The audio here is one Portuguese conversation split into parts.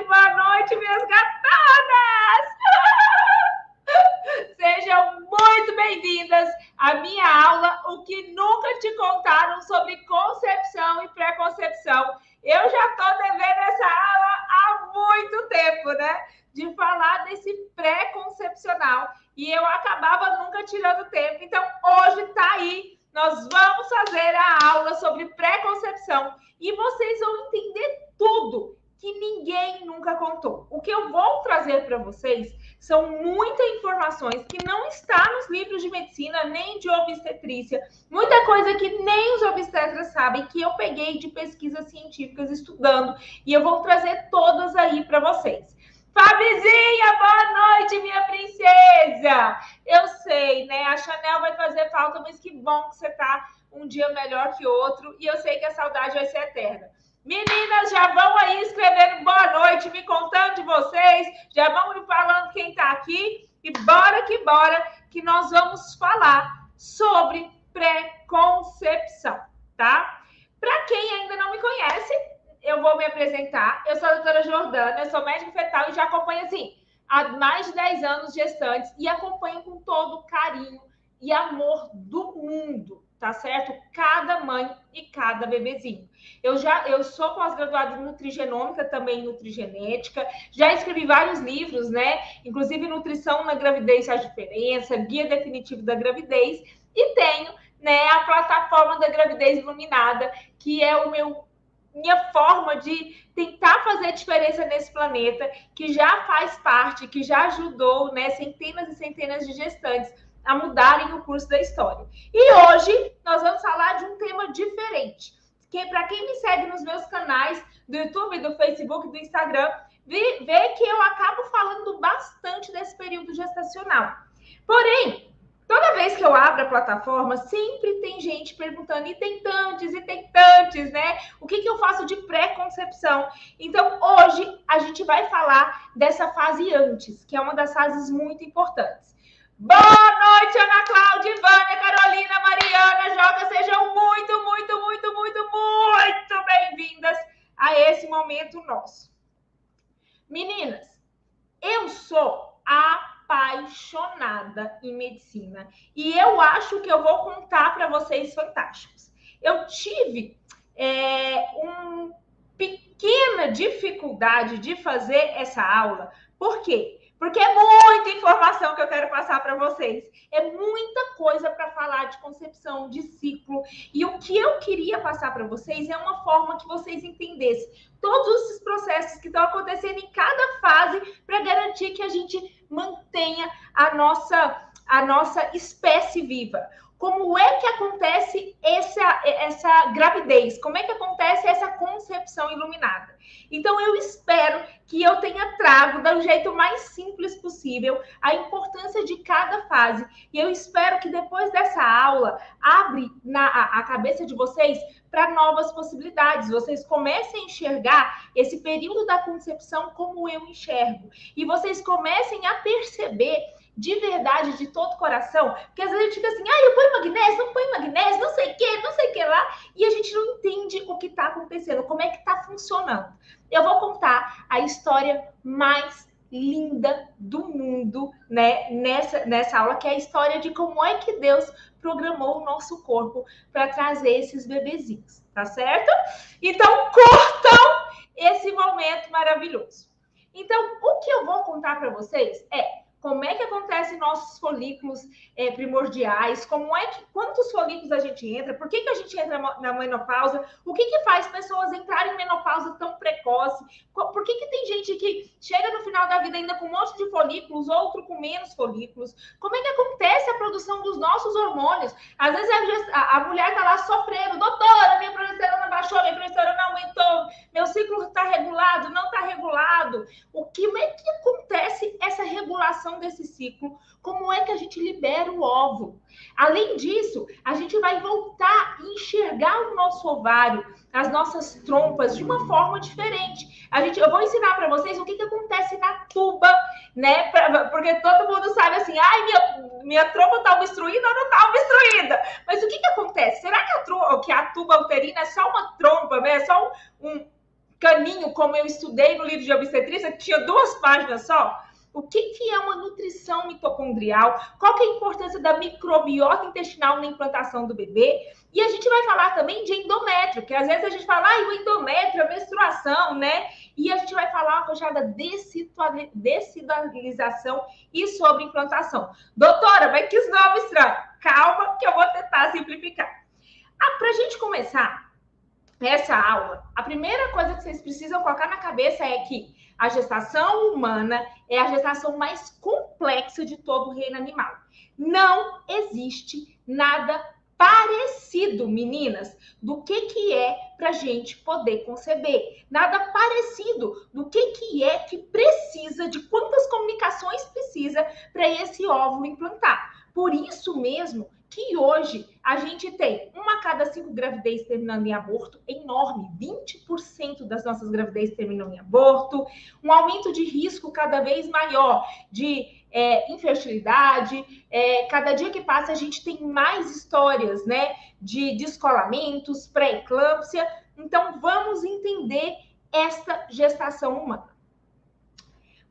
Boa noite, minhas gatadas! Sejam muito bem-vindas à minha aula, o que nunca te contaram sobre concepção e pré-concepção. Eu já estou devendo essa aula há muito tempo, né? De falar desse pré-concepcional. E eu acabava nunca tirando tempo. Então, hoje está aí. Nós vamos fazer a aula sobre pré-concepção. E vocês vão entender tudo que ninguém nunca contou. O que eu vou trazer para vocês são muitas informações que não está nos livros de medicina, nem de obstetrícia. Muita coisa que nem os obstetras sabem, que eu peguei de pesquisas científicas estudando. E eu vou trazer todas aí para vocês. Fabizinha, boa noite, minha princesa! Eu sei, né? A Chanel vai fazer falta, mas que bom que você tá um dia melhor que outro. E eu sei que a saudade vai ser eterna. Meninas, já vão aí escrevendo boa noite, me contando de vocês, já vão me falando quem tá aqui. E bora, que nós vamos falar sobre pré-concepção, tá? Para quem ainda não me conhece, eu vou me apresentar. Eu sou a doutora Jordana, eu sou médica fetal e já acompanho, assim, há mais de 10 anos gestantes e acompanho com todo carinho e amor do mundo, tá certo? Cada mãe e cada bebezinho. Eu sou pós-graduada em nutrigenômica, também em nutrigenética, já escrevi vários livros, né? Inclusive Nutrição na Gravidez faz diferença, Guia Definitivo da Gravidez, e tenho, né, a plataforma da Gravidez Iluminada, que é minha forma de tentar fazer diferença nesse planeta, que já faz parte, que já ajudou, né, centenas e centenas de gestantes a mudarem o curso da história. E hoje nós vamos falar de um tema diferente. Para quem me segue nos meus canais do YouTube, do Facebook, do Instagram, vê que eu acabo falando bastante desse período gestacional. Porém, toda vez que eu abro a plataforma, sempre tem gente perguntando, e tentantes, né? O que eu faço de pré-concepção? Então, hoje, a gente vai falar dessa fase antes, que é uma das fases muito importantes. Boa noite, Ana Cláudia, Vânia, Carolina, Mariana, Joca, sejam muito bem-vindas a esse momento nosso. Meninas, eu sou apaixonada em medicina e eu acho que eu vou contar para vocês fantásticos. Eu tive uma pequena dificuldade de fazer essa aula. Por quê? Porque é muita informação que eu quero passar para vocês. É muita coisa para falar de concepção, de ciclo. E o que eu queria passar para vocês é uma forma que vocês entendessem todos esses processos que estão acontecendo em cada fase para garantir que a gente mantenha a nossa espécie viva. Como é que acontece essa gravidez? Como é que acontece essa concepção iluminada? Então, eu espero que eu tenha trago do jeito mais simples possível a importância de cada fase. E eu espero que depois dessa aula, abre a cabeça de vocês para novas possibilidades. Vocês comecem a enxergar esse período da concepção como eu enxergo. E vocês comecem a perceber de verdade, de todo o coração, porque às vezes a gente fica assim, eu ponho magnésio, não ponho magnésio, não sei o que lá, e a gente não entende o que está acontecendo, como é que está funcionando. Eu vou contar a história mais linda do mundo, né, nessa aula, que é a história de como é que Deus programou o nosso corpo para trazer esses bebezinhos, tá certo? Então, curtam esse momento maravilhoso. Então, o que eu vou contar para vocês é como é que acontecem nossos folículos primordiais, quantos folículos a gente entra, por que a gente entra na menopausa, o que faz pessoas entrarem em menopausa tão precoce, por que tem gente que chega no final da vida ainda com um monte de folículos, outro com menos folículos, como é que acontece a produção dos nossos hormônios, às vezes a mulher está lá sofrendo, doutora, minha progesterona baixou, minha progesterona aumentou, meu ciclo está regulado, não está regulado, como é que acontece essa regulação desse ciclo, como é que a gente libera o óvulo. Além disso, a gente vai voltar a enxergar o nosso ovário, as nossas trompas de uma forma diferente. Eu vou ensinar para vocês o que acontece na tuba, né? Porque todo mundo sabe assim, ai, minha trompa está obstruída ou não está obstruída? Mas o que acontece? Será que a tuba uterina é só uma trompa, né? É só um caninho, como eu estudei no livro de obstetrícia, que tinha 2 páginas só? O que é uma nutrição mitocondrial? Qual que é a importância da microbiota intestinal na implantação do bebê? E a gente vai falar também de endométrio, que às vezes a gente fala, o endométrio, a menstruação, né? E a gente vai falar já da dessidalização e sobre implantação. Doutora, mas que nome estranho. Calma, que eu vou tentar simplificar. Para a gente começar essa aula, a primeira coisa que vocês precisam colocar na cabeça é que a gestação humana é a gestação mais complexa de todo o reino animal. Não existe nada parecido, meninas, do que é para a gente poder conceber. Nada parecido do que é que precisa, de quantas comunicações precisa para esse óvulo implantar. Por isso mesmo que hoje a gente tem 1 a cada 5 gravidez terminando em aborto, enorme, 20% das nossas gravidezes terminam em aborto, um aumento de risco cada vez maior de infertilidade, cada dia que passa a gente tem mais histórias, né, de descolamentos, pré-eclâmpsia. Então vamos entender esta gestação humana.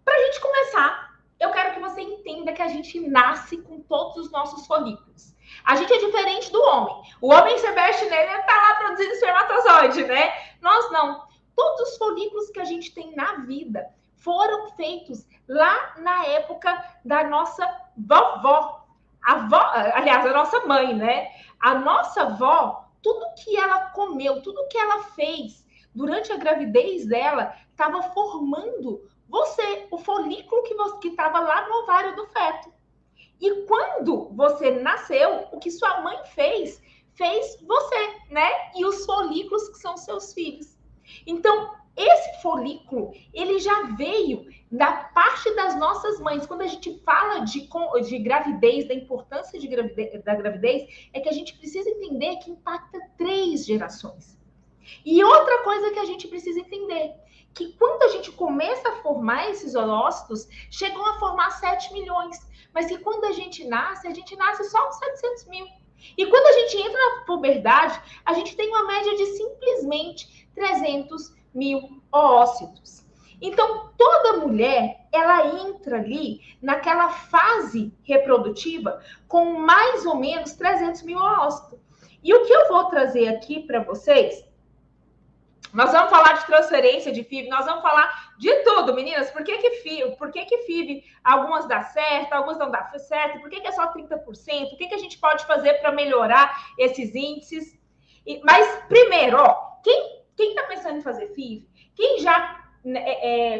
Para a gente começar, eu quero que você entenda que a gente nasce com todos os nossos folículos. A gente é diferente do homem. O homem, você mexe nele, ele tá lá produzindo espermatozoide, né? Nós não. Todos os folículos que a gente tem na vida foram feitos lá na época da nossa vovó. Aliás, a nossa mãe, né? A nossa avó, tudo que ela comeu, tudo que ela fez durante a gravidez dela, estava formando você, o folículo que estava lá no ovário do feto. E quando você nasceu, o que sua mãe fez você, né? E os folículos que são seus filhos. Então, esse folículo, ele já veio da parte das nossas mães. Quando a gente fala de gravidez, da importância da gravidez, é que a gente precisa entender que impacta 3 gerações. E outra coisa que a gente precisa entender, que quando a gente começa a formar esses oócitos, chegam a formar 7 milhões. Mas que quando a gente nasce só uns 700 mil. E quando a gente entra na puberdade, a gente tem uma média de simplesmente 300 mil oócitos. Então, toda mulher, ela entra ali naquela fase reprodutiva com mais ou menos 300 mil oócitos. E o que eu vou trazer aqui para vocês, nós vamos falar de transferência de FIV, nós vamos falar de tudo, meninas. Por que FIV algumas dá certo, algumas não dá certo? Por que é só 30%? O que a gente pode fazer para melhorar esses índices? Mas, primeiro, quem está pensando em fazer FIV, quem já...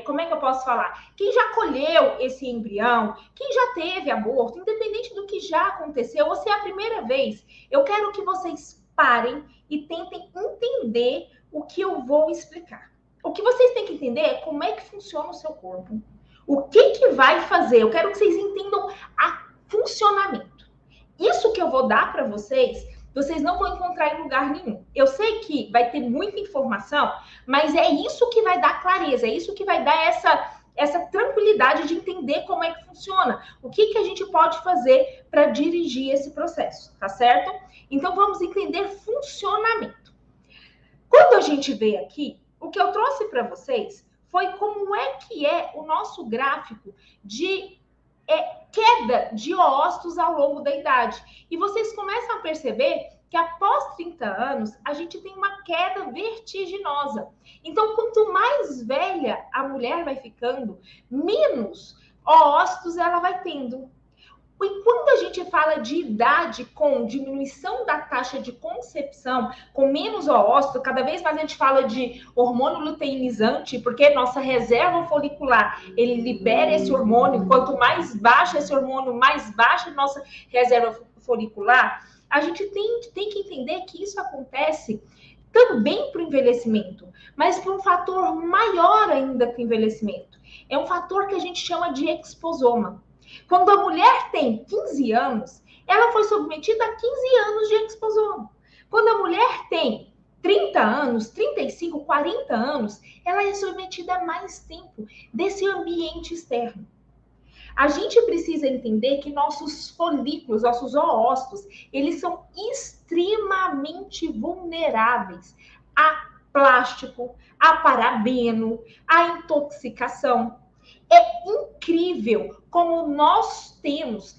como é que eu posso falar? Quem já colheu esse embrião, quem já teve aborto, independente do que já aconteceu, ou se é a primeira vez, eu quero que vocês parem e tentem entender o que eu vou explicar. O que vocês têm que entender é como é que funciona o seu corpo. O que vai fazer? Eu quero que vocês entendam o funcionamento. Isso que eu vou dar para vocês não vão encontrar em lugar nenhum. Eu sei que vai ter muita informação, mas é isso que vai dar clareza, é isso que vai dar essa tranquilidade de entender como é que funciona. O que a gente pode fazer para dirigir esse processo, tá certo? Então, vamos entender funcionamento. Quando a gente vê aqui, o que eu trouxe para vocês foi como é que é o nosso gráfico de queda de oócitos ao longo da idade. E vocês começam a perceber que após 30 anos, a gente tem uma queda vertiginosa. Então, quanto mais velha a mulher vai ficando, menos oócitos ela vai tendo. E quando a gente fala de idade com diminuição da taxa de concepção, com menos oócito, cada vez mais a gente fala de hormônio luteinizante, porque nossa reserva folicular, ele libera esse hormônio, quanto mais baixo esse hormônio, mais baixa a nossa reserva folicular. A gente tem que entender que isso acontece também para o envelhecimento, mas por um fator maior ainda que o envelhecimento. É um fator que a gente chama de exposoma. Quando a mulher tem 15 anos, ela foi submetida a 15 anos de exposão. Quando a mulher tem 30 anos, 35, 40 anos, ela é submetida a mais tempo desse ambiente externo. A gente precisa entender que nossos folículos, nossos oócitos, eles são extremamente vulneráveis a plástico, a parabeno, a intoxicação. É incrível como nós temos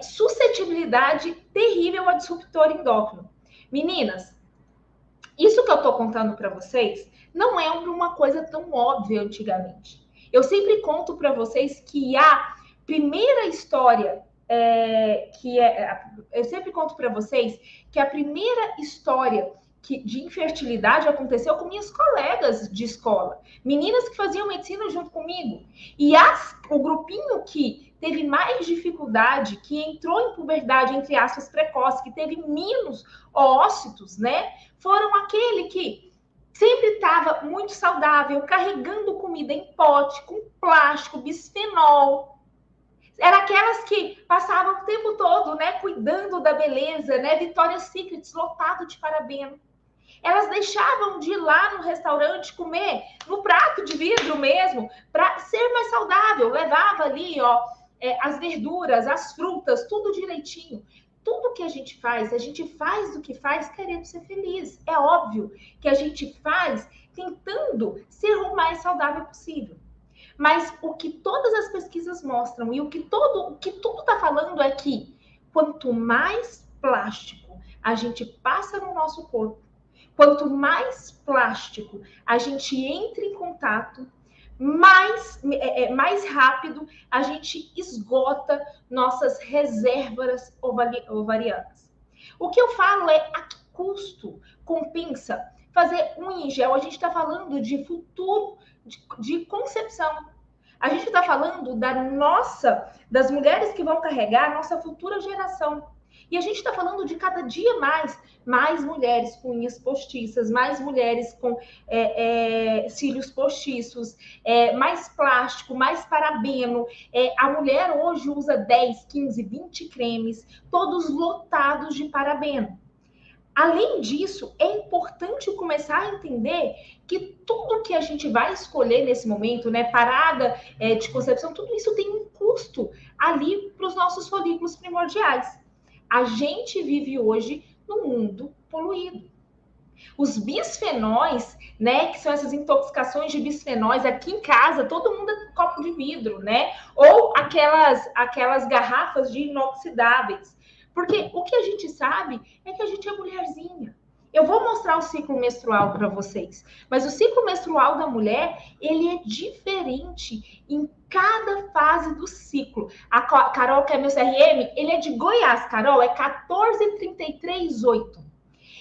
suscetibilidade terrível a disruptor endócrino. Meninas, isso que eu estou contando para vocês não é uma coisa tão óbvia antigamente. Eu sempre conto para vocês que a primeira história eu sempre conto para vocês que a primeira história de infertilidade aconteceu com minhas colegas de escola, meninas que faziam medicina junto comigo. E o grupinho que teve mais dificuldade, que entrou em puberdade, entre aspas, precoce, que teve menos oócitos, né? Foram aquele que sempre estava muito saudável, carregando comida em pote, com plástico, bisfenol. Era aquelas que passavam o tempo todo, né, cuidando da beleza, né? Victoria's Secret lotado de parabeno. Elas deixavam de ir lá no restaurante comer no prato de vidro mesmo, para ser mais saudável. Levava ali, ó, as verduras, as frutas, tudo direitinho. Tudo que a gente faz do que faz querendo ser feliz. É óbvio que a gente faz tentando ser o mais saudável possível. Mas o que todas as pesquisas mostram e o que tudo está falando é que quanto mais plástico a gente passa no nosso corpo, quanto mais plástico a gente entra em contato, mais rápido a gente esgota nossas reservas ovarianas. O que eu falo é a que custo compensa fazer unha em gel. A gente está falando de futuro de concepção. A gente está falando das mulheres que vão carregar a nossa futura geração. E a gente está falando de cada dia mais mulheres com unhas postiças, mais mulheres com cílios postiços, mais plástico, mais parabeno. A mulher hoje usa 10, 15, 20 cremes, todos lotados de parabeno. Além disso, é importante começar a entender que tudo que a gente vai escolher nesse momento, né, parada de concepção, tudo isso tem um custo ali para os nossos folículos primordiais. A gente vive hoje num mundo poluído. Os bisfenóis, né, que são essas intoxicações de bisfenóis, aqui em casa, todo mundo é copo de vidro, né? Ou aquelas garrafas de inoxidáveis. Porque o que a gente sabe é que a gente é mulherzinha. Eu vou mostrar o ciclo menstrual para vocês, mas o ciclo menstrual da mulher, ele é diferente em cada fase do ciclo. A Carol, que é meu CRM, ele é de Goiás, Carol, é 14338.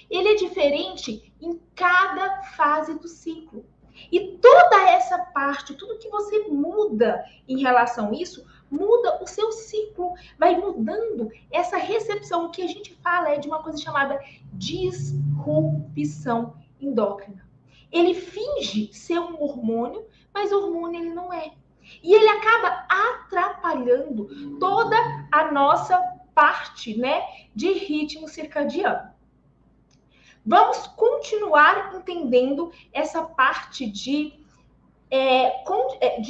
Ele é diferente em cada fase do ciclo. E toda essa parte, tudo que você muda em relação a isso, muda o seu ciclo, vai mudando essa recepção. O que a gente fala é de uma coisa chamada disrupção endócrina. Ele finge ser um hormônio, mas hormônio ele não é. E ele acaba atrapalhando toda a nossa parte, né, de ritmo circadiano. Vamos continuar entendendo essa parte de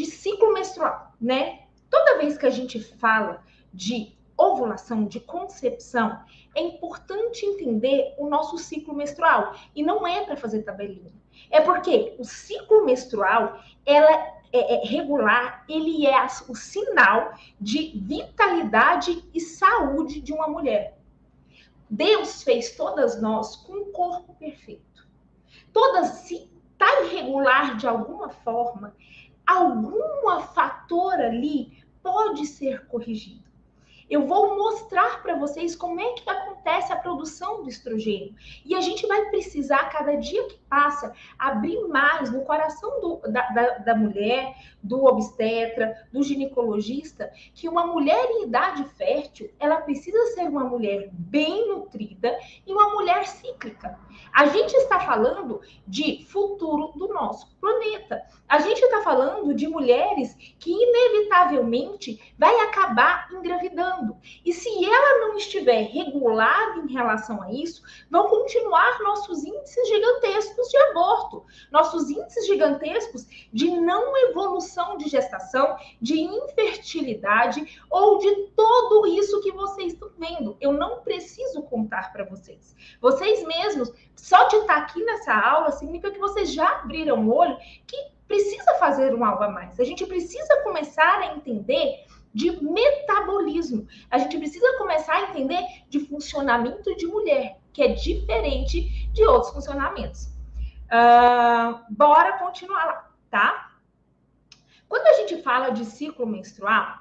ciclo menstrual, né? Toda vez que a gente fala de ovulação, de concepção, é importante entender o nosso ciclo menstrual. E não é para fazer tabelinha. É porque o ciclo menstrual, ela regular, ele é o sinal de vitalidade e saúde de uma mulher. Deus fez todas nós com um corpo perfeito. Todas, se está irregular de alguma forma, algum fator ali pode ser corrigido. Eu vou mostrar para vocês como é que acontece a produção do estrogênio. E a gente vai precisar, cada dia que passa, abrir mais no coração da mulher, do obstetra, do ginecologista, que uma mulher em idade fértil, ela precisa ser uma mulher bem nutrida e uma mulher cíclica. A gente está falando de futuro do nosso planeta. A gente está falando de mulheres que inevitavelmente vai acabar engravidando. aumentando. E se ela não estiver regulada em relação a isso, vão continuar nossos índices gigantescos de aborto, nossos índices gigantescos de não evolução de gestação, de infertilidade ou de tudo isso que vocês estão vendo. Eu não preciso contar para vocês. Vocês mesmos, só de estar aqui nessa aula, significa que vocês já abriram o olho que precisa fazer um algo a mais. A gente precisa começar a entender de metabolismo. A gente precisa começar a entender de funcionamento de mulher, que é diferente de outros funcionamentos. Bora continuar lá, tá? Quando a gente fala de ciclo menstrual,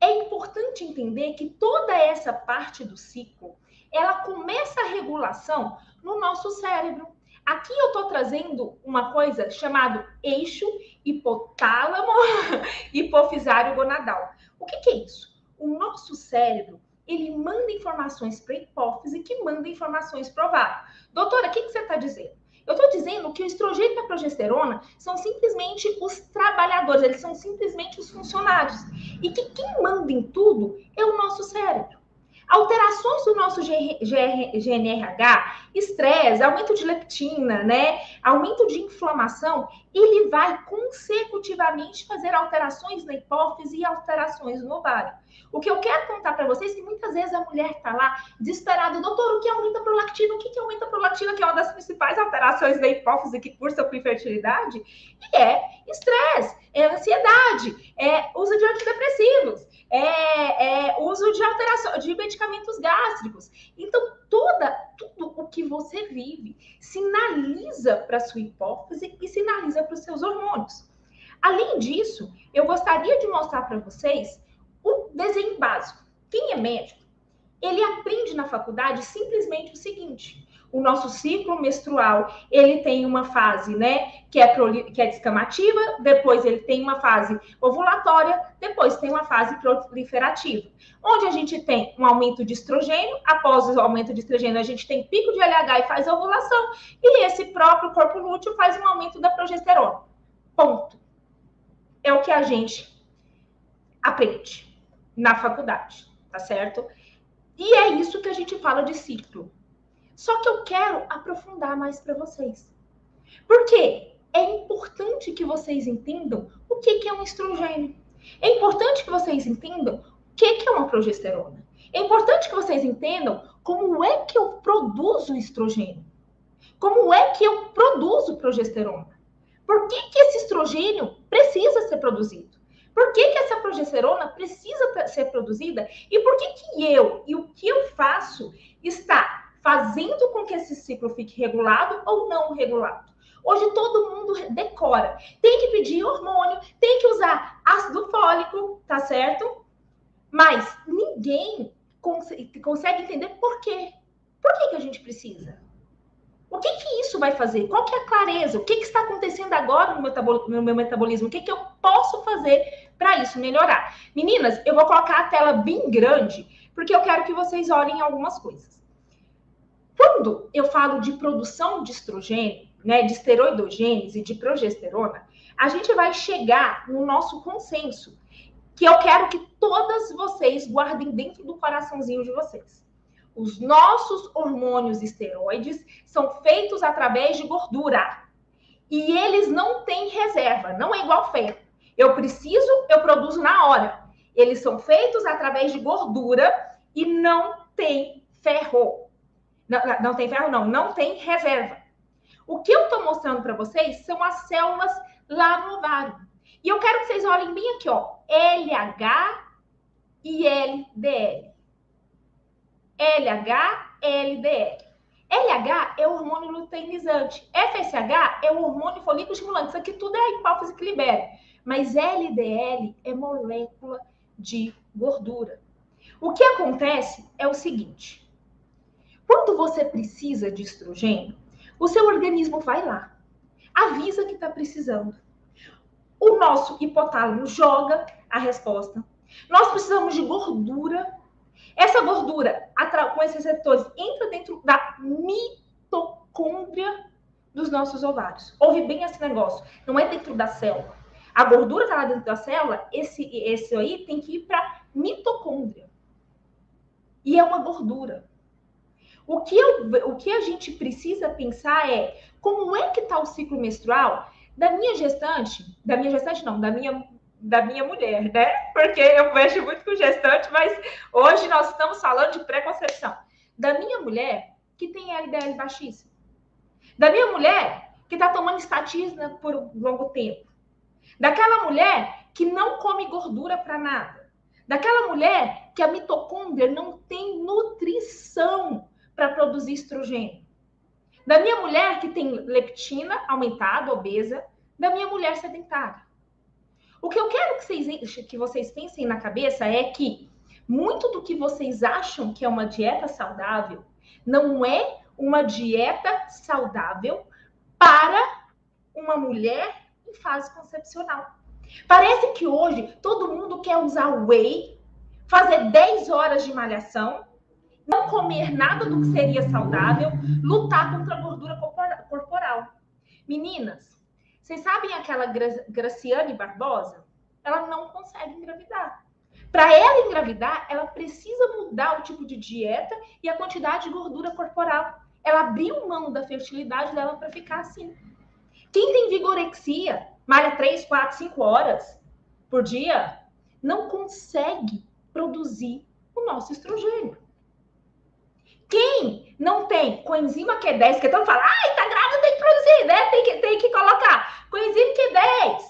é importante entender que toda essa parte do ciclo, ela começa a regulação no nosso cérebro. Aqui eu estou trazendo uma coisa chamada eixo hipotálamo hipofisário gonadal. O que é isso? O nosso cérebro, ele manda informações para a hipófise que manda informações para o ovário. Doutora, o que você está dizendo? Eu estou dizendo que o estrogênio e a progesterona são simplesmente os trabalhadores, eles são simplesmente os funcionários. E que quem manda em tudo é o nosso cérebro. Alterações do nosso GNRH, estresse, aumento de leptina, né? Aumento de inflamação, ele vai consecutivamente fazer alterações na hipófise e alterações no ovário. O que eu quero contar para vocês é que muitas vezes a mulher está lá desesperada, doutor, o que aumenta a prolactina? O que aumenta a prolactina, que é uma das principais alterações da hipófise que cursa com infertilidade? E é estresse, é ansiedade, é uso de antidepressivos, uso de alteração de medicamentos gástricos. Então, tudo o que você vive sinaliza para a sua hipófise e sinaliza para os seus hormônios. Além disso, eu gostaria de mostrar para vocês o desenho básico. Quem é médico, ele aprende na faculdade simplesmente o seguinte: o nosso ciclo menstrual, ele tem uma fase, né, que é descamativa, depois ele tem uma fase ovulatória, depois tem uma fase proliferativa, onde a gente tem um aumento de estrogênio, após o aumento de estrogênio a gente tem pico de LH e faz a ovulação, e esse próprio corpo lúteo faz um aumento da progesterona. Ponto. É o que a gente aprende na faculdade, tá certo? E é isso que a gente fala de ciclo. Só que eu quero aprofundar mais para vocês. Por quê? É importante que vocês entendam o que é um estrogênio. É importante que vocês entendam o que é uma progesterona. É importante que vocês entendam como é que eu produzo estrogênio. Como é que eu produzo progesterona. Por que esse estrogênio precisa ser produzido? Por que essa progesterona precisa ser produzida? E por que eu e o que eu faço está fazendo com que esse ciclo fique regulado ou não regulado? Hoje todo mundo decora. Tem que pedir hormônio, tem que usar ácido fólico, tá certo? Mas ninguém consegue entender por quê. Por que a gente precisa? O que isso vai fazer? Qual que é a clareza? O que está acontecendo agora no meu metabolismo? O que eu posso fazer para isso melhorar? Meninas, eu vou colocar a tela bem grande, porque eu quero que vocês olhem algumas coisas. Quando eu falo de produção de estrogênio, né, de esteroidogênese e de progesterona, a gente vai chegar no nosso consenso, que eu quero que todas vocês guardem dentro do coraçãozinho de vocês. Os nossos hormônios esteroides são feitos através de gordura. E eles não têm reserva, não é igual ferro. Eu preciso, eu produzo na hora. Eles são feitos através de gordura e não tem ferro. Não tem ferro, não tem reserva. O que eu estou mostrando para vocês são as células lá no ovário. E eu quero que vocês olhem bem aqui, ó. LH e LDL. LH, LDL. LH é o hormônio luteinizante. FSH é o hormônio folículo estimulante. Isso aqui tudo é a hipófise que libera. Mas LDL é molécula de gordura. O que acontece é o seguinte. Quando você precisa de estrogênio, o seu organismo vai lá. Avisa que está precisando. O nosso hipotálamo joga a resposta. Nós precisamos de gordura. Essa gordura, com esses receptores, entra dentro da mitocôndria dos nossos ovários. Ouve bem esse negócio. Não é dentro da célula. A gordura está lá dentro da célula, esse aí tem que ir para mitocôndria. e é uma gordura. O que a gente precisa pensar é como é que está o ciclo menstrual da minha mulher, né? Porque eu mexo muito com gestante, mas hoje nós estamos falando de pré-concepção. Da minha mulher que tem LDL baixíssimo. Da minha mulher que está tomando estatina por longo tempo. Daquela mulher que não come gordura para nada. Daquela mulher que a mitocôndria não tem nutrição para produzir estrogênio. Da minha mulher que tem leptina aumentada, obesa. Da minha mulher sedentária. O que eu quero que vocês pensem na cabeça é que muito do que vocês acham que é uma dieta saudável não é uma dieta saudável para uma mulher em fase concepcional. Parece que hoje todo mundo quer usar whey, fazer 10 horas de malhação, não comer nada do que seria saudável, lutar contra a gordura corporal. Meninas, vocês sabem aquela Graciane Barbosa? Ela não consegue engravidar. Para ela engravidar, ela precisa mudar o tipo de dieta e a quantidade de gordura corporal. Ela abriu mão da fertilidade dela para ficar assim. Quem tem vigorexia, malha 3, 4, 5 horas por dia, não consegue produzir o nosso estrogênio. Quem não tem coenzima Q10, que todo mundo fala, ai, tá grávida, tem que produzir, né? Tem que colocar coenzima Q10,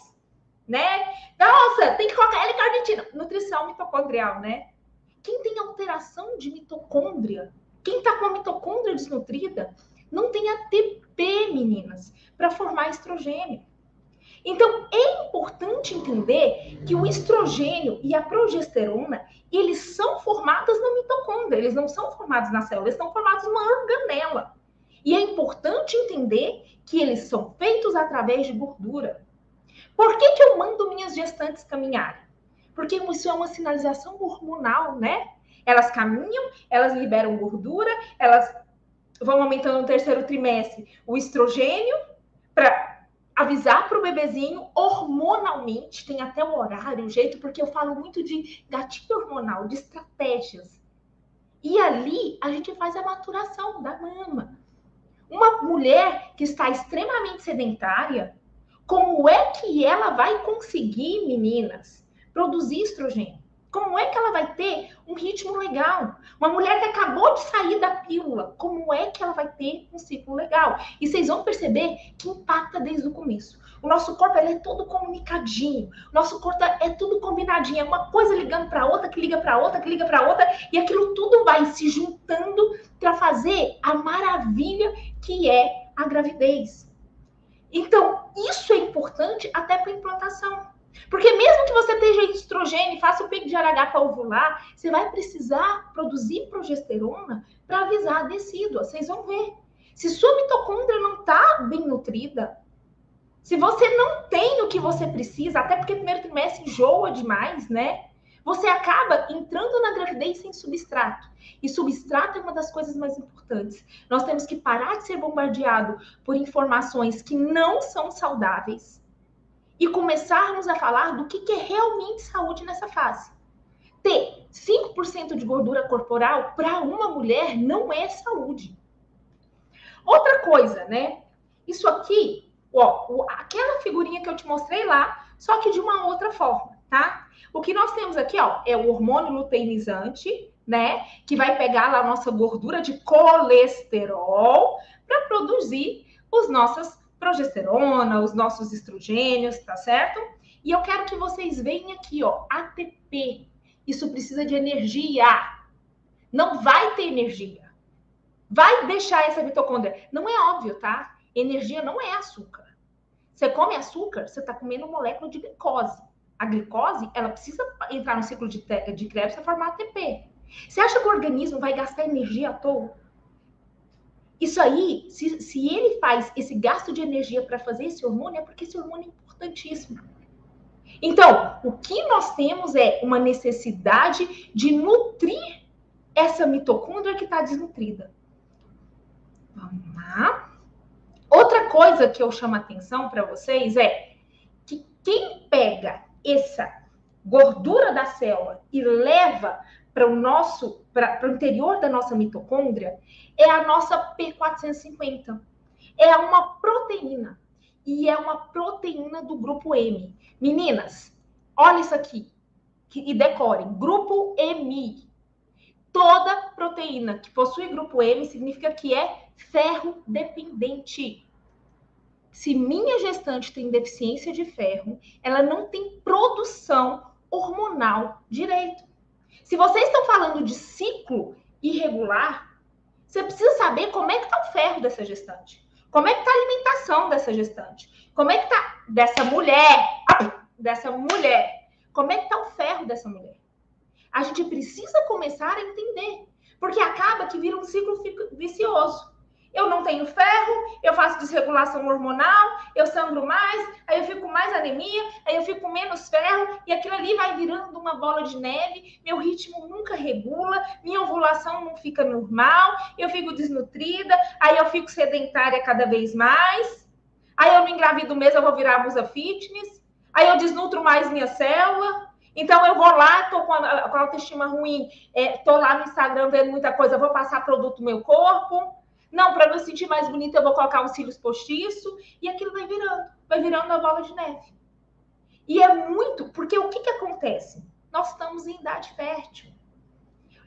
né? Nossa, tem que colocar L-carnitina. Nutrição mitocondrial, né? Quem tem alteração de mitocôndria, quem tá com a mitocôndria desnutrida, não tem ATP, meninas, para formar estrogênio. Então, é importante entender que o estrogênio e a progesterona, eles são formados na mitocôndria, eles não são formados na célula, eles estão formados numa organela. E é importante entender que eles são feitos através de gordura. Por que eu mando minhas gestantes caminharem? Porque isso é uma sinalização hormonal, né? Elas caminham, elas liberam gordura, elas vão aumentando no terceiro trimestre o estrogênio para avisar para o bebezinho hormonalmente, tem até o horário, o jeito, porque eu falo muito de gatilho hormonal, de estratégias. E ali a gente faz a maturação da mama. Uma mulher que está extremamente sedentária, como é que ela vai conseguir, meninas, produzir estrogênio? Como é que ela vai ter um ritmo legal? Uma mulher que acabou de sair da pílula, como é que ela vai ter um ciclo legal? E vocês vão perceber que impacta desde o começo. O nosso corpo ele é todo comunicadinho. O nosso corpo é tudo combinadinho. É uma coisa ligando para outra, que liga para outra, que liga para outra. E aquilo tudo vai se juntando para fazer a maravilha que é a gravidez. Então, isso é importante até para a implantação. Porque mesmo que você esteja estrogênio e faça o pico de RH para ovular, você vai precisar produzir progesterona para avisar a decídua. Vocês vão ver. Se sua mitocôndria não está bem nutrida, se você não tem o que você precisa, até porque primeiro trimestre enjoa demais, né? Você acaba entrando na gravidez sem substrato. E substrato é uma das coisas mais importantes. Nós temos que parar de ser bombardeado por informações que não são saudáveis e começarmos a falar do que é realmente saúde nessa fase. Ter 5% de gordura corporal para uma mulher não é saúde. Outra coisa, né? Isso aqui, ó, aquela figurinha que eu te mostrei lá, só que de uma outra forma, tá? O que nós temos aqui, ó, é o hormônio luteinizante, né? Que vai pegar lá a nossa gordura de colesterol para produzir os nossos progesterona, os nossos estrogênios, tá certo? E eu quero que vocês vejam aqui, ó, ATP. Isso precisa de energia. Não vai ter energia. Vai deixar essa mitocôndria. Não é óbvio, tá? Energia não é açúcar. Você come açúcar, você tá comendo molécula de glicose. A glicose, ela precisa entrar no ciclo de Krebs para formar ATP. Você acha que o organismo vai gastar energia à toa? Isso aí, se ele faz esse gasto de energia para fazer esse hormônio, é porque esse hormônio é importantíssimo. Então, o que nós temos é uma necessidade de nutrir essa mitocôndria que está desnutrida. Vamos lá. Outra coisa que eu chamo a atenção para vocês é que quem pega essa gordura da célula e leva para o interior da nossa mitocôndria é a nossa P450. É uma proteína. E é uma proteína do grupo M. Meninas, olha isso aqui. E decorem. Grupo M. Toda proteína que possui grupo M significa que é ferro dependente. Se minha gestante tem deficiência de ferro, ela não tem produção hormonal direito. Se vocês estão falando de ciclo irregular, você precisa saber como é que está o ferro dessa gestante. Como é que está a alimentação dessa gestante. Como é que está dessa mulher. Como é que está o ferro dessa mulher. A gente precisa começar a entender. Porque acaba que vira um ciclo vicioso. Eu não tenho ferro, eu faço desregulação hormonal, eu sangro mais, aí eu fico mais anemia, aí eu fico menos ferro, e aquilo ali vai virando uma bola de neve, meu ritmo nunca regula, minha ovulação não fica normal, eu fico desnutrida, aí eu fico sedentária cada vez mais, aí eu não engravido mesmo, eu vou virar musa fitness, aí eu desnutro mais minha célula. Então, eu vou lá, tô com a autoestima ruim, tô lá no Instagram vendo muita coisa, vou passar produto no meu corpo. Não, para me sentir mais bonita, eu vou colocar uns cílios postiços. E aquilo vai virando uma bola de neve. E é muito, porque o que acontece? Nós estamos em idade fértil.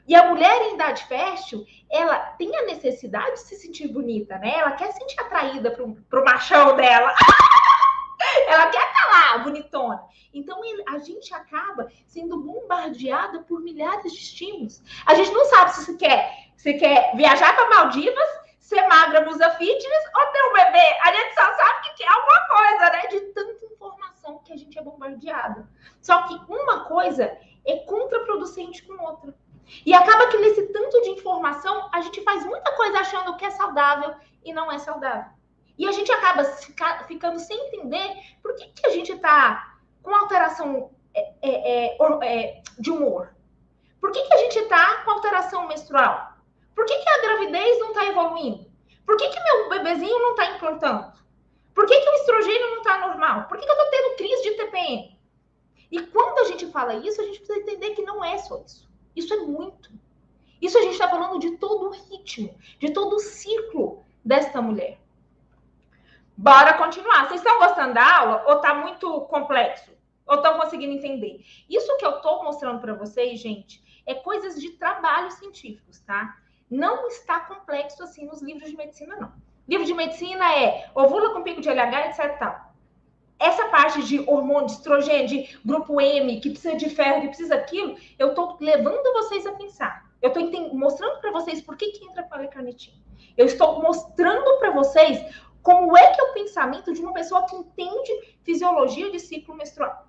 E a mulher em idade fértil, ela tem a necessidade de se sentir bonita, né? Ela quer se sentir atraída pro machão dela. Ela quer estar lá, bonitona. Então, a gente acaba sendo bombardeada por milhares de estímulos. A gente não sabe se você quer viajar para Maldivas, ser magra, musa fitness ou ter um bebê. A gente só sabe que é alguma coisa, né? De tanta informação que a gente é bombardeada. Só que uma coisa é contraproducente com outra. E acaba que nesse tanto de informação, a gente faz muita coisa achando que é saudável e não é saudável. E a gente acaba ficando sem entender por que a gente está com alteração de humor. Por que a gente está com alteração menstrual? Por que a gravidez não está evoluindo? Por que meu bebezinho não está implantando? Por que o estrogênio não está normal? Por que eu estou tendo crise de TPM? E quando a gente fala isso, a gente precisa entender que não é só isso. Isso é muito. Isso a gente está falando de todo o ritmo, de todo o ciclo desta mulher. Bora continuar. Vocês estão gostando da aula ou está muito complexo? Ou estão conseguindo entender? Isso que eu estou mostrando para vocês, gente, é coisas de trabalhos científicos, tá? Não está complexo assim nos livros de medicina, não. Livro de medicina é ovula com pico de LH, etc. Tal. Essa parte de hormônio, de estrogênio, de grupo M, que precisa de ferro, que precisa daquilo, eu estou levando vocês a pensar. Eu estou mostrando para vocês por que entra com a L-carnitina. Eu estou mostrando para vocês como é que é o pensamento de uma pessoa que entende fisiologia de ciclo menstrual.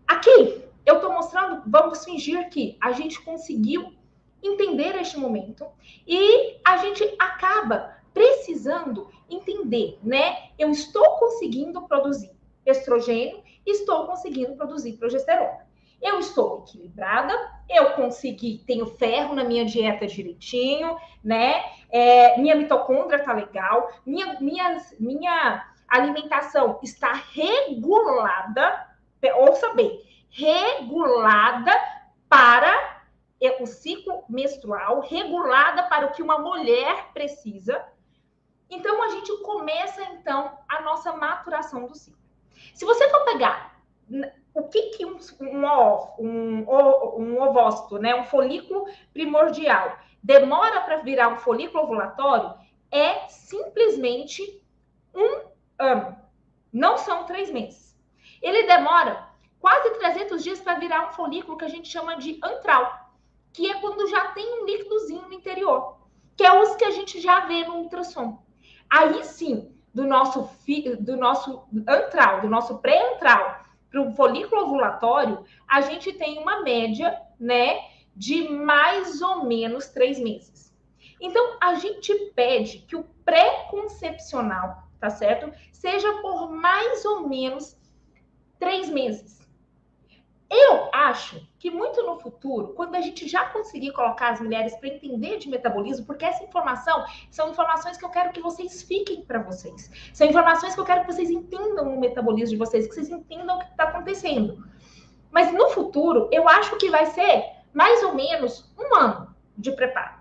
Aqui, eu estou mostrando, vamos fingir que a gente conseguiu entender este momento e a gente acaba precisando entender, né? Eu estou conseguindo produzir estrogênio, estou conseguindo produzir progesterona. Eu estou equilibrada, eu consegui, tenho ferro na minha dieta direitinho, né? Minha mitocôndria tá legal, minha alimentação está regulada, ouça bem, regulada para o ciclo menstrual, regulada para o que uma mulher precisa. Então, a gente começa, então, a nossa maturação do ciclo. Se você for pegar o que um ovócito, né, um folículo primordial, demora para virar um folículo ovulatório, é simplesmente 1 ano. Não são 3 meses. Ele demora quase 300 dias para virar um folículo que a gente chama de antral, que é quando já tem um líquidozinho no interior, que é os que a gente já vê no ultrassom. Aí sim, do nosso antral, do nosso pré-antral para o folículo ovulatório, a gente tem uma média, né, de mais ou menos 3 meses. Então, a gente pede que o pré-concepcional, tá certo? Seja por mais ou menos 3 meses. Eu acho que muito no futuro, quando a gente já conseguir colocar as mulheres para entender de metabolismo, porque essa informação são informações que eu quero que vocês fiquem para vocês. São informações que eu quero que vocês entendam o metabolismo de vocês, que vocês entendam o que está acontecendo. Mas no futuro, eu acho que vai ser mais ou menos 1 ano de preparo.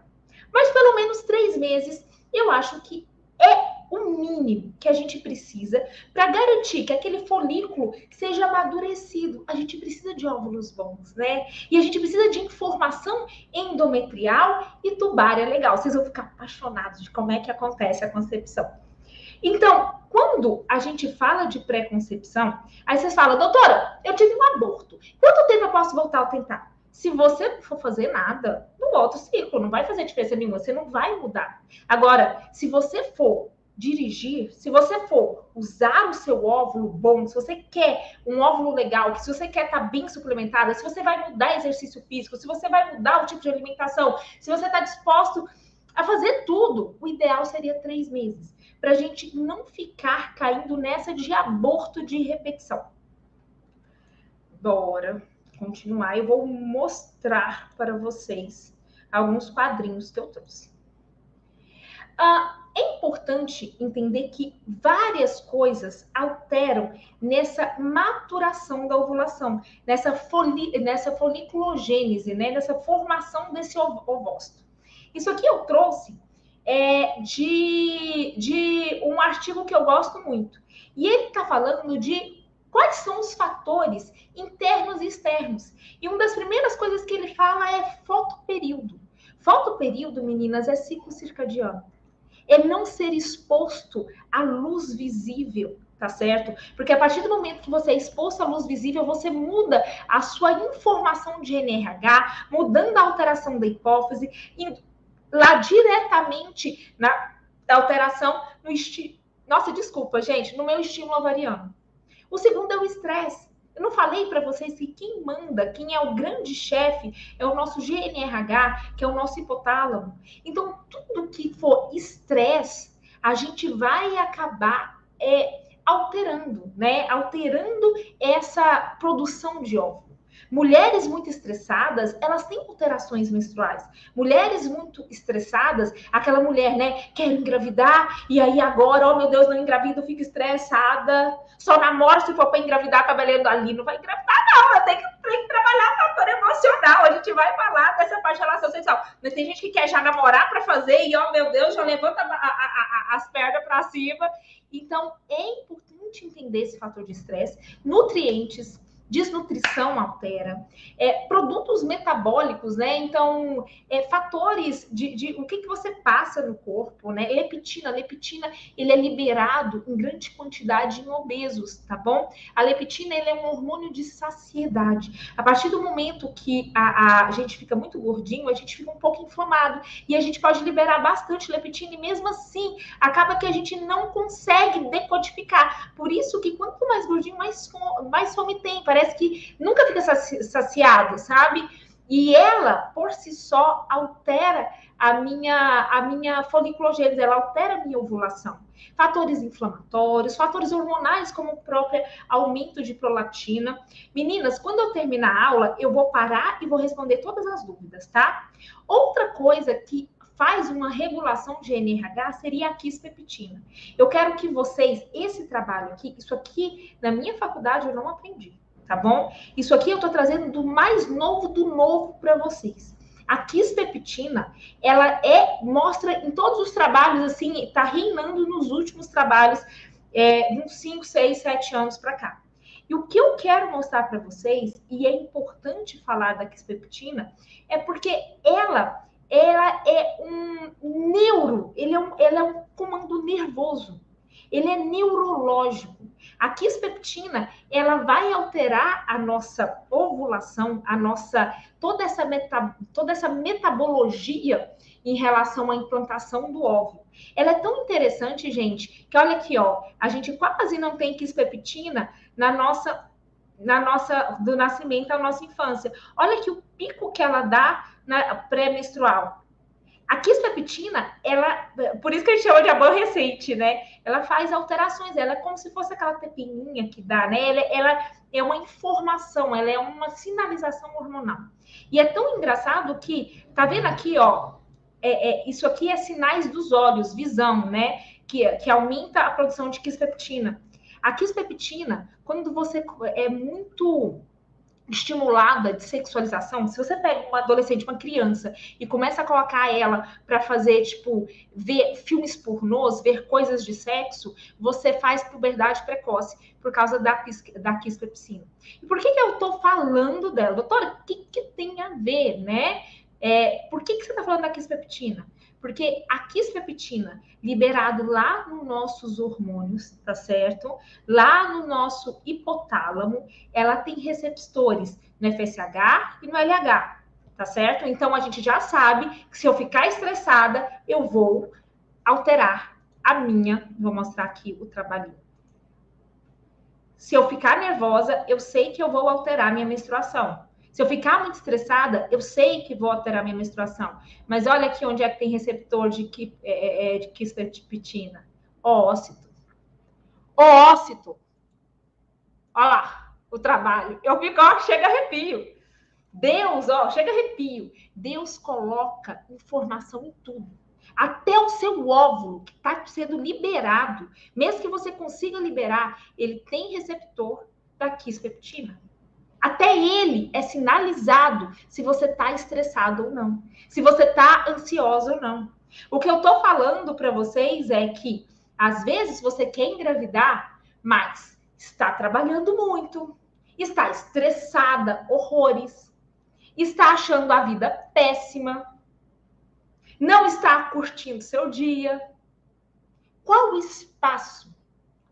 Mas pelo menos 3 meses, eu acho que é o mínimo que a gente precisa para garantir que aquele folículo seja amadurecido. A gente precisa de óvulos bons, né? E a gente precisa de informação endometrial e tubária legal. Vocês vão ficar apaixonados de como é que acontece a concepção. Então, quando a gente fala de pré-concepção, aí vocês falam, doutora, eu tive um aborto. Quanto tempo eu posso voltar a tentar? Se você não for fazer nada, não volta o ciclo, não vai fazer diferença nenhuma, você não vai mudar. Agora, se você for dirigir, se você for usar o seu óvulo bom, se você quer um óvulo legal, se você quer estar bem suplementada, se você vai mudar exercício físico, se você vai mudar o tipo de alimentação, se você está disposto a fazer tudo, o ideal seria 3 meses, para a gente não ficar caindo nessa de aborto de repetição. Bora continuar. Eu vou mostrar para vocês alguns quadrinhos que eu trouxe. É importante entender que várias coisas alteram nessa maturação da ovulação, nessa foliculogênese, né? Nessa formação desse ovócito. Isso aqui eu trouxe de um artigo que eu gosto muito. E ele está falando de quais são os fatores internos e externos. E uma das primeiras coisas que ele fala é fotoperíodo. Fotoperíodo, meninas, é ciclo circadiano. É não ser exposto à luz visível, tá certo? Porque a partir do momento que você é exposto à luz visível, você muda a sua informação de NRH, mudando a alteração da hipófise, indo lá diretamente na alteração no estímulo. Nossa, desculpa, gente, no meu estímulo ovariano. O segundo é o estresse. Eu não falei para vocês que quem manda, quem é o grande chefe, é o nosso GNRH, que é o nosso hipotálamo. Então, tudo que for estresse, a gente vai acabar alterando, né? Alterando essa produção de óvulo. Mulheres muito estressadas, elas têm alterações menstruais. Mulheres muito estressadas, aquela mulher, né, quer engravidar, e aí agora, oh meu Deus, não engravido, fico estressada, só namoro se for para engravidar, trabalhando ali, não vai engravidar não, tem que trabalhar o fator emocional, a gente vai falar dessa parte de relação sexual. Mas tem gente que quer já namorar para fazer, e oh meu Deus, já levanta as pernas para cima. Então, é importante entender esse fator de estresse, nutrientes, desnutrição altera, produtos metabólicos, né? Então, fatores de o que você passa no corpo, né? Leptina, ele é liberado em grande quantidade em obesos, tá bom? A leptina, ele é um hormônio de saciedade. A partir do momento que a gente fica muito gordinho, a gente fica um pouco inflamado e a gente pode liberar bastante leptina e mesmo assim, acaba que a gente não consegue decodificar. Por isso que quanto mais gordinho, mais fome tem. Parece que nunca fica saciado, sabe? E ela, por si só, altera a minha foliculogênese, ela altera a minha ovulação. Fatores inflamatórios, fatores hormonais, como o próprio aumento de prolactina. Meninas, quando eu terminar a aula, eu vou parar e vou responder todas as dúvidas, tá? Outra coisa que faz uma regulação de NRH seria a quispeptina. Eu quero que vocês, esse trabalho aqui, isso aqui, na minha faculdade eu não aprendi, tá bom? Isso aqui eu tô trazendo do mais novo do novo para vocês. A quispeptina, ela mostra em todos os trabalhos, assim, tá reinando nos últimos trabalhos, uns 5, 6, 7 anos para cá. E o que eu quero mostrar para vocês, e é importante falar da quispeptina, é porque ela é um ela é um comando nervoso, ele é neurológico. A quispeptina, ela vai alterar a nossa ovulação, toda essa metabologia em relação à implantação do óvulo. Ela é tão interessante, gente, que olha aqui, ó, a gente quase não tem quispeptina do nascimento à nossa infância. Olha aqui o pico que ela dá na pré-menstrual. A quispeptina, por isso que a gente chama de aborrecente, né? Ela faz alterações, ela é como se fosse aquela tepininha que dá, né? Ela é uma informação, ela é uma sinalização hormonal. E é tão engraçado que, tá vendo aqui, ó, isso aqui é sinais dos olhos, visão, né? Que aumenta a produção de quispeptina. A quispeptina, quando você é muito estimulada de sexualização, se você pega uma adolescente, uma criança, e começa a colocar ela para fazer, tipo, ver filmes pornôs, ver coisas de sexo, você faz puberdade precoce por causa da quispepsina. E por que eu tô falando dela? Doutora, o que tem a ver, né? Por que você tá falando da quispeptina? Porque a quispeptina, liberado lá nos nossos hormônios, tá certo? Lá no nosso hipotálamo, ela tem receptores no FSH e no LH, tá certo? Então a gente já sabe que se eu ficar estressada, eu vou alterar a minha. Vou mostrar aqui o trabalhinho. Se eu ficar nervosa, eu sei que eu vou alterar minha menstruação. Se eu ficar muito estressada, eu sei que vou alterar minha menstruação. Mas olha aqui onde é que tem receptor de quispeptina. Ócito. Ócito. Olha lá o trabalho. Eu fico, ó, chega arrepio. Deus, ó, chega arrepio. Deus coloca informação em tudo. Até o seu óvulo, que está sendo liberado, mesmo que você consiga liberar, ele tem receptor da quispeptina. Até ele é sinalizado se você está estressado ou não, se você está ansiosa ou não. O que eu estou falando para vocês é que, às vezes, você quer engravidar, mas está trabalhando muito, está estressada, horrores, está achando a vida péssima, não está curtindo seu dia. Qual o espaço?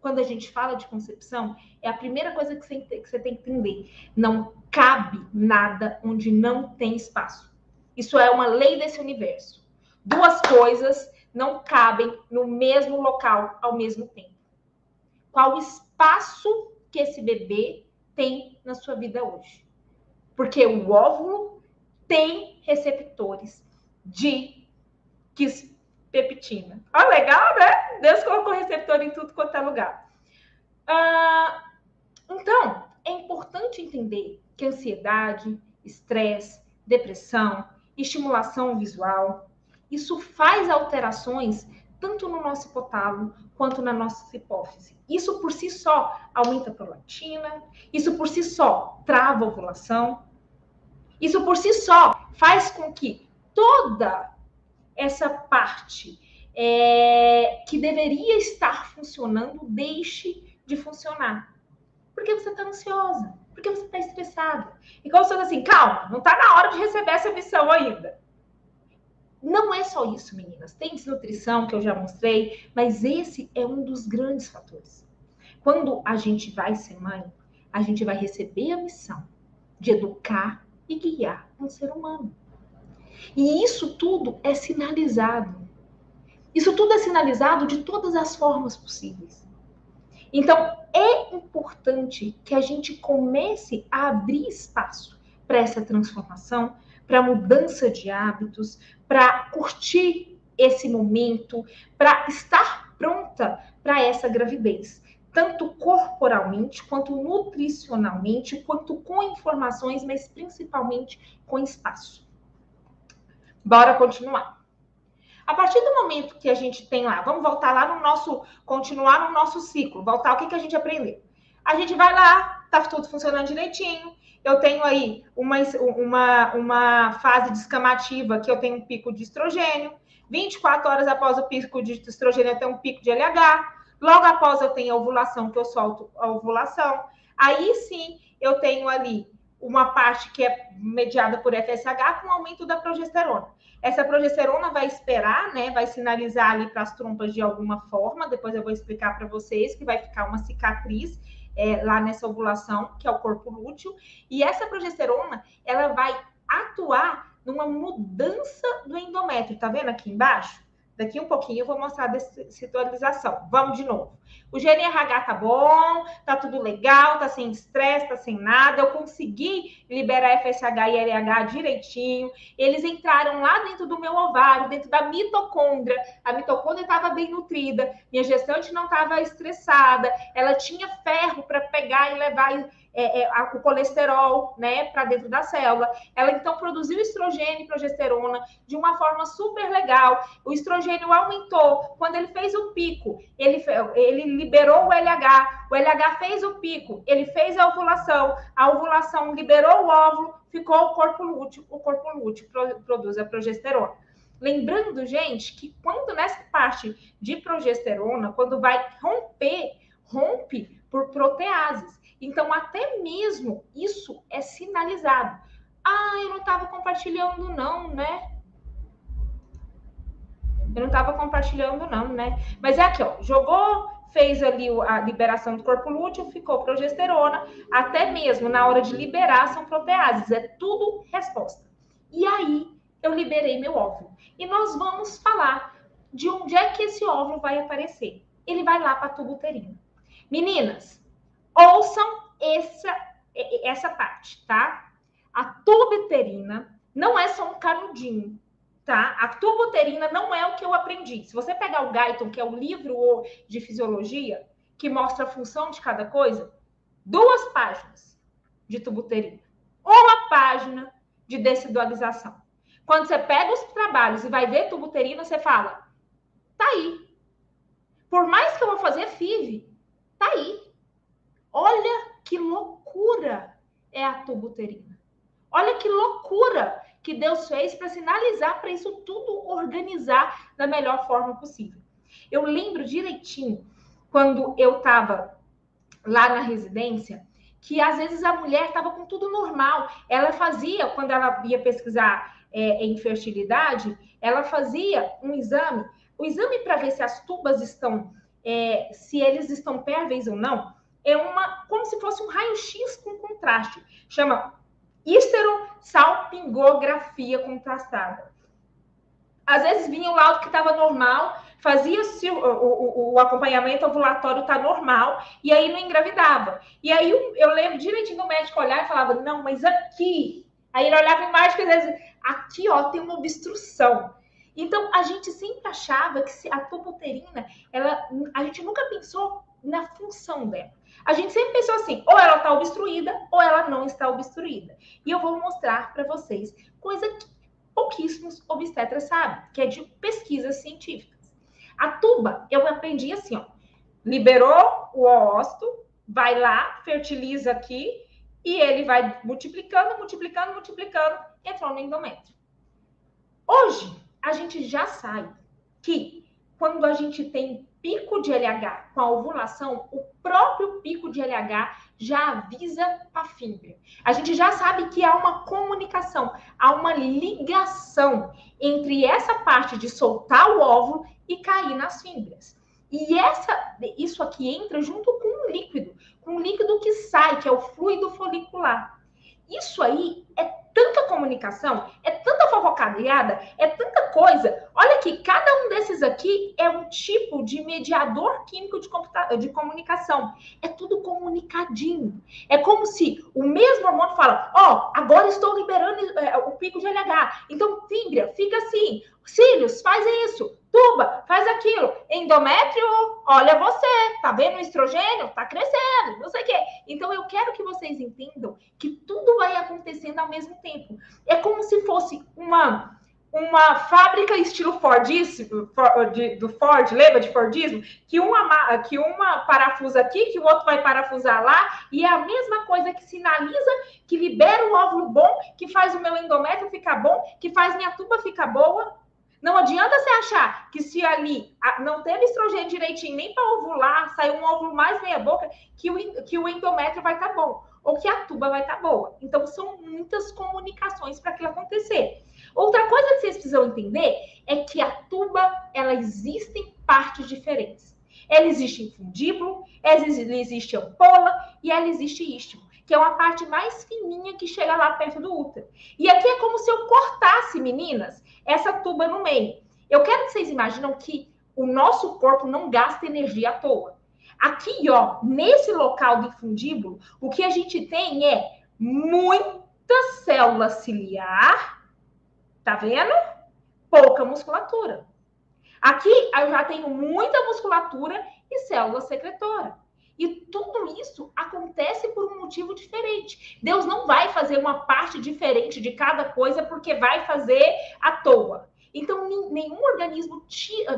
Quando a gente fala de concepção, é a primeira coisa que você tem que entender. Não cabe nada onde não tem espaço. Isso é uma lei desse universo. Duas coisas não cabem no mesmo local ao mesmo tempo. Qual o espaço que esse bebê tem na sua vida hoje? Porque o óvulo tem receptores de quispeptina. Ó, legal, né? Deus colocou receptor em tudo quanto é lugar. Então, é importante entender que ansiedade, estresse, depressão, estimulação visual, isso faz alterações tanto no nosso hipotálamo quanto na nossa hipófise. Isso por si só aumenta a prolactina, isso por si só trava a ovulação, isso por si só faz com que toda essa parte que deveria estar funcionando deixe de funcionar. Porque você está ansiosa, porque você está estressada. E como você diz assim, calma, não está na hora de receber essa missão ainda. Não é só isso, meninas. Tem desnutrição, que eu já mostrei, mas esse é um dos grandes fatores. Quando a gente vai ser mãe, a gente vai receber a missão de educar e guiar um ser humano. E isso tudo é sinalizado. Isso tudo é sinalizado de todas as formas possíveis. Então, é importante que a gente comece a abrir espaço para essa transformação, para mudança de hábitos, para curtir esse momento, para estar pronta para essa gravidez, tanto corporalmente, quanto nutricionalmente, quanto com informações, mas principalmente com espaço. Bora continuar. A partir do momento que a gente tem lá, vamos voltar lá no nosso, continuar no nosso ciclo, voltar, o que a gente aprendeu? A gente vai lá, tá tudo funcionando direitinho, eu tenho aí uma fase descamativa que eu tenho um pico de estrogênio, 24 horas após o pico de estrogênio eu tenho um pico de LH, logo após eu tenho a ovulação, que eu solto a ovulação, aí sim eu tenho ali uma parte que é mediada por FSH com aumento da progesterona. Essa progesterona vai esperar, né? Vai sinalizar ali para as trompas de alguma forma. Depois eu vou explicar para vocês que vai ficar uma cicatriz lá nessa ovulação, que é o corpo lúteo. E essa progesterona, ela vai atuar numa mudança do endométrio. Tá vendo aqui embaixo? Daqui um pouquinho eu vou mostrar a descitualização. Vamos de novo. O GNRH tá bom, tá tudo legal, tá sem estresse, tá sem nada. Eu consegui liberar FSH e LH direitinho. Eles entraram lá dentro do meu ovário, dentro da mitocôndria. A mitocôndria estava bem nutrida, minha gestante não estava estressada, ela tinha ferro para pegar e levar o colesterol, né, para dentro da célula. Ela então produziu estrogênio e progesterona de uma forma super legal. O estrogênio aumentou. Quando ele fez o pico, ele liberou o LH fez o pico, ele fez a ovulação liberou o óvulo, ficou o corpo lúteo produz a progesterona. Lembrando, gente, que quando nessa parte de progesterona, quando vai rompe por proteases. Então, até mesmo isso é sinalizado. Ah, eu não estava compartilhando não, né? Eu não estava compartilhando não, né? Mas é aqui, ó, jogou, fez ali a liberação do corpo lúteo, ficou progesterona, até mesmo na hora de liberar são proteases, é tudo resposta. E aí, eu liberei meu óvulo. E nós vamos falar de onde é que esse óvulo vai aparecer. Ele vai lá para a tuba uterina. Meninas, ouçam essa parte, tá? A tuba uterina não é só um canudinho, tá? A tuba uterina não é o que eu aprendi. Se você pegar o Guyton, que é o livro de fisiologia, que mostra a função de cada coisa, 2 páginas de tuba uterina, 1 página de decidualização. Quando você pega os trabalhos e vai ver tuba uterina, você fala, tá aí. Por mais que eu vou fazer FIV, tá aí. Olha que loucura é a tuba uterina. Olha que loucura que Deus fez para sinalizar, para isso tudo organizar da melhor forma possível. Eu lembro direitinho, quando eu estava lá na residência, que às vezes a mulher estava com tudo normal. Ela fazia, quando ela ia pesquisar em fertilidade, ela fazia um exame. O exame para ver se as tubas estão, se eles estão pérveis ou não, é como se fosse um raio-x com contraste. Chama histerosalpingografia contrastada. Às vezes vinha o laudo que estava normal, fazia-se o acompanhamento ovulatório está normal, e aí não engravidava. E aí eu lembro direitinho do médico olhar e falava, não, mas aqui. Aí ele olhava embaixo e dizia, aqui, ó, tem uma obstrução. Então, a gente sempre achava que a tuba uterina, a gente nunca pensou na função dela. A gente sempre pensou assim, ou ela está obstruída, ou ela não está obstruída. E eu vou mostrar para vocês coisa que pouquíssimos obstetras sabem, que é de pesquisas científicas. A tuba, eu aprendi assim, ó, liberou o óvulo, vai lá, fertiliza aqui, e ele vai multiplicando, entrou no endométrio. Hoje, a gente já sabe que quando a gente tem pico de LH com a ovulação, o próprio pico de LH já avisa a fímbria. A gente já sabe que há uma comunicação, há uma ligação entre essa parte de soltar o óvulo e cair nas fímbrias. E isso aqui entra junto com um líquido que sai, que é o fluido folicular. Isso aí é tanta comunicação, é tanta fofocalhada, é tanta coisa. Olha que cada um desses aqui é um tipo de mediador químico de comunicação. É tudo comunicadinho. É como se o mesmo hormônio fala, ó, agora estou liberando o pico de LH. Então, fímbria, fica assim. Cílios, faz isso. Tuba, faz aquilo. Endométrio, olha você. Tá vendo o estrogênio? Tá crescendo, não sei o quê. Então, eu quero que vocês entendam que tudo vai acontecendo ao mesmo tempo. É como se fosse uma fábrica estilo Fordismo, do Ford, lembra de Fordismo? Que uma parafusa aqui, que o outro vai parafusar lá, e é a mesma coisa que sinaliza, que libera o óvulo bom, que faz o meu endométrio ficar bom, que faz minha tuba ficar boa. Não adianta você achar que se ali não teve estrogênio direitinho, nem para ovular, saiu um óvulo mais meia boca, que o endométrio vai estar bom, ou que a tuba vai estar boa. Então, são muitas comunicações para aquilo acontecer. Outra coisa que vocês precisam entender é que a tuba, ela existe em partes diferentes. Ela existe em fundíbulo, ela existe ampola e ela existe istmo, que é uma parte mais fininha que chega lá perto do útero. E aqui é como se eu cortasse, meninas, essa tuba no meio. Eu quero que vocês imaginem que o nosso corpo não gasta energia à toa. Aqui, ó, nesse local do fundíbulo, o que a gente tem é muita célula ciliar, tá vendo? Pouca musculatura. Aqui eu já tenho muita musculatura e célula secretora. E tudo isso acontece por um motivo diferente. Deus não vai fazer uma parte diferente de cada coisa porque vai fazer à toa. Então, nenhum organismo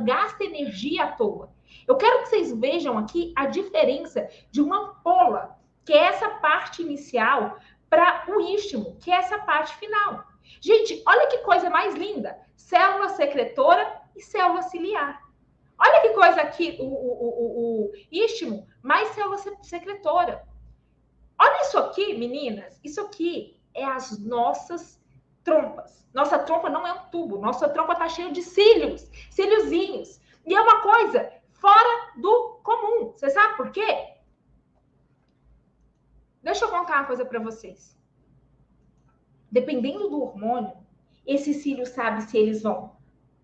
gasta energia à toa. Eu quero que vocês vejam aqui a diferença de uma ampola, que é essa parte inicial, para o istmo, que é essa parte final. Gente, olha que coisa mais linda. Célula secretora e célula ciliar. Olha que coisa aqui, o istmo, mais célula secretora. Olha isso aqui, meninas. Isso aqui é as nossas trompas. Nossa trompa não é um tubo. Nossa trompa está cheia de cílios, cíliozinhos. E é uma coisa fora do comum. Você sabe por quê? Deixa eu contar uma coisa para vocês. Dependendo do hormônio, esses cílios sabe se eles vão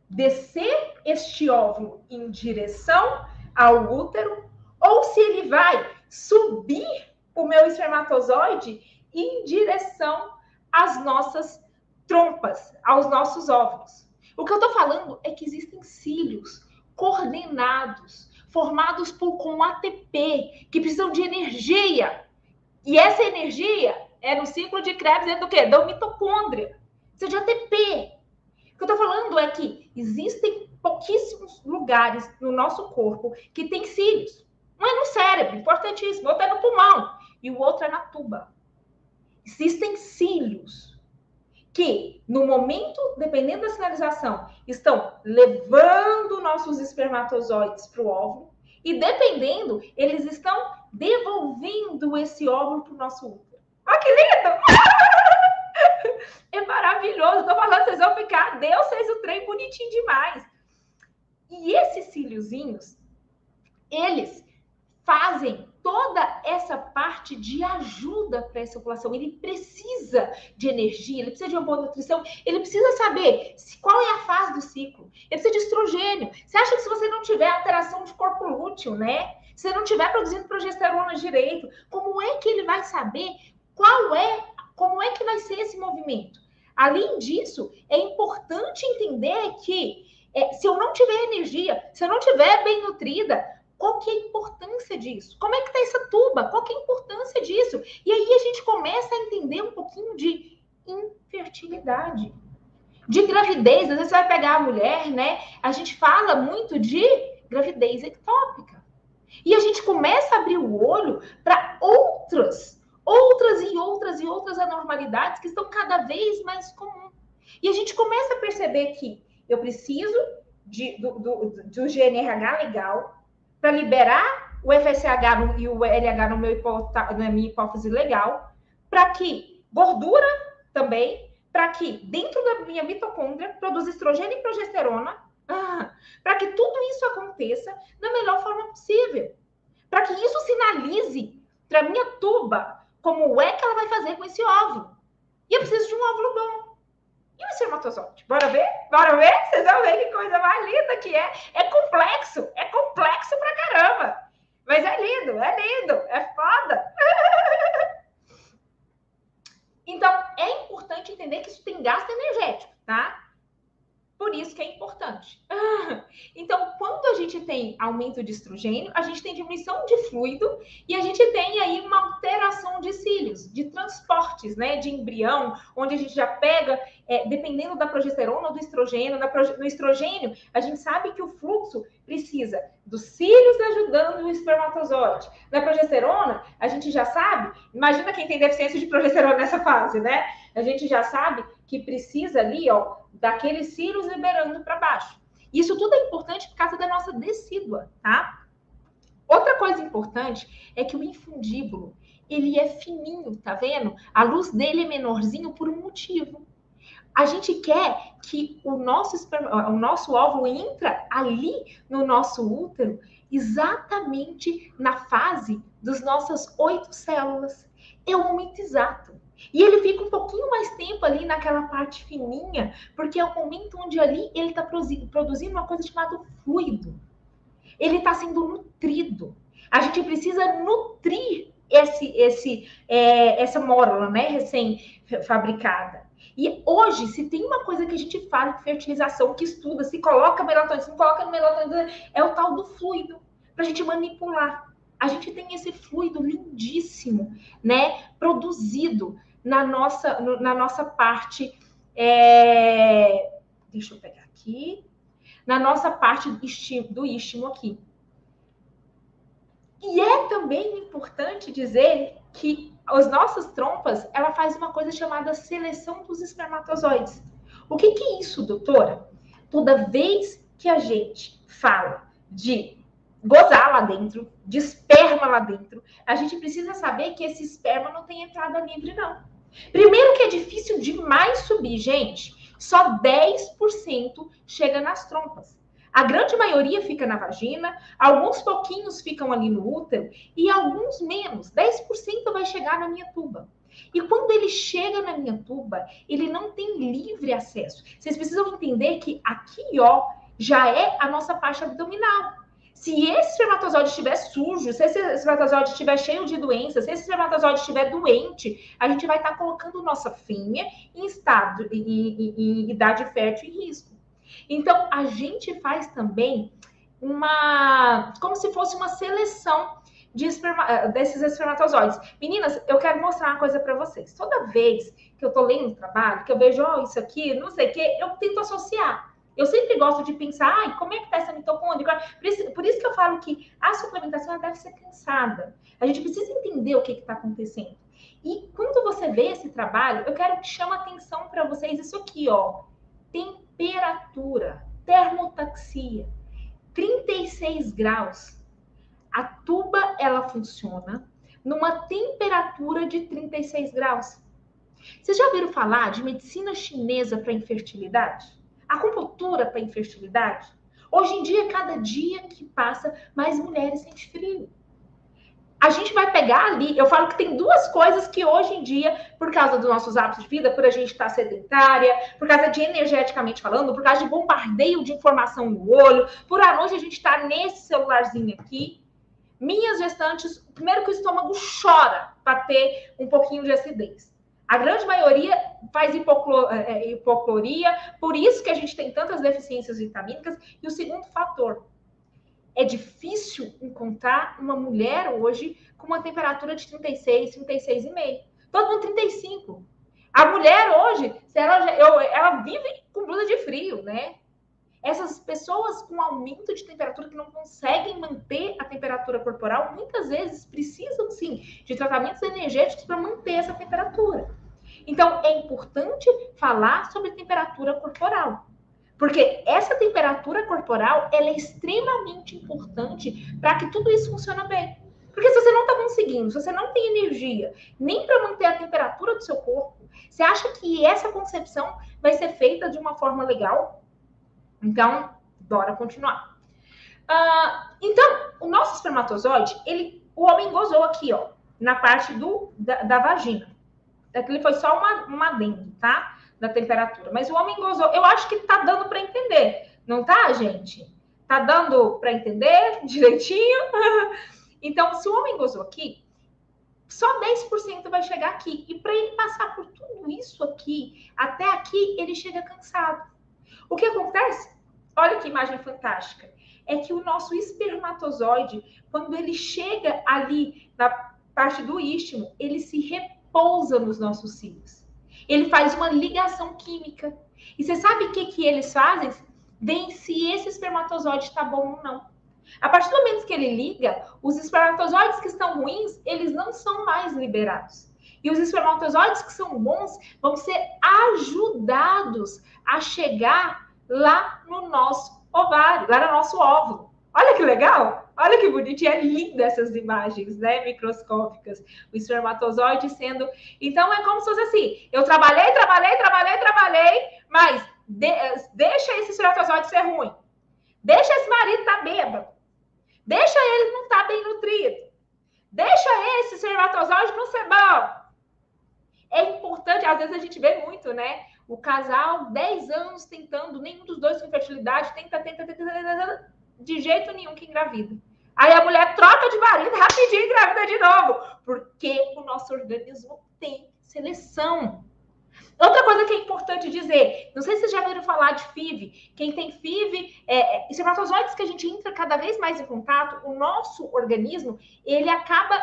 descer este óvulo em direção ao útero ou se ele vai subir o meu espermatozoide em direção às nossas trompas, aos nossos óvulos. O que eu estou falando é que existem cílios coordenados, formados com ATP, que precisam de energia. E essa energia é no ciclo de Krebs dentro do quê? Da mitocôndria. Precisa de ATP. O que eu estou falando é que existem pouquíssimos lugares no nosso corpo que tem cílios. Um é no cérebro, importantíssimo, outro é no pulmão e o outro é na tuba. Existem cílios que, no momento, dependendo da sinalização, estão levando nossos espermatozoides para o óvulo e, dependendo, eles estão devolvendo esse óvulo para o nosso útero. Olha que lindo! É maravilhoso. Estou falando, vocês vão ficar, Deus fez o trem bonitinho demais. E esses cíliozinhos, eles fazem toda essa parte de ajuda para a circulação. Ele precisa de energia, ele precisa de uma boa nutrição, ele precisa saber qual é a fase do ciclo. Ele precisa de estrogênio. Você acha que se você não tiver alteração de corpo lúteo, né? Se você não estiver produzindo progesterona direito, como é que ele vai saber como é que vai ser esse movimento? Além disso, é importante entender que se eu não tiver energia, se eu não tiver bem nutrida, qual que é a importância disso? Como é que está essa tuba? Qual que é a importância disso? E aí a gente começa a entender um pouquinho de infertilidade, de gravidez. Às vezes você vai pegar a mulher, né? A gente fala muito de gravidez ectópica. E a gente começa a abrir o olho para outras e outras anormalidades que estão cada vez mais comuns. E a gente começa a perceber que eu preciso do GNRH legal para liberar o FSH e o LH na minha hipófise legal, para que gordura também, para que dentro da minha mitocôndria produza estrogênio e progesterona, para que tudo isso aconteça da melhor forma possível, para que isso sinalize para a minha tuba como é que ela vai fazer com esse óvulo. E eu preciso de um óvulo bom. E o espermatozoide? Bora ver? Bora ver? Vocês vão ver que coisa mais linda que é. É complexo pra caramba. Mas é lindo, é foda. Então, é importante entender que isso tem gasto energético, tá? Por isso que é importante. Então, quando a gente tem aumento de estrogênio, a gente tem diminuição de fluido e a gente tem aí uma alteração de cílios, de transportes, né, de embrião, onde a gente já pega, dependendo da progesterona ou do estrogênio. No estrogênio, a gente sabe que o fluxo precisa dos cílios ajudando o espermatozoide. Na progesterona, a gente já sabe, imagina quem tem deficiência de progesterona nessa fase, né? A gente já sabe que precisa ali, ó, daqueles cílios liberando para baixo. Isso tudo é importante por causa da nossa decídua, tá? Outra coisa importante é que o infundíbulo, ele é fininho, tá vendo? A luz dele é menorzinho por um motivo. A gente quer que o nosso óvulo entra ali no nosso útero exatamente na fase das nossas 8 células. É o momento exato. E ele fica um pouquinho mais tempo ali naquela parte fininha, porque é o momento onde ali ele está produzindo uma coisa chamada fluido. Ele está sendo nutrido. A gente precisa nutrir essa mórula, né, recém-fabricada. E hoje, se tem uma coisa que a gente fala de fertilização, que estuda, se coloca melatonina, se não coloca melatonina, é o tal do fluido, para a gente manipular. A gente tem esse fluido lindíssimo, né? Produzido na nossa parte. Deixa eu pegar aqui. Na nossa parte do istmo aqui. E é também importante dizer que as nossas trompas, ela faz uma coisa chamada seleção dos espermatozoides. O que é isso, doutora? Toda vez que a gente fala de gozar lá dentro, de esperma lá dentro, a gente precisa saber que esse esperma não tem entrada livre, não. Primeiro que é difícil demais subir, gente. Só 10% chega nas trompas. A grande maioria fica na vagina, alguns pouquinhos ficam ali no útero e alguns menos. 10% vai chegar na minha tuba. E quando ele chega na minha tuba, ele não tem livre acesso. Vocês precisam entender que aqui, ó, já é a nossa faixa abdominal. Se esse espermatozoide estiver sujo, se esse espermatozoide estiver cheio de doenças, se esse espermatozoide estiver doente, a gente vai estar colocando nossa fêmea em estado, em idade fértil e risco. Então, a gente faz também como se fosse uma seleção desses espermatozoides. Meninas, eu quero mostrar uma coisa para vocês. Toda vez que eu estou lendo o trabalho, que eu vejo, isso aqui, não sei o quê, eu tento associar. Eu sempre gosto de pensar, como é que está essa mitocôndria? Por isso que eu falo que a suplementação deve ser cansada. A gente precisa entender o que está acontecendo. E quando você vê esse trabalho, eu quero que chame a atenção para vocês isso aqui, ó. Temperatura, termotaxia, 36 graus. A tuba, ela funciona numa temperatura de 36 graus. Vocês já ouviram falar de medicina chinesa para infertilidade? Acupuntura para infertilidade? Hoje em dia, cada dia que passa, mais mulheres sentem frio. A gente vai pegar ali, eu falo que tem duas coisas que hoje em dia, por causa dos nossos hábitos de vida, por a gente estar sedentária, por causa de energeticamente falando, por causa de bombardeio de informação no olho, por à noite a gente estar nesse celularzinho aqui. Minhas gestantes, primeiro que o estômago chora para ter um pouquinho de acidez. A grande maioria faz hipocloria, por isso que a gente tem tantas deficiências vitamínicas. E o segundo fator, é difícil encontrar uma mulher hoje com uma temperatura de 36, 36,5. Todo mundo 35. A mulher hoje, ela vive com blusa de frio, né? Essas pessoas com aumento de temperatura que não conseguem manter a temperatura corporal, muitas vezes precisam, sim, de tratamentos energéticos para manter essa temperatura. Então, é importante falar sobre temperatura corporal. Porque essa temperatura corporal, ela é extremamente importante para que tudo isso funcione bem. Porque se você não está conseguindo, se você não tem energia, nem para manter a temperatura do seu corpo, você acha que essa concepção vai ser feita de uma forma legal? Então, bora continuar. Então, o nosso espermatozoide, o homem gozou aqui, ó, na parte da vagina. Aquilo foi só uma adendo, tá? Da temperatura. Mas o homem gozou. Eu acho que tá dando para entender. Não tá, gente? Tá dando para entender direitinho? Então, se o homem gozou aqui, só 10% vai chegar aqui. E para ele passar por tudo isso aqui, até aqui, ele chega cansado. O que acontece? Olha que imagem fantástica. É que o nosso espermatozoide, quando ele chega ali na parte do istmo, ele se repousa nos nossos cílios. Ele faz uma ligação química. E você sabe o que eles fazem? Vêem se esse espermatozoide está bom ou não. A partir do momento que ele liga, os espermatozoides que estão ruins, eles não são mais liberados. E os espermatozoides que são bons vão ser ajudados a chegar lá no nosso ovário, lá no nosso óvulo. Olha que legal! Olha que bonitinho, é linda essas imagens, né, microscópicas. O espermatozoide sendo... Então, é como se fosse assim, eu trabalhei, mas deixa esse espermatozoide ser ruim. Deixa esse marido estar bêbado. Deixa ele não estar bem nutrido. Deixa esse espermatozoide não ser bom. É importante, às vezes a gente vê muito, né? O casal, 10 anos tentando, nenhum dos dois com fertilidade, tenta, de jeito nenhum que engravida. Aí a mulher troca de marido, rapidinho engravida de novo. Porque o nosso organismo tem seleção. Outra coisa que é importante dizer, não sei se vocês já ouviram falar de FIV. Quem tem FIV, espermatozoides que a gente entra cada vez mais em contato, o nosso organismo, ele acaba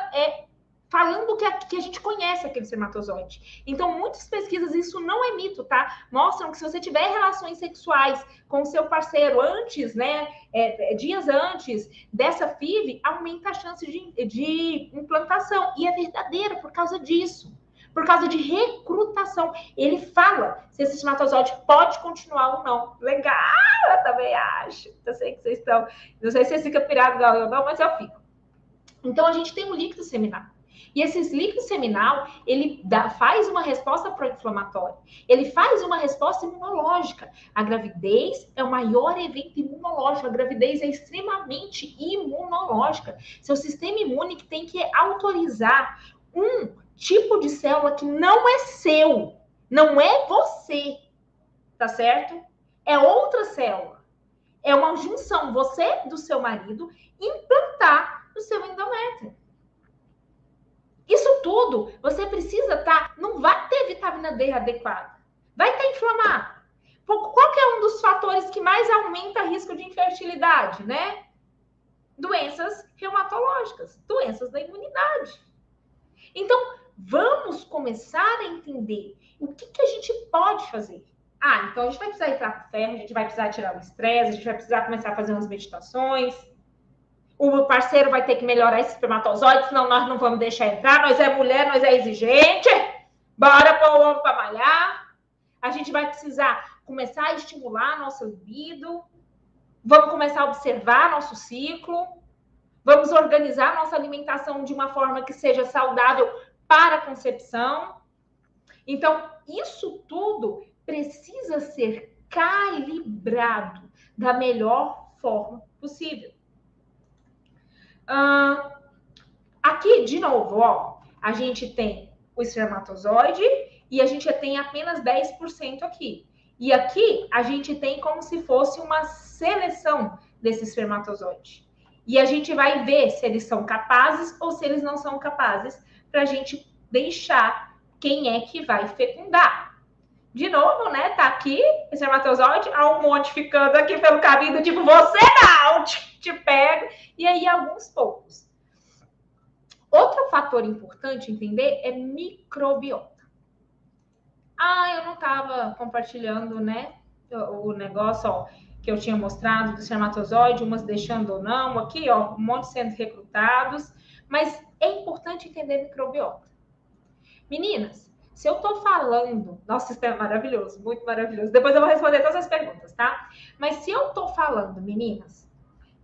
falando que a gente conhece aquele espermatozoide. Então, muitas pesquisas, isso não é mito, tá? Mostram que se você tiver relações sexuais com o seu parceiro antes, né, dias antes dessa FIV, aumenta a chance de implantação. E é verdadeiro por causa disso. Por causa de recrutação. Ele fala se esse espermatozoide pode continuar ou não. Legal, eu também acho. Eu sei que vocês estão... Não sei se vocês ficam pirados igual eu não, mas eu fico. Então, a gente tem um líquido seminal. E esse líquido seminal, ele faz uma resposta pró-inflamatória. Ele faz uma resposta imunológica. A gravidez é o maior evento imunológico. A gravidez é extremamente imunológica. Seu sistema imune que tem que autorizar um tipo de célula que não é seu, não é você, tá certo? É outra célula. É uma junção, você do seu marido, implantar no seu endométrio. Isso tudo, você precisa estar, não vai ter vitamina D adequada, vai estar inflamado. Qual que é um dos fatores que mais aumenta o risco de infertilidade, né? Doenças reumatológicas, doenças da imunidade. Então, vamos começar a entender o que a gente pode fazer. Então a gente vai precisar entrar com ferro, a gente vai precisar tirar o estresse, a gente vai precisar começar a fazer umas meditações. O parceiro vai ter que melhorar esse espermatozoide, senão nós não vamos deixar entrar. Nós é mulher, nós é exigente. Bora pôr o homem para malhar. A gente vai precisar começar a estimular a nossa libido. Vamos começar a observar nosso ciclo. Vamos organizar nossa alimentação de uma forma que seja saudável para a concepção. Então, isso tudo precisa ser calibrado da melhor forma possível. Aqui, de novo, ó, a gente tem o espermatozoide e a gente tem apenas 10% aqui. E aqui a gente tem como se fosse uma seleção desse espermatozoide. E a gente vai ver se eles são capazes ou se eles não são capazes para a gente deixar quem é que vai fecundar. De novo, né? Tá aqui, espermatozoide, há um monte ficando aqui pelo caminho, tipo, você não, te pego. E aí, alguns poucos. Outro fator importante entender é microbiota. Eu não estava compartilhando, né, o negócio, ó, que eu tinha mostrado do espermatozoide, umas deixando ou não, aqui, ó, um monte sendo recrutados. Mas é importante entender microbiota. Meninas, se eu tô falando... Nossa, isso é maravilhoso, muito maravilhoso. Depois eu vou responder todas as perguntas, tá? Mas se eu tô falando, meninas,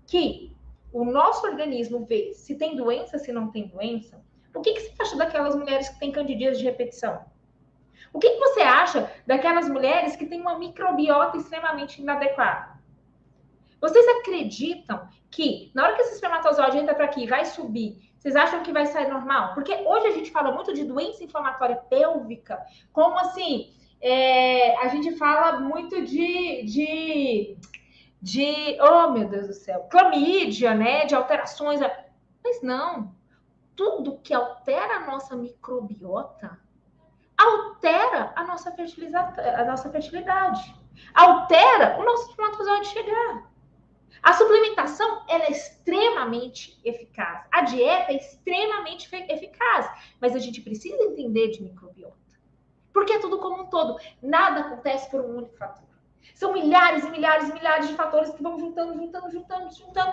que o nosso organismo vê se tem doença, se não tem doença, o que você acha daquelas mulheres que têm candidíase de repetição? O que você acha daquelas mulheres que têm uma microbiota extremamente inadequada? Vocês acreditam que na hora que esse espermatozoide entra para aqui e vai subir, vocês acham que vai sair normal? Porque hoje a gente fala muito de doença inflamatória pélvica, como assim, a gente fala muito de oh meu Deus do céu, clamídia, né, de alterações, mas não, tudo que altera a nossa microbiota altera a nossa fertilidade, altera o nosso espermatozoide chegar. A suplementação, ela é extremamente eficaz. A dieta é extremamente eficaz. Mas a gente precisa entender de microbiota. Porque é tudo como um todo. Nada acontece por um único fator. São milhares e milhares e milhares de fatores que vão juntando,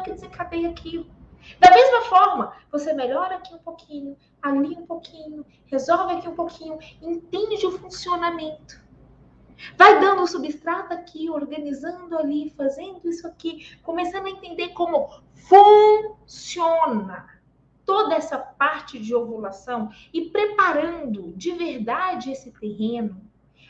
que desencadeia aquilo. Da mesma forma, você melhora aqui um pouquinho, ali um pouquinho, resolve aqui um pouquinho, entende o funcionamento. Vai dando o substrato aqui, organizando ali, fazendo isso aqui, começando a entender como funciona toda essa parte de ovulação e preparando de verdade esse terreno,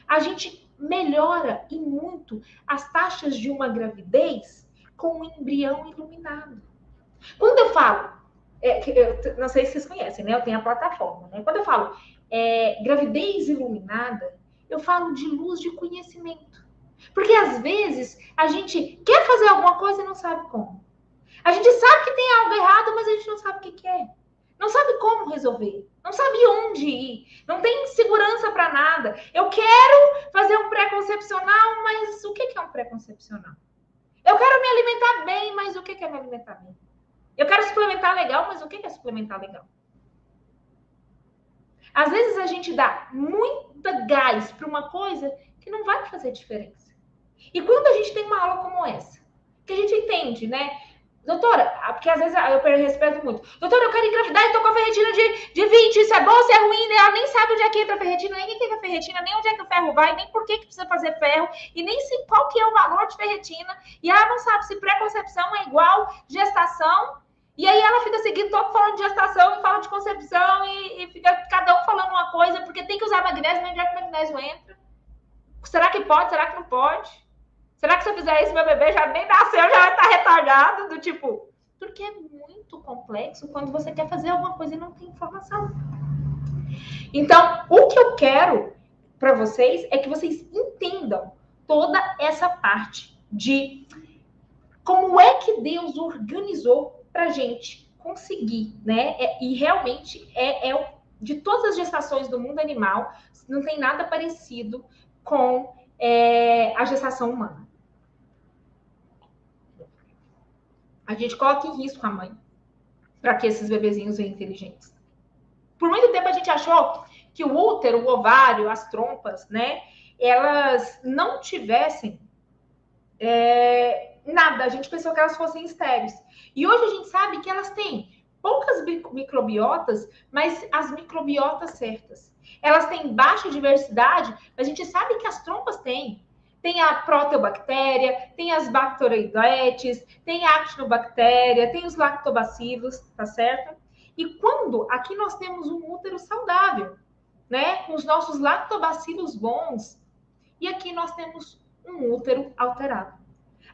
a gente melhora e muito as taxas de uma gravidez com um embrião iluminado. Quando eu falo, eu não sei se vocês conhecem, né? Eu tenho a plataforma, né? Quando eu falo gravidez iluminada, eu falo de luz de conhecimento. Porque às vezes a gente quer fazer alguma coisa e não sabe como. A gente sabe que tem algo errado, mas a gente não sabe o que é. Não sabe como resolver. Não sabe onde ir. Não tem segurança para nada. Eu quero fazer um pré-concepcional, mas o que é um pré-concepcional? Eu quero me alimentar bem, mas o que é me alimentar bem? Eu quero suplementar legal, mas o que é suplementar legal? Às vezes a gente dá muita gás para uma coisa que não vai fazer diferença. E quando a gente tem uma aula como essa, que a gente entende, né? Doutora, porque às vezes eu respeito muito. Doutora, eu quero engravidar e tô com a ferritina de 20. Isso é bom ou se é ruim? Né? Ela nem sabe onde é que entra a ferritina, nem quem é a ferritina, nem onde é que o ferro vai, nem por que precisa fazer ferro, e nem se, qual que é o valor de ferritina. E ela não sabe se pré-concepção é igual gestação. E aí ela fica seguindo todo falando de gestação e fala de concepção e fica cada um falando uma coisa, porque tem que usar magnésio, onde é que o magnésio entra? Será que pode? Será que não pode? Será que se eu fizer isso, meu bebê já nem nasceu, já vai estar retardado? Do tipo, porque é muito complexo quando você quer fazer alguma coisa e não tem informação. Então, o que eu quero para vocês é que vocês entendam toda essa parte de como é que Deus organizou para a gente conseguir, né? E realmente de todas as gestações do mundo animal, não tem nada parecido com a gestação humana. A gente coloca em risco a mãe para que esses bebezinhos venham inteligentes. Por muito tempo a gente achou que o útero, o ovário, as trompas, né, elas não tivessem nada. A gente pensou que elas fossem estéreis. E hoje a gente sabe que elas têm poucas microbiotas, mas as microbiotas certas. Elas têm baixa diversidade, mas a gente sabe que as trompas têm. Tem a proteobactéria, tem as bacteroidetes, tem a actinobactéria, tem os lactobacilos, tá certo? E quando aqui nós temos um útero saudável, né, com os nossos lactobacilos bons, e aqui nós temos um útero alterado.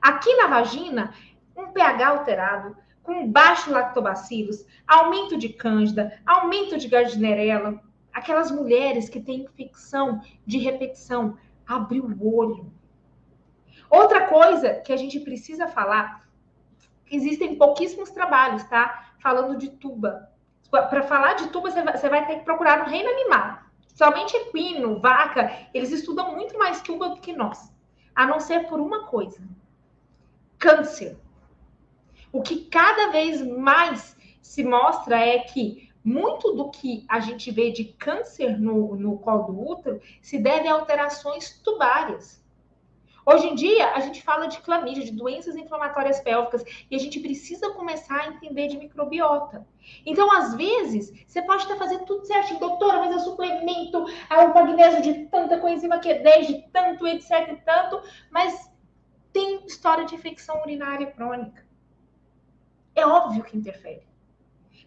Aqui na vagina, um pH alterado, com baixo lactobacilos, aumento de cândida, aumento de gardnerella, aquelas mulheres que têm infecção de repetição, abre o olho. Outra coisa que a gente precisa falar, existem pouquíssimos trabalhos, tá? Falando de tuba. Para falar de tuba, você vai ter que procurar no reino animal. Somente equino, vaca, eles estudam muito mais tuba do que nós. A não ser por uma coisa. Câncer. O que cada vez mais se mostra é que muito do que a gente vê de câncer no colo do útero se deve a alterações tubárias. Hoje em dia, a gente fala de clamídia, de doenças inflamatórias pélvicas, e a gente precisa começar a entender de microbiota. Então, às vezes, você pode estar fazendo tudo certinho, doutora, mas eu suplemento o magnésio de tanta coenzima Q10, de tanto, etc e tanto, mas tem história de infecção urinária crônica. É óbvio que interfere.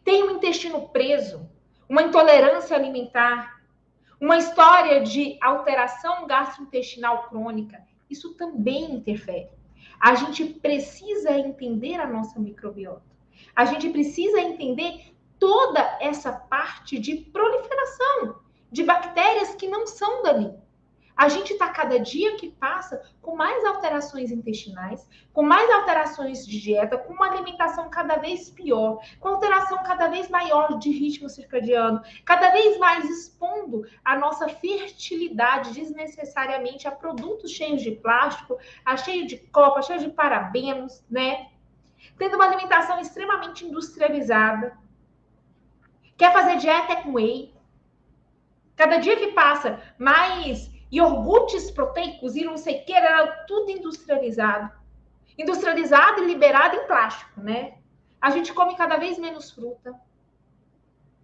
Tem um intestino preso, uma intolerância alimentar, uma história de alteração gastrointestinal crônica. Isso também interfere. A gente precisa entender a nossa microbiota. A gente precisa entender toda essa parte de proliferação de bactérias que não são dali. A gente está, cada dia que passa, com mais alterações intestinais, com mais alterações de dieta, com uma alimentação cada vez pior, com alteração cada vez maior de ritmo circadiano, cada vez mais expondo a nossa fertilidade desnecessariamente a produtos cheios de plástico, cheio de copa, cheio de parabenos, né? Tendo uma alimentação extremamente industrializada. Quer fazer dieta com whey. Cada dia que passa, mais iogurtes proteicos e não sei o que, era tudo industrializado. Industrializado e liberado em plástico, né? A gente come cada vez menos fruta.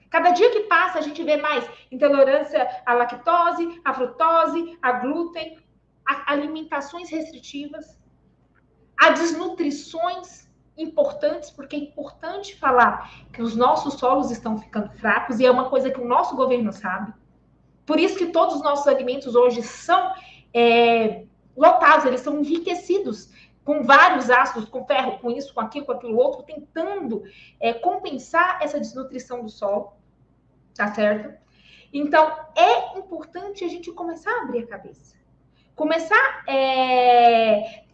Cada dia que passa, a gente vê mais intolerância à lactose, à frutose, a glúten, a alimentações restritivas, a desnutrições importantes, porque é importante falar que os nossos solos estão ficando fracos, e é uma coisa que o nosso governo sabe. Por isso que todos os nossos alimentos hoje são lotados, eles são enriquecidos com vários ácidos, com ferro, com isso, com aquilo outro, tentando compensar essa desnutrição do solo, tá certo? Então, é importante a gente começar a abrir a cabeça. Começar,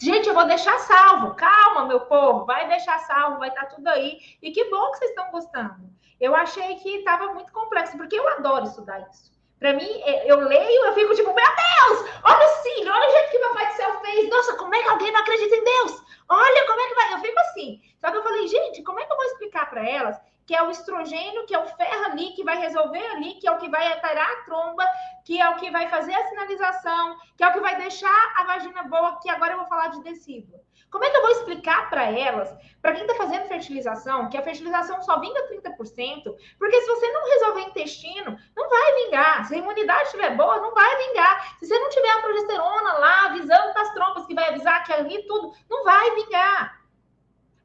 gente, eu vou deixar salvo, calma, meu povo, vai deixar salvo, vai estar tudo aí, e que bom que vocês estão gostando. Eu achei que estava muito complexo, porque eu adoro estudar isso. Para mim, eu leio, eu fico tipo, meu Deus, olha o cílio, olha o jeito que meu pai do céu fez. Nossa, como é que alguém não acredita em Deus? Olha como é que vai. Eu fico assim. Só que eu falei, gente, como é que eu vou explicar para elas que é o estrogênio, que é o ferro ali, que vai resolver ali, que é o que vai alterar a tromba, que é o que vai fazer a sinalização, que é o que vai deixar a vagina boa, que agora eu vou falar de decídua. Como é que eu vou explicar para elas, para quem está fazendo fertilização, que a fertilização só vinga 30%, porque se você não resolver intestino, não vai vingar. Se a imunidade estiver boa, não vai vingar. Se você não tiver a progesterona lá, avisando das trompas, que vai avisar que ali tudo, não vai vingar.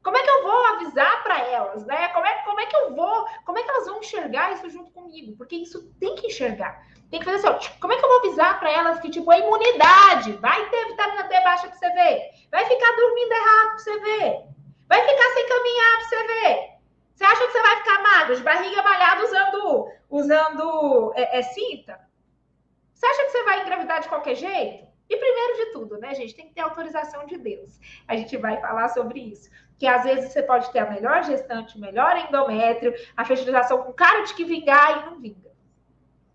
Como é que eu vou avisar para elas, né? Como é que eu vou, como é que elas vão enxergar isso junto comigo? Porque isso tem que enxergar. Tem que fazer assim, ó, como é que eu vou avisar para elas que, tipo, a imunidade, vai ter vitamina D baixa para você ver, vai ficar dormindo errado para você ver, vai ficar sem caminhar para você ver. Você acha que você vai ficar magro, de barriga malhada, usando cinta? Você acha que você vai engravidar de qualquer jeito? E primeiro de tudo, né, gente, tem que ter autorização de Deus. A gente vai falar sobre isso. Que às vezes você pode ter a melhor gestante, o melhor endométrio, a fertilização com cara de que vingar e não vinga.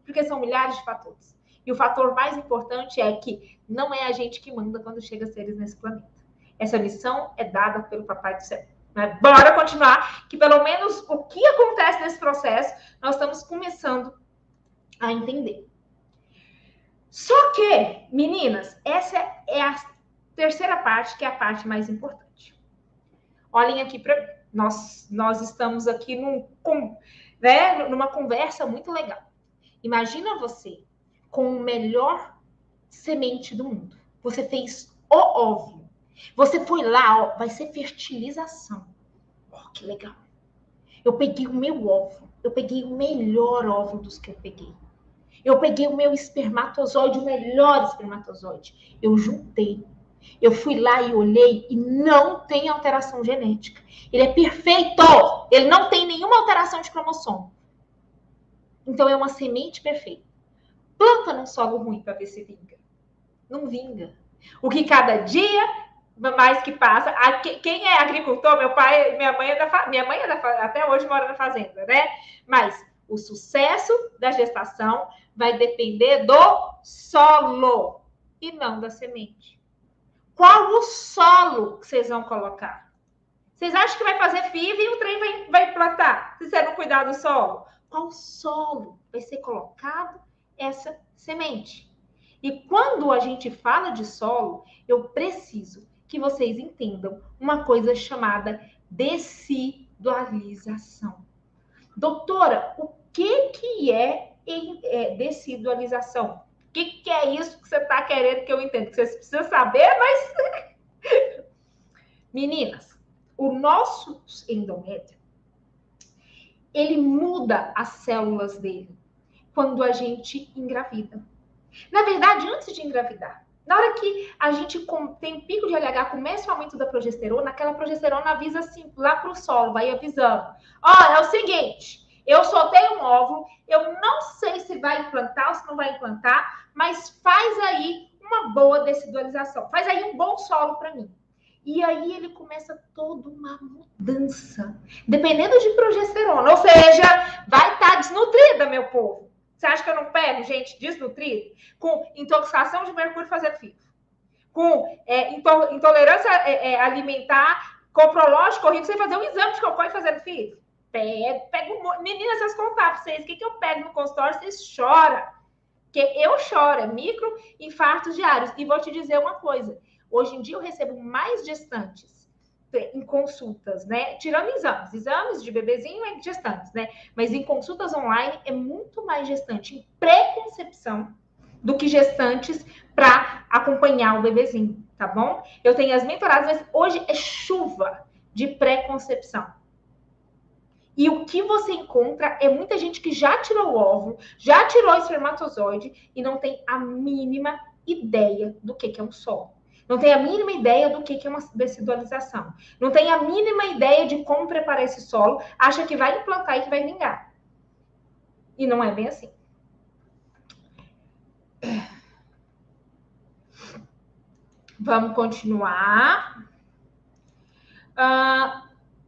Porque são milhares de fatores. E o fator mais importante é que não é a gente que manda quando chega seres nesse planeta. Essa missão é dada pelo Papai do Céu. Mas bora continuar, que pelo menos o que acontece nesse processo, nós estamos começando a entender. Só que, meninas, essa é a terceira parte, que é a parte mais importante. Olhem aqui para mim. Nós estamos aqui numa conversa muito legal. Imagina você com o melhor semente do mundo. Você fez o óvulo. Você foi lá, ó, vai ser fertilização. Oh, que legal. Eu peguei o meu óvulo. Eu peguei o melhor óvulo dos que eu peguei. Eu peguei o meu espermatozoide, o melhor espermatozoide. Eu juntei. Eu fui lá e olhei e não tem alteração genética. Ele é perfeito. Ele não tem nenhuma alteração de cromossomo. Então é uma semente perfeita. Planta num solo ruim para ver se vinga. Não vinga. O que cada dia mais que passa. Quem é agricultor, meu pai, minha mãe até hoje mora na fazenda, né? Mas o sucesso da gestação vai depender do solo e não da semente. Qual o solo que vocês vão colocar? Vocês acham que vai fazer FIV e o trem vai plantar, se você não cuidar do solo? Qual solo vai ser colocado essa semente? E quando a gente fala de solo, eu preciso que vocês entendam uma coisa chamada decidualização. Doutora, o que é decidualização? O que é isso que você está querendo que eu entenda? Que vocês precisam saber, mas... Meninas, o nosso endométrio, ele muda as células dele quando a gente engravida. Na verdade, antes de engravidar, na hora que a gente tem pico de LH, começa o aumento da progesterona, aquela progesterona avisa assim, lá para o solo, vai avisando. Ó, é o seguinte, eu soltei um óvulo, eu não sei se vai implantar ou se não vai implantar, mas faz aí uma boa decidualização, faz aí um bom solo para mim. E aí ele começa toda uma mudança, dependendo de progesterona, ou seja, vai estar desnutrida, meu povo. Você acha que eu não pego gente desnutrida? Com intoxicação de mercúrio fazendo FIV. Com intolerância alimentar, coprológico, horrível, sem fazer um exame de cocô e fazendo FIV. Pego. Meninas, vocês contar pra vocês, o que eu pego no consultório, vocês choram. Porque eu choro, é microinfartos diários. E vou te dizer uma coisa, hoje em dia eu recebo mais gestantes em consultas, né? Tirando exames de bebezinho é gestantes, né? Mas em consultas online é muito mais gestante em pré-concepção do que gestantes para acompanhar o bebezinho, tá bom? Eu tenho as mentoradas, mas hoje é chuva de pré-concepção. E o que você encontra é muita gente que já tirou o óvulo, já tirou o espermatozoide e não tem a mínima ideia do que é um solo. Não tem a mínima ideia do que é uma decidualização. Não tem a mínima ideia de como preparar esse solo. Acha que vai implantar e que vai vingar. E não é bem assim. Vamos continuar.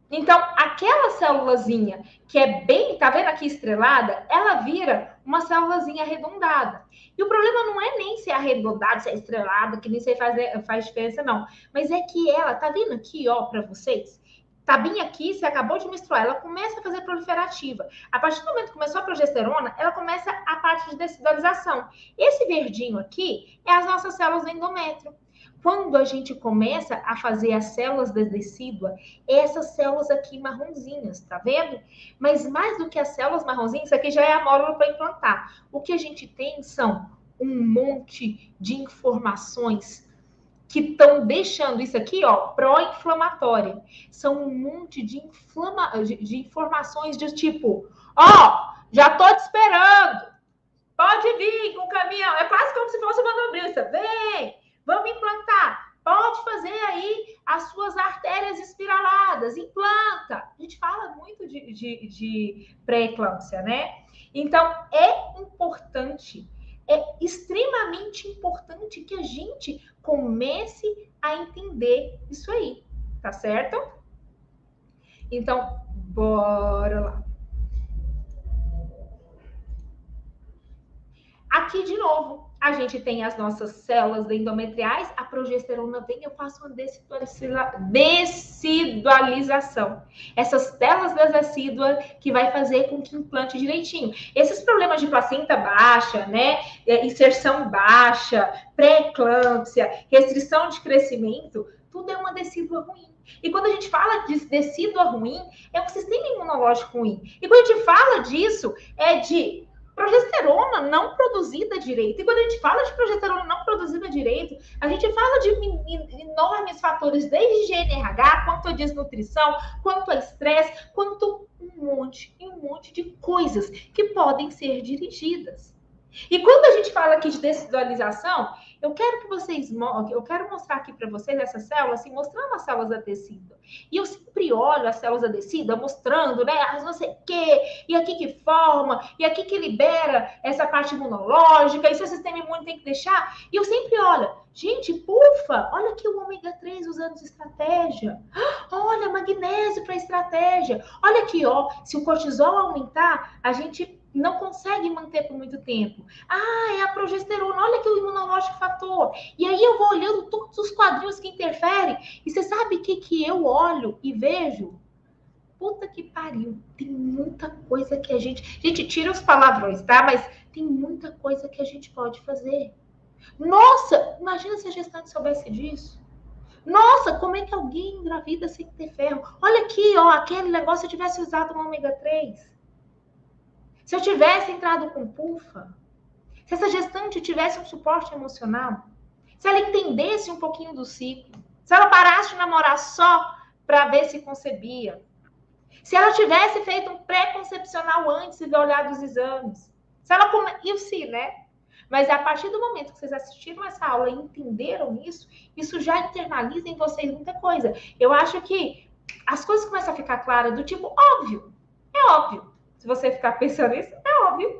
Então, aquela célulazinha que é bem, tá vendo aqui estrelada, ela vira uma célulazinha arredondada. E o problema não é nem se é arredondada, se é estrelada, que nem sei faz diferença, não. Mas é que ela, tá vendo aqui, ó, para vocês? Tá bem aqui, você acabou de menstruar, ela começa a fazer proliferativa. A partir do momento que começou a progesterona, ela começa a parte de dessidolização. Esse verdinho aqui é as nossas células do endométrio. Quando a gente começa a fazer as células da decídua, essas células aqui marronzinhas, tá vendo? Mas mais do que as células marronzinhas, isso aqui já é a mórula para implantar. O que a gente tem são um monte de informações que estão deixando isso aqui, ó, pró-inflamatória. São um monte de informações de tipo, ó, já tô te esperando, pode vir com o caminhão. É quase como se fosse uma manobrista. Vem, vamos implantar. Pode fazer aí as suas artérias espiraladas, implanta. A gente fala muito de pré-eclâmpsia, né? Então, é importante, é extremamente importante que a gente comece a entender isso aí, tá certo? Então, bora lá. Aqui, de novo, a gente tem as nossas células endometriais, a progesterona vem, eu faço uma decidualização. Essas células decíduas que vai fazer com que implante direitinho. Esses problemas de placenta baixa, né, inserção baixa, pré-eclâmpsia, restrição de crescimento, tudo é uma decídua ruim. E quando a gente fala de decídua ruim, é um sistema imunológico ruim. E quando a gente fala disso, é de progesterona não produzida direito. E quando a gente fala de progesterona não produzida direito, a gente fala de enormes fatores, desde GNRH, quanto a desnutrição, quanto a estresse, quanto um monte de coisas que podem ser dirigidas. E quando a gente fala aqui de dessidolização, eu quero mostrar aqui para vocês essa célula, assim, mostrando as células da tecido. E eu sempre olho as células da tecido, mostrando, né, as não sei o quê, e aqui que forma, e aqui que libera essa parte imunológica, e seu sistema imune tem que deixar. E eu sempre olho, gente, pufa, olha aqui o ômega 3 usando estratégia. Olha, magnésio para estratégia. Olha aqui, ó, se o cortisol aumentar, a gente não consegue manter por muito tempo. Ah, é a progesterona. Olha que o imunológico fator. E aí eu vou olhando todos os quadrinhos que interferem. E você sabe o que eu olho e vejo? Puta que pariu. Tem muita coisa que a gente... Gente, tira os palavrões, tá? Mas tem muita coisa que a gente pode fazer. Nossa, imagina se a gestante soubesse disso. Nossa, como é que alguém engravida sem ter ferro? Olha aqui, ó, aquele negócio, se eu tivesse usado um ômega 3. Se eu tivesse entrado com PUFA, se essa gestante tivesse um suporte emocional, se ela entendesse um pouquinho do ciclo, se ela parasse de namorar só para ver se concebia, se ela tivesse feito um pré-concepcional antes de olhar dos exames, se ela e o se, né? Mas a partir do momento que vocês assistiram essa aula e entenderam isso já internaliza em vocês muita coisa. Eu acho que as coisas começam a ficar claras do tipo, óbvio, é óbvio. Se você ficar pensando nisso, é óbvio.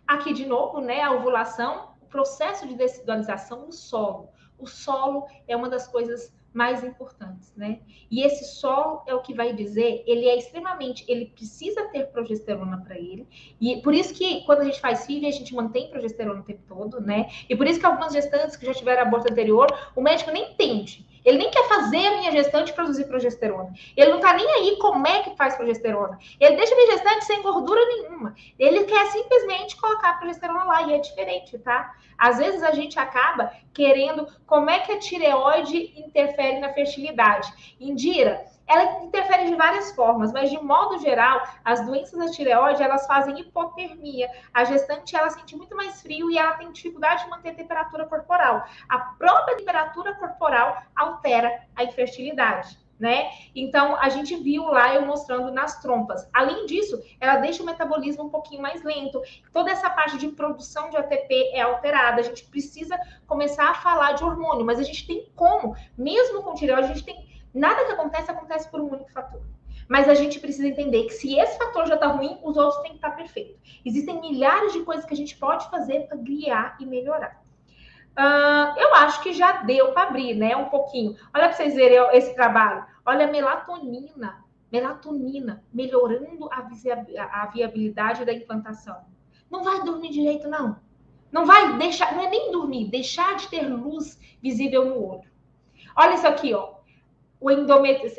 Aqui de novo, né, a ovulação, o processo de dessidolização no solo. O solo é uma das coisas mais importantes, né? E esse solo é o que vai dizer, ele precisa ter progesterona para ele, e por isso que quando a gente faz FIV, a gente mantém progesterona o tempo todo, né? E por isso que algumas gestantes que já tiveram aborto anterior, o médico nem entende. Ele nem quer fazer a minha gestante produzir progesterona. Ele não tá nem aí como é que faz progesterona. Ele deixa a minha gestante sem gordura nenhuma. Ele quer simplesmente colocar a progesterona lá, e é diferente, tá? Às vezes a gente acaba querendo como é que a tireoide interfere na fertilidade. Indira, ela interfere de várias formas, mas de modo geral, as doenças da tireoide, elas fazem hipotermia. A gestante, ela sente muito mais frio e ela tem dificuldade de manter a temperatura corporal. A própria temperatura corporal altera a infertilidade, né? Então, a gente viu lá eu mostrando nas trompas. Além disso, ela deixa o metabolismo um pouquinho mais lento. Toda essa parte de produção de ATP é alterada. A gente precisa começar a falar de hormônio, mas a gente tem como, mesmo com tireoide, a gente tem nada que acontece por um único fator. Mas a gente precisa entender que se esse fator já está ruim, os outros têm que estar perfeitos. Existem milhares de coisas que a gente pode fazer para guiar e melhorar. Eu acho que já deu para abrir, né? Um pouquinho. Olha para vocês verem esse trabalho. Olha a melatonina. Melatonina melhorando a viabilidade da implantação. Não vai dormir direito, não. Não vai deixar, não é nem dormir, deixar de ter luz visível no olho. Olha isso aqui, ó.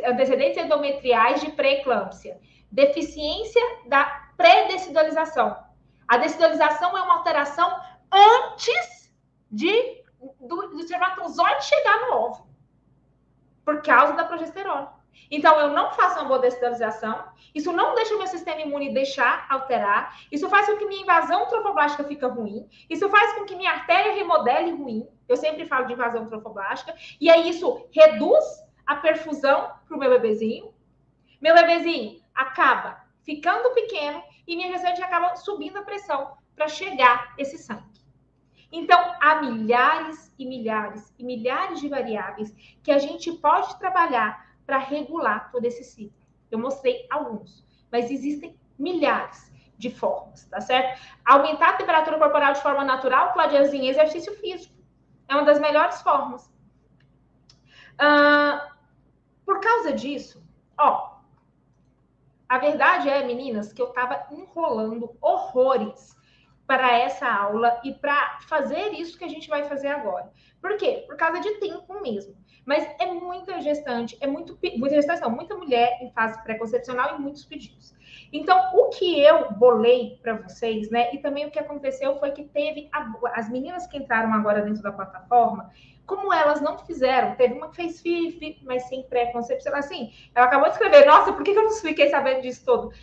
Antecedentes endometriais de pré-eclâmpsia. Deficiência da pré-decidolização. A decidolização é uma alteração antes do espermatozoide chegar no óvulo, por causa da progesterona. Então, eu não faço uma boa decidolização, isso não deixa o meu sistema imune deixar alterar, isso faz com que minha invasão trofoblástica fique ruim, isso faz com que minha artéria remodele ruim, eu sempre falo de invasão trofoblástica, e aí isso reduz a perfusão para o meu bebezinho acaba ficando pequeno e minha gestante acaba subindo a pressão para chegar esse sangue. Então, há milhares e milhares e milhares de variáveis que a gente pode trabalhar para regular todo esse ciclo. Eu mostrei alguns, mas existem milhares de formas, tá certo? Aumentar a temperatura corporal de forma natural, Claudiazinha, exercício físico. É uma das melhores formas. Por causa disso, ó, a verdade é, meninas, que eu estava enrolando horrores para essa aula e para fazer isso que a gente vai fazer agora. Por quê? Por causa de tempo mesmo. Mas é muita gestante, muita mulher em fase pré-concepcional e muitos pedidos. Então, o que eu bolei para vocês, né? E também o que aconteceu foi que teve as meninas que entraram agora dentro da plataforma, como elas não fizeram, teve uma que fez FIF, mas sem pré-concepção, assim, ela acabou de escrever, nossa, por que eu não fiquei sabendo disso todo?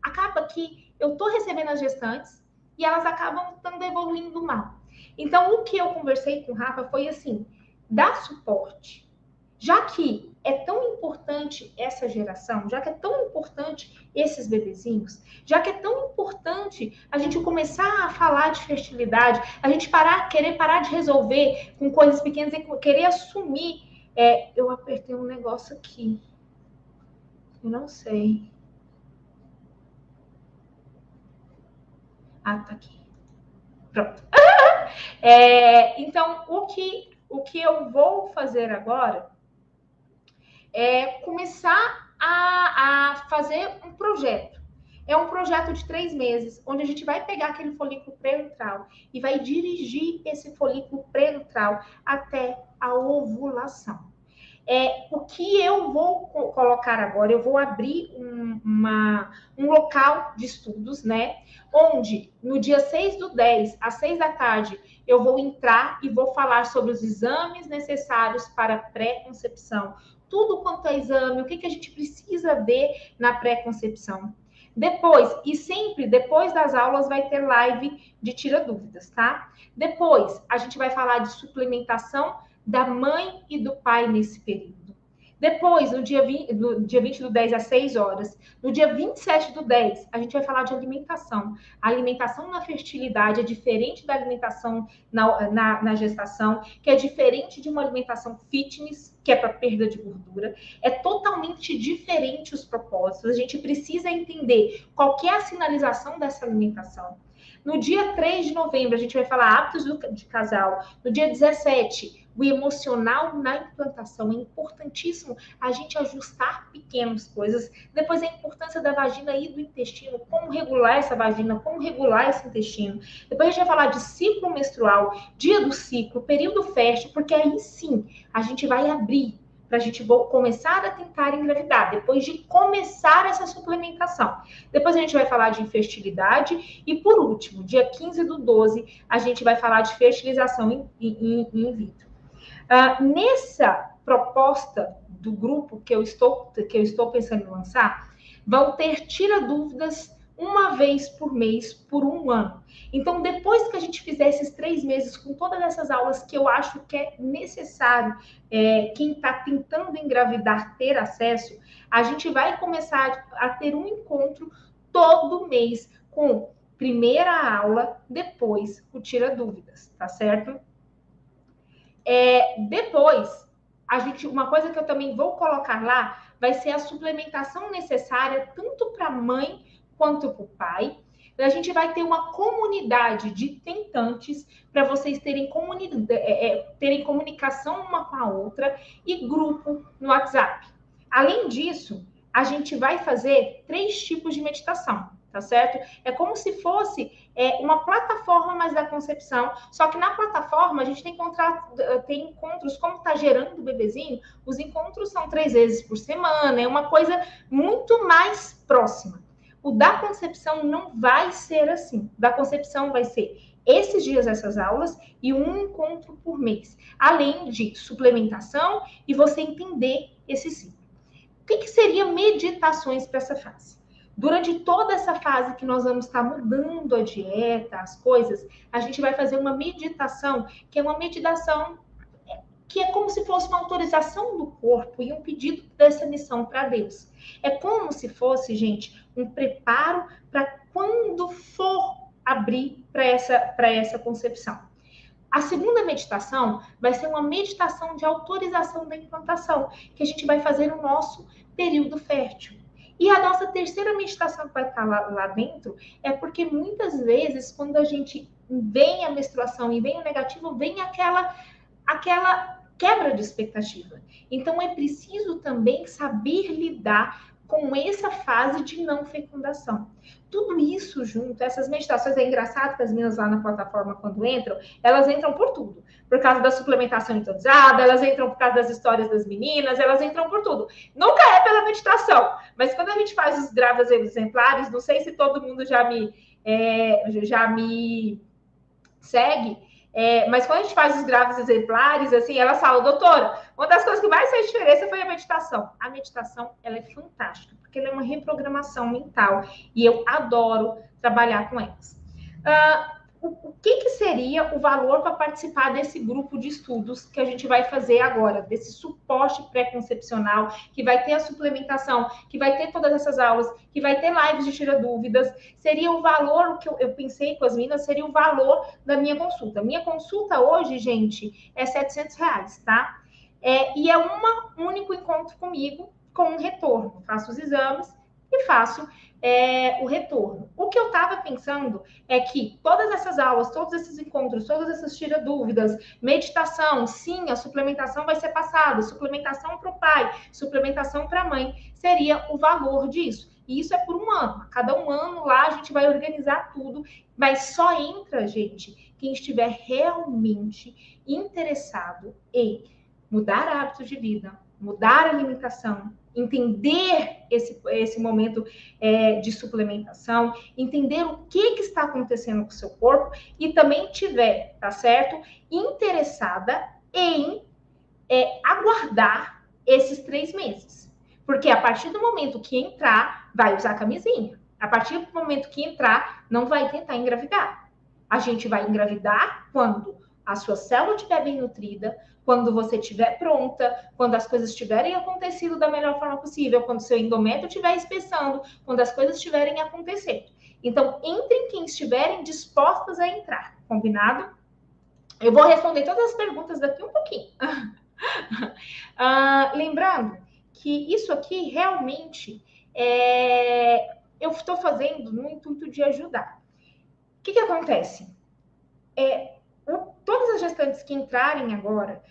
Acaba que eu tô recebendo as gestantes e elas acabam estando evoluindo mal. Então, o que eu conversei com o Rafa foi assim, dar suporte. Já que é tão importante essa geração, já que é tão importante esses bebezinhos, já que é tão importante a gente começar a falar de fertilidade, a gente querer parar de resolver com coisas pequenas e querer assumir. Eu apertei um negócio aqui. Eu não sei. Ah, tá aqui. Pronto. Então, o que eu vou fazer agora é começar a fazer um projeto. É um projeto de 3 meses, onde a gente vai pegar aquele folículo pré-utral e vai dirigir esse folículo pré-utral até a ovulação. O que eu vou colocar agora, eu vou abrir um local de estudos, né? Onde no dia 6/10, às 6 da tarde, eu vou entrar e vou falar sobre os exames necessários para pré-concepção. Tudo quanto é exame, o que a gente precisa ver na pré-concepção. Depois, e sempre depois das aulas, vai ter live de tira dúvidas, tá? Depois, a gente vai falar de suplementação da mãe e do pai nesse período. Depois, no dia 20/10, às 6 horas, no dia 27/10, a gente vai falar de alimentação. A alimentação na fertilidade é diferente da alimentação na gestação, que é diferente de uma alimentação fitness, que é para perda de gordura. É totalmente diferente os propósitos. A gente precisa entender qual que é a sinalização dessa alimentação. No dia 3 de novembro, a gente vai falar hábitos de casal. No dia 17, o emocional na implantação. É importantíssimo a gente ajustar pequenas coisas. Depois, a importância da vagina e do intestino. Como regular essa vagina, como regular esse intestino. Depois, a gente vai falar de ciclo menstrual, dia do ciclo, período fértil, porque aí sim a gente vai abrir para a gente começar a tentar engravidar, depois de começar essa suplementação. Depois a gente vai falar de infertilidade e, por último, dia 15/12, a gente vai falar de fertilização in vitro. Nessa proposta do grupo que eu estou pensando em lançar, vão ter tira dúvidas uma vez por mês, por 1 ano. Então, depois que a gente fizer esses 3 meses com todas essas aulas que eu acho que é necessário quem está tentando engravidar ter acesso, a gente vai começar a ter um encontro todo mês com primeira aula, depois o tira dúvidas, tá certo? Depois, uma coisa que eu também vou colocar lá vai ser a suplementação necessária tanto para a mãe quanto para o pai, A gente vai ter uma comunidade de tentantes para vocês terem comunicação uma com a outra e grupo no WhatsApp. Além disso, a gente vai fazer 3 tipos de meditação, tá certo? É como se fosse uma plataforma mais da concepção, só que na plataforma a gente tem encontros, como tá gerando o bebezinho, os encontros são 3 vezes por semana, é uma coisa muito mais próxima. O da concepção não vai ser assim. O da concepção vai ser esses dias, essas aulas, e um encontro por mês, além de suplementação e você entender esse ciclo. O que seria meditações para essa fase? Durante toda essa fase que nós vamos estar mudando a dieta, as coisas, a gente vai fazer uma meditação, que é uma meditação que é como se fosse uma autorização do corpo e um pedido dessa missão para Deus. É como se fosse, gente, um preparo para quando for abrir para essa concepção. A segunda meditação vai ser uma meditação de autorização da implantação, que a gente vai fazer no nosso período fértil. E a nossa terceira meditação que vai estar lá dentro é porque muitas vezes, quando a gente vem a menstruação e vem o negativo, vem aquela quebra de expectativa. Então, é preciso também saber lidar com essa fase de não fecundação. Tudo isso junto, essas meditações, é engraçado que as meninas lá na plataforma, quando entram, elas entram por tudo. Por causa da suplementação introduzida, elas entram por causa das histórias das meninas, elas entram por tudo. Nunca é pela meditação, mas quando a gente faz os grávidas exemplares, não sei se todo mundo já me segue, mas quando a gente faz os grávidas exemplares, assim, elas falam, doutora, uma das coisas que mais fez diferença foi a meditação. A meditação, ela é fantástica, porque ela é uma reprogramação mental, e eu adoro trabalhar com elas. O que seria o valor para participar desse grupo de estudos que a gente vai fazer agora, desse suporte pré-concepcional, que vai ter a suplementação, que vai ter todas essas aulas, que vai ter lives de tira dúvidas? Seria o valor, o que eu pensei com as meninas, seria o valor da minha consulta. Minha consulta hoje, gente, é R$700, tá? E é um único encontro comigo, com um retorno. Faço os exames e faço o retorno. O que eu estava pensando é que todas essas aulas, todos esses encontros, todas essas tira dúvidas, meditação, sim, a suplementação vai ser passada, suplementação para o pai, suplementação para a mãe, seria o valor disso. E isso é por um ano. A cada um ano lá a gente vai organizar tudo, mas só entra, gente, quem estiver realmente interessado em mudar hábitos de vida, mudar a alimentação, entender esse momento de suplementação, entender o que está acontecendo com o seu corpo e também tiver, tá certo, interessada em aguardar esses 3 meses. Porque a partir do momento que entrar, vai usar camisinha. A partir do momento que entrar, não vai tentar engravidar. A gente vai engravidar quando a sua célula estiver bem nutrida, quando você estiver pronta, quando as coisas tiverem acontecido da melhor forma possível, quando seu endométrio estiver espessando, quando as coisas estiverem acontecendo. Então, entrem quem estiverem dispostas a entrar, combinado? Eu vou responder todas as perguntas daqui um pouquinho. Lembrando que isso aqui realmente eu estou fazendo no intuito de ajudar. O que acontece? Todas as gestantes que entrarem agora,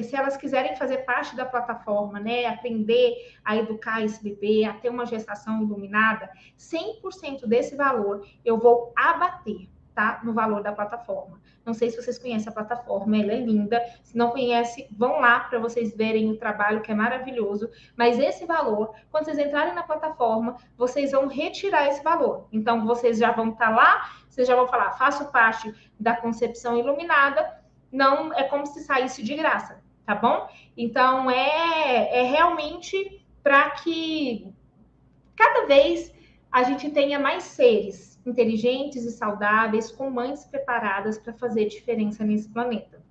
se elas quiserem fazer parte da plataforma, né, aprender a educar esse bebê, a ter uma gestação iluminada, 100% desse valor eu vou abater, tá? No valor da plataforma. Não sei se vocês conhecem a plataforma, ela é linda. Se não conhece, vão lá para vocês verem o trabalho, que é maravilhoso. Mas esse valor, quando vocês entrarem na plataforma, vocês vão retirar esse valor. Então, vocês já vão estar lá, vocês já vão falar, faço parte da concepção iluminada, não é como se saísse de graça, tá bom? Então, é realmente para que cada vez a gente tenha mais seres inteligentes e saudáveis, com mães preparadas para fazer diferença nesse planeta.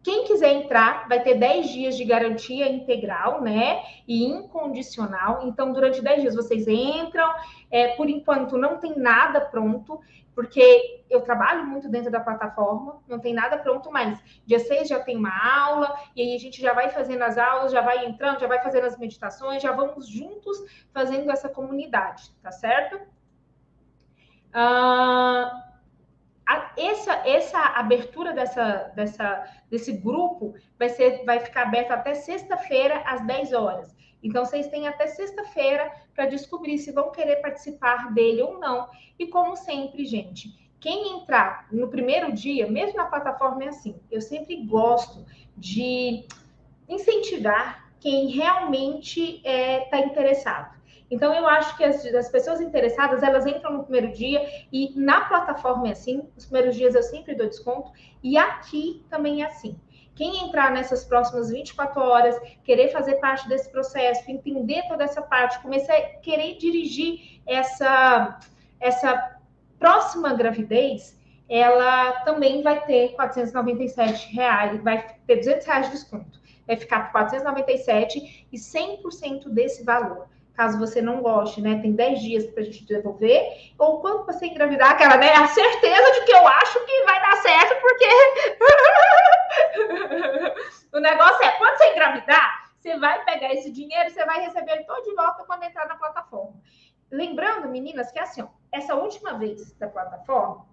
Quem quiser entrar, vai ter 10 dias de garantia integral, né? E incondicional. Então, durante 10 dias vocês entram. Por enquanto, não tem nada pronto, porque eu trabalho muito dentro da plataforma, não tem nada pronto, mas dia 6 já tem uma aula, e aí a gente já vai fazendo as aulas, já vai entrando, já vai fazendo as meditações, já vamos juntos fazendo essa comunidade, tá certo? Essa abertura desse grupo vai ficar aberta até sexta-feira, às 10 horas. Então, vocês têm até sexta-feira para descobrir se vão querer participar dele ou não. E, como sempre, gente, quem entrar no primeiro dia, mesmo na plataforma é assim, eu sempre gosto de incentivar quem realmente está interessado. Então, eu acho que as pessoas interessadas, elas entram no primeiro dia e na plataforma é assim, os primeiros dias eu sempre dou desconto e aqui também é assim. Quem entrar nessas próximas 24 horas, querer fazer parte desse processo, entender toda essa parte, começar a querer dirigir essa próxima gravidez, ela também vai ter R$497, vai ter R$200 de desconto. Vai ficar por 497 e 100% desse valor. Caso você não goste, né? Tem 10 dias para a gente devolver. Ou quando você engravidar, aquela, né? A certeza de que eu acho que vai dar certo, porque o negócio é, quando você engravidar, você vai pegar esse dinheiro, você vai receber ele todo de volta quando entrar na plataforma. Lembrando, meninas, que assim, ó, essa última vez da plataforma,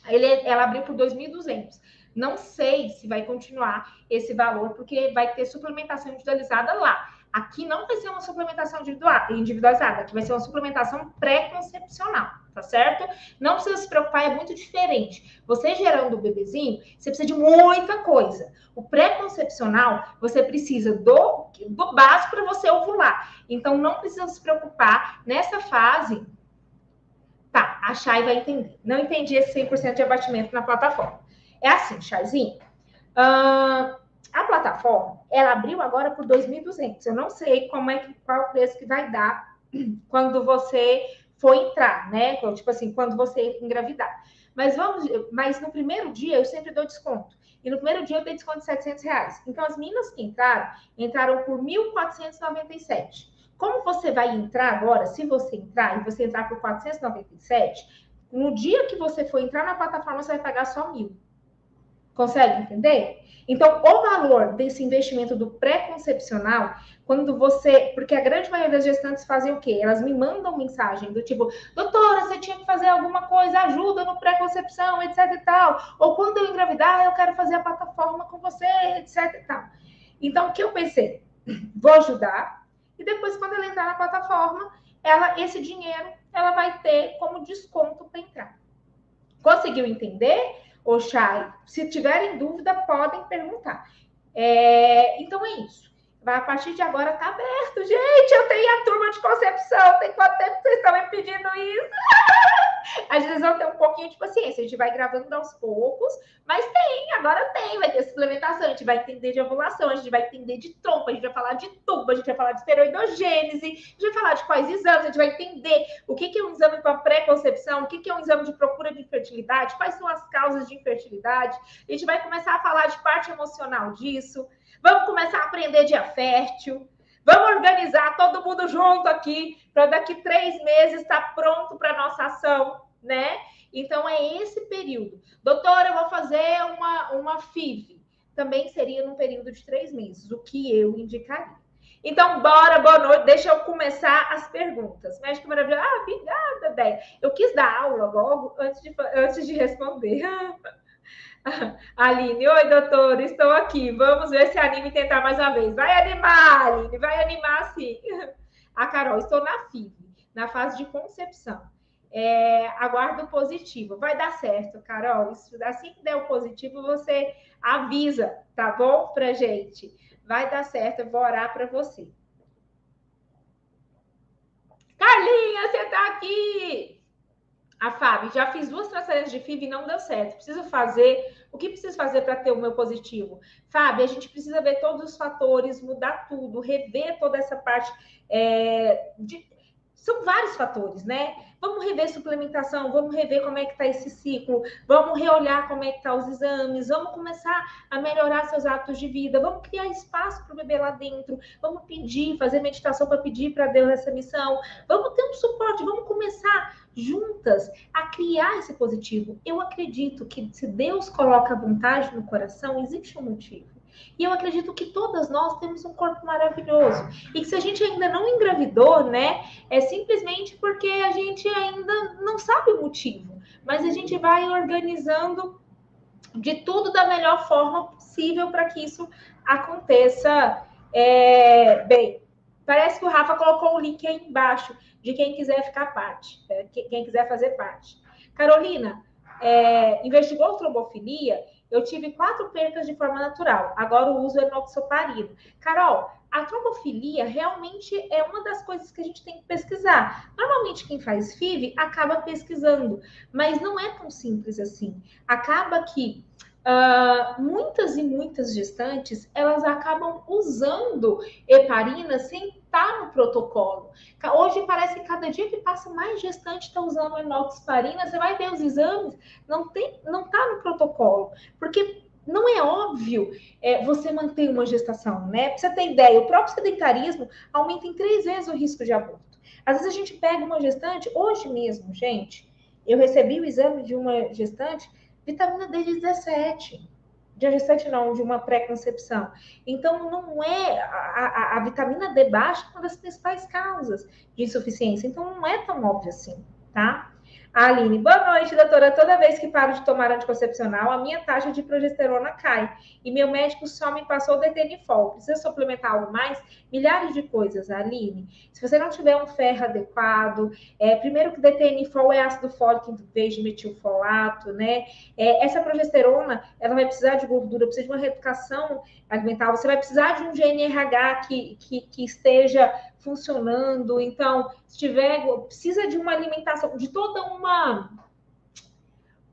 ela abriu por 2.200. Não sei se vai continuar esse valor, porque vai ter suplementação individualizada lá. Aqui não vai ser uma suplementação individualizada, aqui vai ser uma suplementação pré-concepcional, tá certo? Não precisa se preocupar, é muito diferente. Você gerando o bebezinho, você precisa de muita coisa. O pré-concepcional, você precisa do básico para você ovular. Então, não precisa se preocupar nessa fase. Tá, a Chay vai entender. Não entendi esse 100% de abatimento na plataforma. É assim, Chayzinho. A plataforma, ela abriu agora por 2.200. Eu não sei qual o preço que vai dar quando você for entrar, né? Tipo assim, quando você engravidar. Mas no primeiro dia eu sempre dou desconto. E no primeiro dia eu dei desconto de R$700. Então, as meninas que entraram por 1.497. Como você vai entrar agora, se você entrar e você entrar por 497, no dia que você for entrar na plataforma, você vai pagar só 1.000. Consegue entender? Então, o valor desse investimento do pré-concepcional, quando você... Porque a grande maioria das gestantes fazem o quê? Elas me mandam mensagem do tipo, doutora, você tinha que fazer alguma coisa, ajuda no pré-concepção, etc e tal. Ou quando eu engravidar, eu quero fazer a plataforma com você, etc e tal. Então, o que eu pensei? Vou ajudar. E depois, quando ela entrar na plataforma, esse dinheiro ela vai ter como desconto para entrar. Conseguiu entender? Ô, Chay, se tiverem dúvida, podem perguntar. Então é isso. A partir de agora tá aberto. Gente, eu tenho a turma de concepção. Tem quanto tempo que vocês estão me pedindo isso? Às vezes vão ter um pouquinho de paciência. A gente vai gravando aos poucos, mas agora tem. Vai ter suplementação, a gente vai entender de ovulação, a gente vai entender de trompa, a gente vai falar de tubo, a gente vai falar de esteroidogênese, a gente vai falar de quais exames, a gente vai entender o que é um exame para pré-concepção, o que é um exame de procura de infertilidade, quais são as causas de infertilidade. A gente vai começar a falar de parte emocional disso. Vamos começar a aprender dia fértil. Vamos organizar todo mundo junto aqui, para daqui 3 meses estar pronto para a nossa ação, né? Então, é esse período. Doutora, eu vou fazer uma FIV. Também seria num período de 3 meses, o que eu indicaria. Então, bora, boa noite. Deixa eu começar as perguntas. Médico maravilhoso. Obrigada, Déia. Eu quis dar aula logo antes de responder. Aline, oi, doutora, estou aqui. Vamos ver se anima e tentar mais uma vez. Vai animar, Aline, vai animar sim. A Carol, estou na FIV, na fase de concepção. Aguardo positivo. Vai dar certo, Carol. Assim que der o positivo, você avisa, tá bom? Pra gente. Vai dar certo, eu vou orar para você. Carlinha, você tá aqui! A Fábio, já fiz 2 transferências de FIV e não deu certo. Preciso fazer... O que preciso fazer para ter o meu positivo? Fábio, a gente precisa ver todos os fatores, mudar tudo, rever toda essa parte. São vários fatores, né? Vamos rever suplementação, vamos rever como é que está esse ciclo, vamos reolhar como é que estão os exames, vamos começar a melhorar seus hábitos de vida, vamos criar espaço para o bebê lá dentro, vamos pedir, fazer meditação para pedir para Deus essa missão, vamos ter um suporte, vamos começar juntas a criar esse positivo. Eu acredito que se Deus coloca a vontade no coração, existe um motivo. E eu acredito que todas nós temos um corpo maravilhoso. E que se a gente ainda não engravidou, né? É simplesmente porque a gente ainda não sabe o motivo, mas a gente vai organizando de tudo da melhor forma possível para que isso aconteça bem. Parece que o Rafa colocou o link aí embaixo de quem quiser ficar parte, quem quiser fazer parte. Carolina, investigou trombofilia? Eu tive 4 percas de forma natural. Agora o uso é enoxaparina. Carol, a trombofilia realmente é uma das coisas que a gente tem que pesquisar. Normalmente quem faz FIV acaba pesquisando, mas não é tão simples assim. Acaba que muitas e muitas gestantes, elas acabam usando heparina sem estar no protocolo. Hoje parece que cada dia que passa mais gestante está usando enoxaparina, você vai ver os exames, não está no protocolo, porque não é óbvio você manter uma gestação, né? Pra você ter ideia, o próprio sedentarismo aumenta em 3 vezes o risco de aborto. Às vezes a gente pega uma gestante, hoje mesmo, gente, eu recebi o exame de uma gestante, vitamina D de 17. De gestante não, de uma pré-concepção. Então, não é... A vitamina D baixa é uma das principais causas de insuficiência. Então, não é tão óbvio assim, tá? A Aline, boa noite, doutora. Toda vez que paro de tomar anticoncepcional, a minha taxa de progesterona cai. E meu médico só me passou detenifol. Precisa suplementar algo mais? Milhares de coisas, Aline. Se você não tiver um ferro adequado, primeiro que detenifol é ácido fólico em vez de metilfolato, né? Essa progesterona, ela vai precisar de gordura, precisa de uma reeducação alimentar, você vai precisar de um GNRH que esteja funcionando. Então, se tiver, precisa de uma alimentação, de toda uma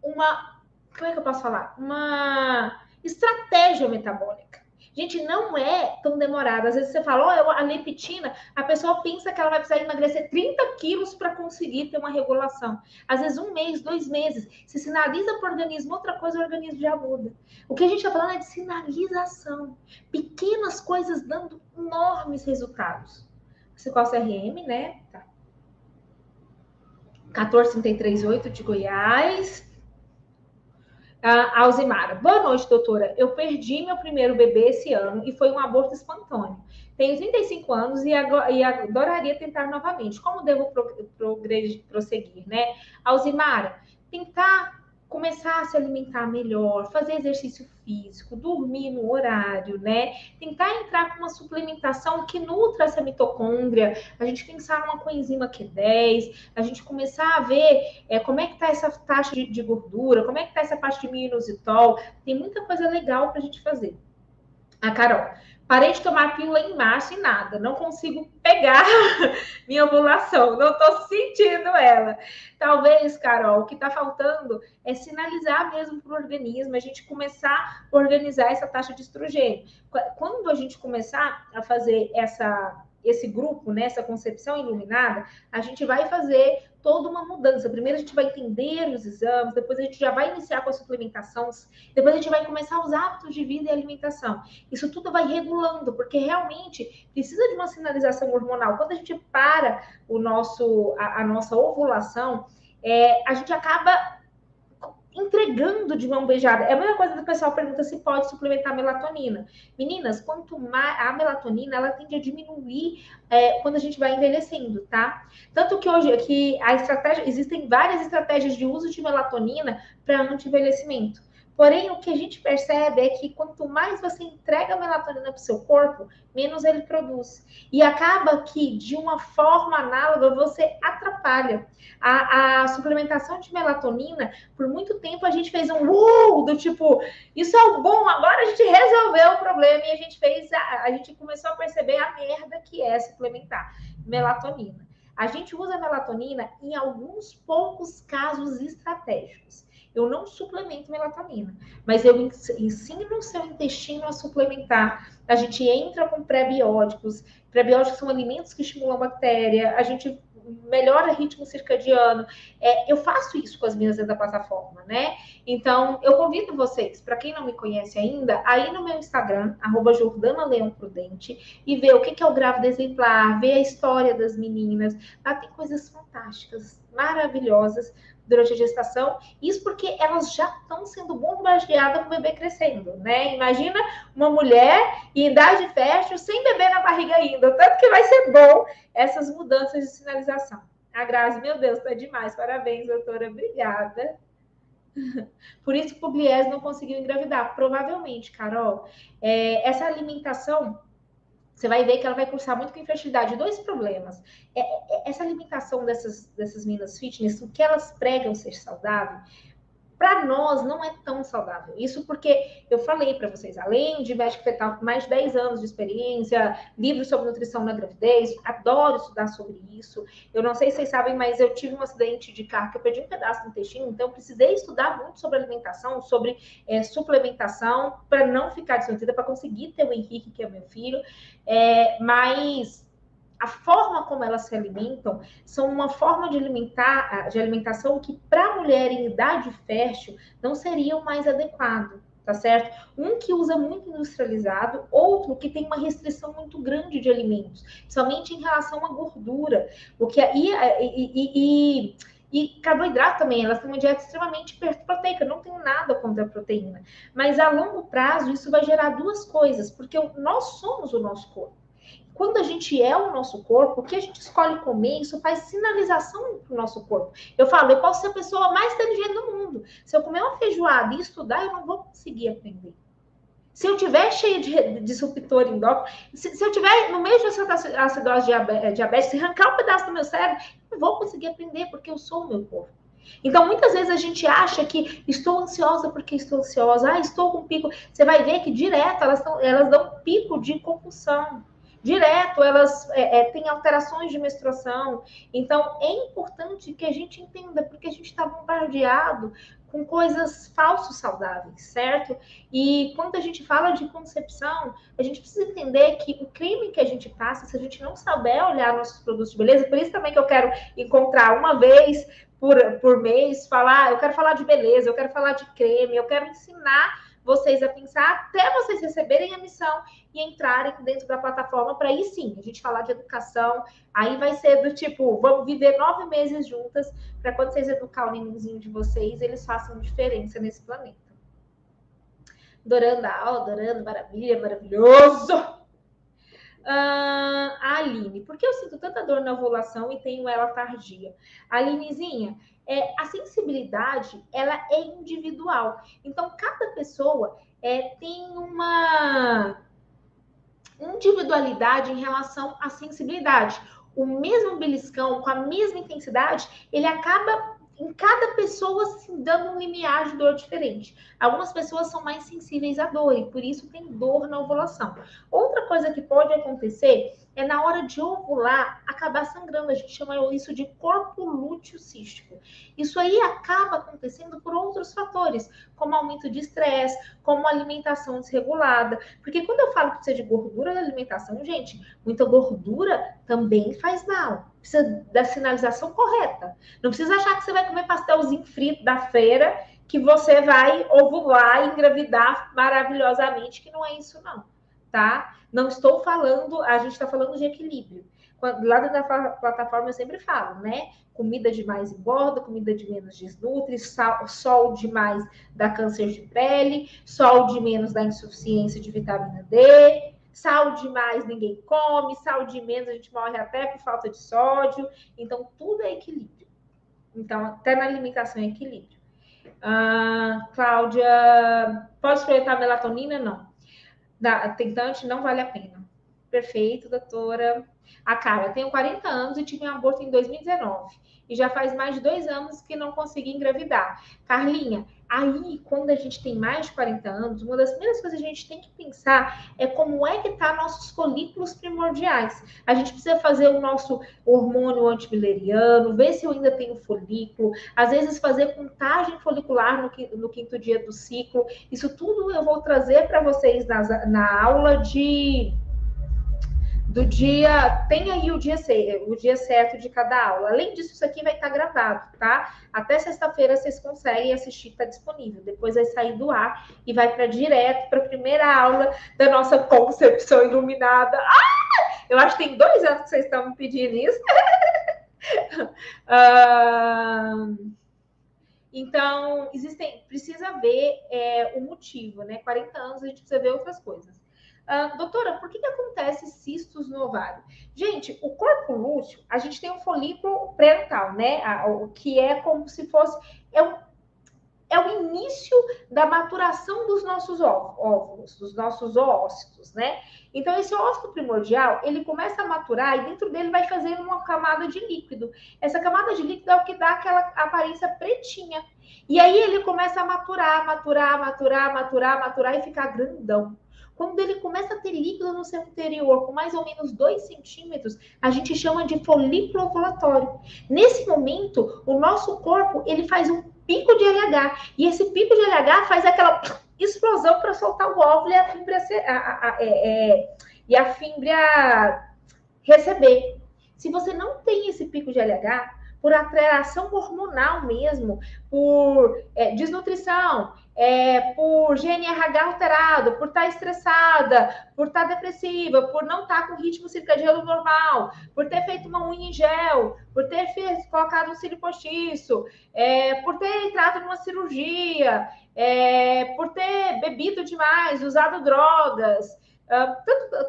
como é que eu posso falar? Uma estratégia metabólica. Gente, não é tão demorado. Às vezes você fala, a leptina, a pessoa pensa que ela vai precisar emagrecer 30 quilos para conseguir ter uma regulação. Às vezes 1 mês, 2 meses. Se sinaliza para o organismo outra coisa, o organismo já muda. O que a gente está falando é de sinalização. Pequenas coisas dando enormes resultados. Você qual CRM, né? Tá. 14338 de Goiás. Alzimara, boa noite, doutora. Eu perdi meu primeiro bebê esse ano e foi um aborto espontâneo. Tenho 35 anos e adoraria tentar novamente. Como devo prosseguir, né? Alzimara, tentar começar a se alimentar melhor, fazer exercício físico, dormir no horário, né? Tentar entrar com uma suplementação que nutra essa mitocôndria, a gente pensar numa coenzima Q10, a gente começar a ver como é que tá essa taxa de gordura, como é que tá essa parte de minoxidil, tem muita coisa legal pra gente fazer. A Carol, parei de tomar pílula em março e nada, não consigo pegar minha ovulação, não tô sentindo ela. Talvez, Carol, o que tá faltando é sinalizar mesmo pro organismo, a gente começar a organizar essa taxa de estrogênio. Quando a gente começar a fazer esse grupo, né, essa concepção iluminada, a gente vai fazer toda uma mudança. Primeiro a gente vai entender os exames, depois a gente já vai iniciar com a suplementação, depois a gente vai começar os hábitos de vida e alimentação. Isso tudo vai regulando, porque realmente precisa de uma sinalização hormonal. Quando a gente para a nossa ovulação, a gente acaba entregando de mão beijada. É a mesma coisa do pessoal pergunta se pode suplementar melatonina. Meninas, quanto mais a melatonina, ela tende a diminuir quando a gente vai envelhecendo, tá? Tanto que hoje aqui existem várias estratégias de uso de melatonina para anti-envelhecimento. Porém, o que a gente percebe é que quanto mais você entrega a melatonina para o seu corpo, menos ele produz. E acaba que, de uma forma análoga, você atrapalha. A suplementação de melatonina, por muito tempo a gente fez do tipo, isso é o bom, agora a gente resolveu o problema e a gente começou a perceber a merda que é suplementar melatonina. A gente usa a melatonina em alguns poucos casos estratégicos. Eu não suplemento melatonina, mas eu ensino o seu intestino a suplementar. A gente entra com prebióticos. Prebióticos são alimentos que estimulam a bactéria. A gente melhora o ritmo circadiano. Eu faço isso com as meninas dentro da plataforma, né? Então, eu convido vocês, para quem não me conhece ainda, aí no meu Instagram, @JordanaLeãoPrudente, e ver o que é o grávida exemplar, ver a história das meninas. Lá tem coisas fantásticas, maravilhosas, durante a gestação. Isso porque elas já estão sendo bombardeadas com o bebê crescendo, né? Imagina uma mulher em idade fértil sem bebê na barriga ainda. Tanto que vai ser bom essas mudanças de sinalização. A Grazi, meu Deus, tá demais. Parabéns, doutora. Obrigada. Por isso que o Pugliese não conseguiu engravidar. Provavelmente, Carol, essa alimentação, você vai ver que ela vai cursar muito com infertilidade. Dois problemas. Essa alimentação dessas meninas fitness, o que elas pregam ser saudável, para nós não é tão saudável. Isso porque eu falei para vocês, além de médico fetal com mais de 10 anos de experiência, livros sobre nutrição na gravidez, adoro estudar sobre isso. Eu não sei se vocês sabem, mas eu tive um acidente de carro que eu perdi um pedaço do intestino, então eu precisei estudar muito sobre alimentação, sobre suplementação, para não ficar desnutrida, para conseguir ter o Henrique, que é meu filho. Mas a forma como elas se alimentam são uma forma de alimentação que, para a mulher em idade fértil, não seria o mais adequado, tá certo? Um que usa muito industrializado, outro que tem uma restrição muito grande de alimentos, somente em relação à gordura, porque e carboidrato também, elas têm uma dieta extremamente hiperproteica, não tem nada contra a proteína. Mas a longo prazo isso vai gerar duas coisas, porque nós somos o nosso corpo. Quando a gente é o nosso corpo, o que a gente escolhe comer, isso faz sinalização para o nosso corpo. Eu falo, eu posso ser a pessoa mais inteligente do mundo. Se eu comer uma feijoada e estudar, eu não vou conseguir aprender. Se eu tiver cheio de disruptor endócrino, se eu tiver no meio de acidose diabética, se arrancar um pedaço do meu cérebro, eu não vou conseguir aprender, porque eu sou o meu corpo. Então, muitas vezes a gente acha que estou ansiosa porque estou ansiosa, estou com pico. Você vai ver que direto elas dão pico de compulsão. Direto, elas têm alterações de menstruação. Então, é importante que a gente entenda, porque a gente está bombardeado com coisas falsos saudáveis, certo? E quando a gente fala de concepção, a gente precisa entender que o crime que a gente passa, se a gente não souber olhar nossos produtos de beleza, por isso também que eu quero encontrar uma vez por mês, eu quero falar de beleza, eu quero falar de creme, eu quero ensinar vocês a pensar até vocês receberem a missão e entrarem dentro da plataforma para aí sim, a gente falar de educação. Aí vai ser do tipo, vamos viver 9 meses juntas para quando vocês educar o nenenzinho de vocês, eles façam diferença nesse planeta. Adorando a aula, adorando, maravilha, maravilhoso! A Aline, por que eu sinto tanta dor na ovulação e tenho ela tardia? Alinezinha, a sensibilidade, ela é individual. Então, cada pessoa tem uma individualidade em relação à sensibilidade. O mesmo beliscão, com a mesma intensidade, ele acaba em cada pessoa se dando um limiar de dor diferente. Algumas pessoas são mais sensíveis à dor e por isso tem dor na ovulação. Outra coisa que pode acontecer é na hora de ovular acabar sangrando. A gente chama isso de corpo lúteo cístico. Isso aí acaba acontecendo por outros fatores, como aumento de estresse, como alimentação desregulada. Porque quando eu falo que precisa de gordura na alimentação, gente, muita gordura também faz mal. Precisa da sinalização correta. Não precisa achar que você vai comer pastelzinho frito da feira, que você vai ovular e engravidar maravilhosamente, que não é isso não, tá? Não estou falando, a gente está falando de equilíbrio. Lá dentro da plataforma eu sempre falo, né? Comida demais engorda, comida de menos desnutre, sol demais dá câncer de pele, sol de menos dá insuficiência de vitamina D, sal demais ninguém come, sal de menos a gente morre até por falta de sódio. Então, tudo é equilíbrio. Então, até na alimentação é equilíbrio. Cláudia, pode experimentar melatonina? Não. Tentante não vale a pena. Perfeito, doutora. A Carla, tenho 40 anos e tive um aborto em 2019. E já faz mais de 2 anos que não consegui engravidar. Carlinha, aí, quando a gente tem mais de 40 anos, uma das primeiras coisas que a gente tem que pensar é como é que tá nossos folículos primordiais. A gente precisa fazer o nosso hormônio antimileriano, ver se eu ainda tenho folículo, às vezes fazer contagem folicular no 5º dia do ciclo. Isso tudo eu vou trazer para vocês na aula do dia, tem aí o dia certo de cada aula. Além disso, isso aqui vai estar gravado, tá? Até sexta-feira vocês conseguem assistir, tá disponível. Depois vai sair do ar e vai para direto para a primeira aula da nossa concepção iluminada. Eu acho que tem 2 anos que vocês estão me pedindo isso. Então, precisa ver o motivo, né? 40 anos a gente precisa ver outras coisas. Doutora, por que acontece cistos no ovário? Gente, o corpo lúteo, a gente tem um folículo pré-natal, né? O que é como se fosse... É o início da maturação dos nossos óvulos, dos nossos oócitos, né? Então, esse ócito primordial, ele começa a maturar e dentro dele vai fazendo uma camada de líquido. Essa camada de líquido é o que dá aquela aparência pretinha. E aí ele começa a maturar e ficar grandão. Quando ele começa a ter líquido no seu interior, com mais ou menos 2 centímetros, a gente chama de folículo ovulatório. Nesse momento, o nosso corpo ele faz um pico de LH. E esse pico de LH faz aquela explosão para soltar o óvulo e a fímbria receber. Se você não tem esse pico de LH, por alteração hormonal mesmo, por desnutrição, por GNRH alterado, por estar estressada, por estar depressiva, por não estar com ritmo circadiano normal, por ter feito uma unha em gel, por ter colocado um cílio postiço, por ter entrado numa cirurgia, por ter bebido demais, usado drogas,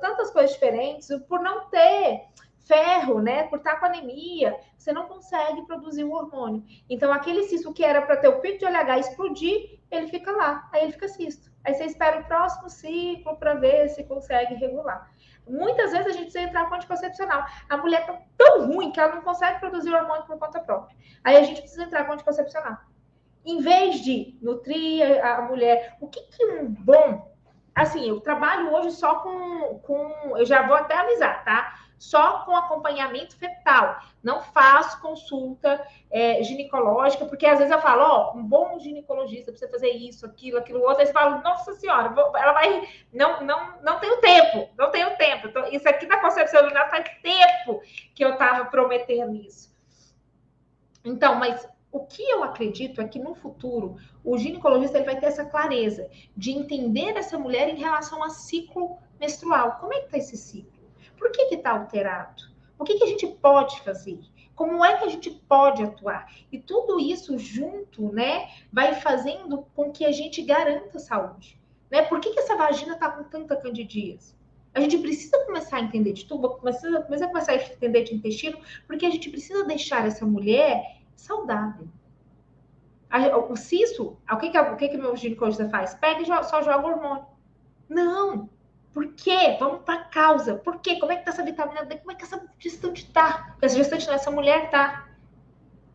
tantas coisas diferentes, por não ter ferro, né? Por estar com anemia, você não consegue produzir o hormônio. Então, aquele cisto que era para ter o pico de LH explodir, ele fica lá, aí ele fica cisto. Aí você espera o próximo ciclo para ver se consegue regular. Muitas vezes a gente precisa entrar com anticoncepcional. A mulher tá tão ruim que ela não consegue produzir o hormônio por conta própria. Aí a gente precisa entrar com anticoncepcional. Em vez de nutrir a mulher, o que é um bom? Assim, eu trabalho hoje só com eu já vou até avisar, tá? Só com acompanhamento fetal. Não faço consulta ginecológica, porque às vezes eu falo, ó, um bom ginecologista precisa fazer isso, aquilo outro. Aí você fala, nossa senhora, ela vai... Não tenho tempo, não tenho tempo. Então, isso aqui da concepção lunar faz tempo que eu estava prometendo isso. Então, mas o que eu acredito é que no futuro o ginecologista ele vai ter essa clareza de entender essa mulher em relação a ciclo menstrual. Como é que está esse ciclo? Por que está alterado? O que a gente pode fazer? Como é que a gente pode atuar? E tudo isso junto, né, vai fazendo com que a gente garanta a saúde. Né? Por que essa vagina está com tanta candidíase? A gente precisa começar a entender de tudo, precisa começar a entender de intestino, porque a gente precisa deixar essa mulher saudável. O cisto, o que meu ginecologista faz? Pega e só joga hormônio. Não. Por quê? Vamos para a causa. Por quê? Como é que tá essa vitamina D? Como é que essa gestante tá? Essa gestante não, essa mulher tá.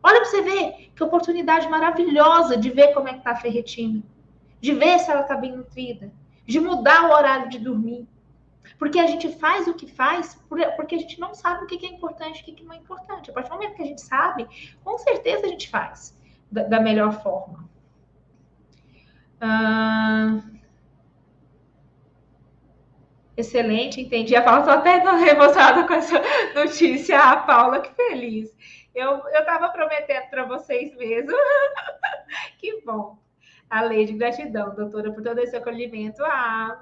Olha para você ver que oportunidade maravilhosa de ver como é que tá a ferritina. De ver se ela tá bem nutrida. De mudar o horário de dormir. Porque a gente faz o que faz porque a gente não sabe o que é importante e o que não é importante. A partir do momento que a gente sabe, com certeza a gente faz da melhor forma. Excelente, entendi. A Paula, estou até emocionada com essa notícia. A Paula, que feliz. Eu estava prometendo para vocês mesmo. Que bom. A lei de gratidão, doutora, por todo esse acolhimento.